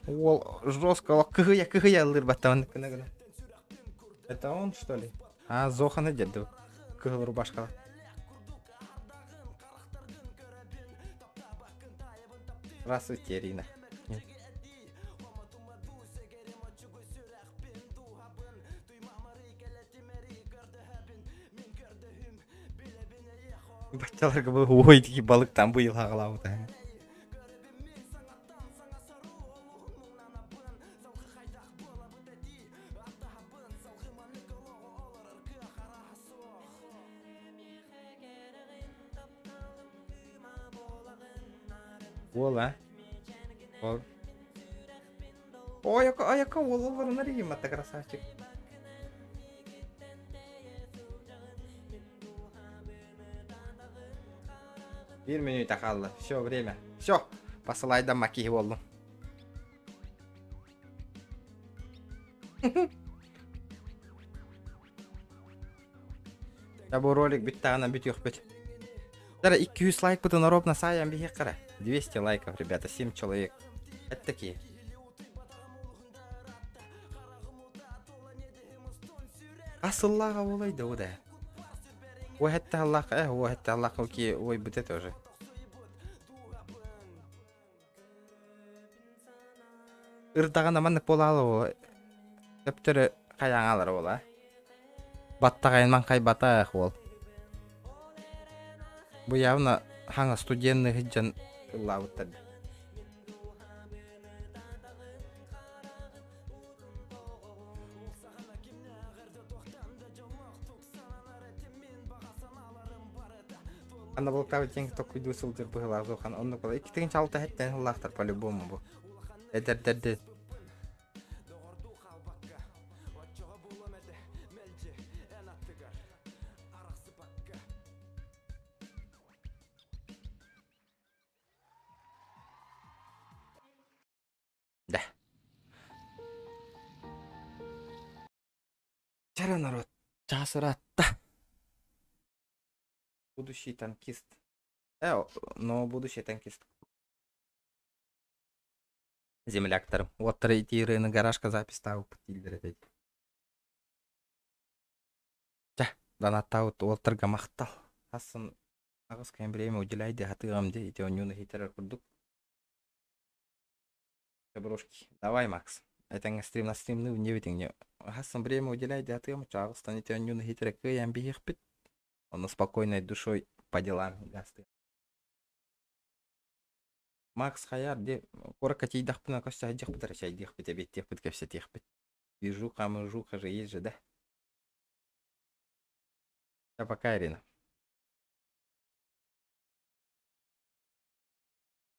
Ол жестко кыгыя алыр баттаман. Это он, что ли? А, Зоханы деді. Кыгылыр башқа. Здравствуйте, Ирина. Бачаларға бұл ойдығы балық там бұйыл ағылауыда. Ол, а? Ол. Ой, яка ол оларына рейім атта красавчик. Bir minüte kaldı. Все, время. Все. Посылай да макии болдum. Ya bu ролик биттагана бит yok бит. Дара 200 лайк бутын ровно саян бихе кара. 200 лайков, ребята, 7 человек. Это такие. Асыллага болайды о да. Ой, это Аллах, ой, это Аллах, окей, ой, будет это уже. Ырдаган аманнык болалы о. Көптөрү каяңалар бола. Баттагайын кай батаах бол. Бу явно хаңа студентный хиджан лавыттады. Ана бұл кавы теңгі тоқ үйді ұсылдыр бұғылар зоқан. Онны қола. Екі тегін чалты әттен ұллақтар по-любому бұл. Әдердерді. Да. Чара народ. Часыратта. Будущий танкист. Но будущий танкист. Земляктор. Вот третий на гаражка запись тау птилдер. Да, донаттаут олтырга мактал. Асын агыскан время уделяйды хатыгамды ите онюны хитерер курдук. Брошки. Давай, Макс. Это стрим на стримны не витинг. Асын время уделяйды хатыгам чагыстан ите онюны хитерер кыям бихпит. Он спокойной душой по делам гасты. Макс Хаяр, где корка тейдах на костя дих потрачай дих по тебе тех под все тех пить. Вижу, камы жуха же есть же, да? Да пока, Ирина.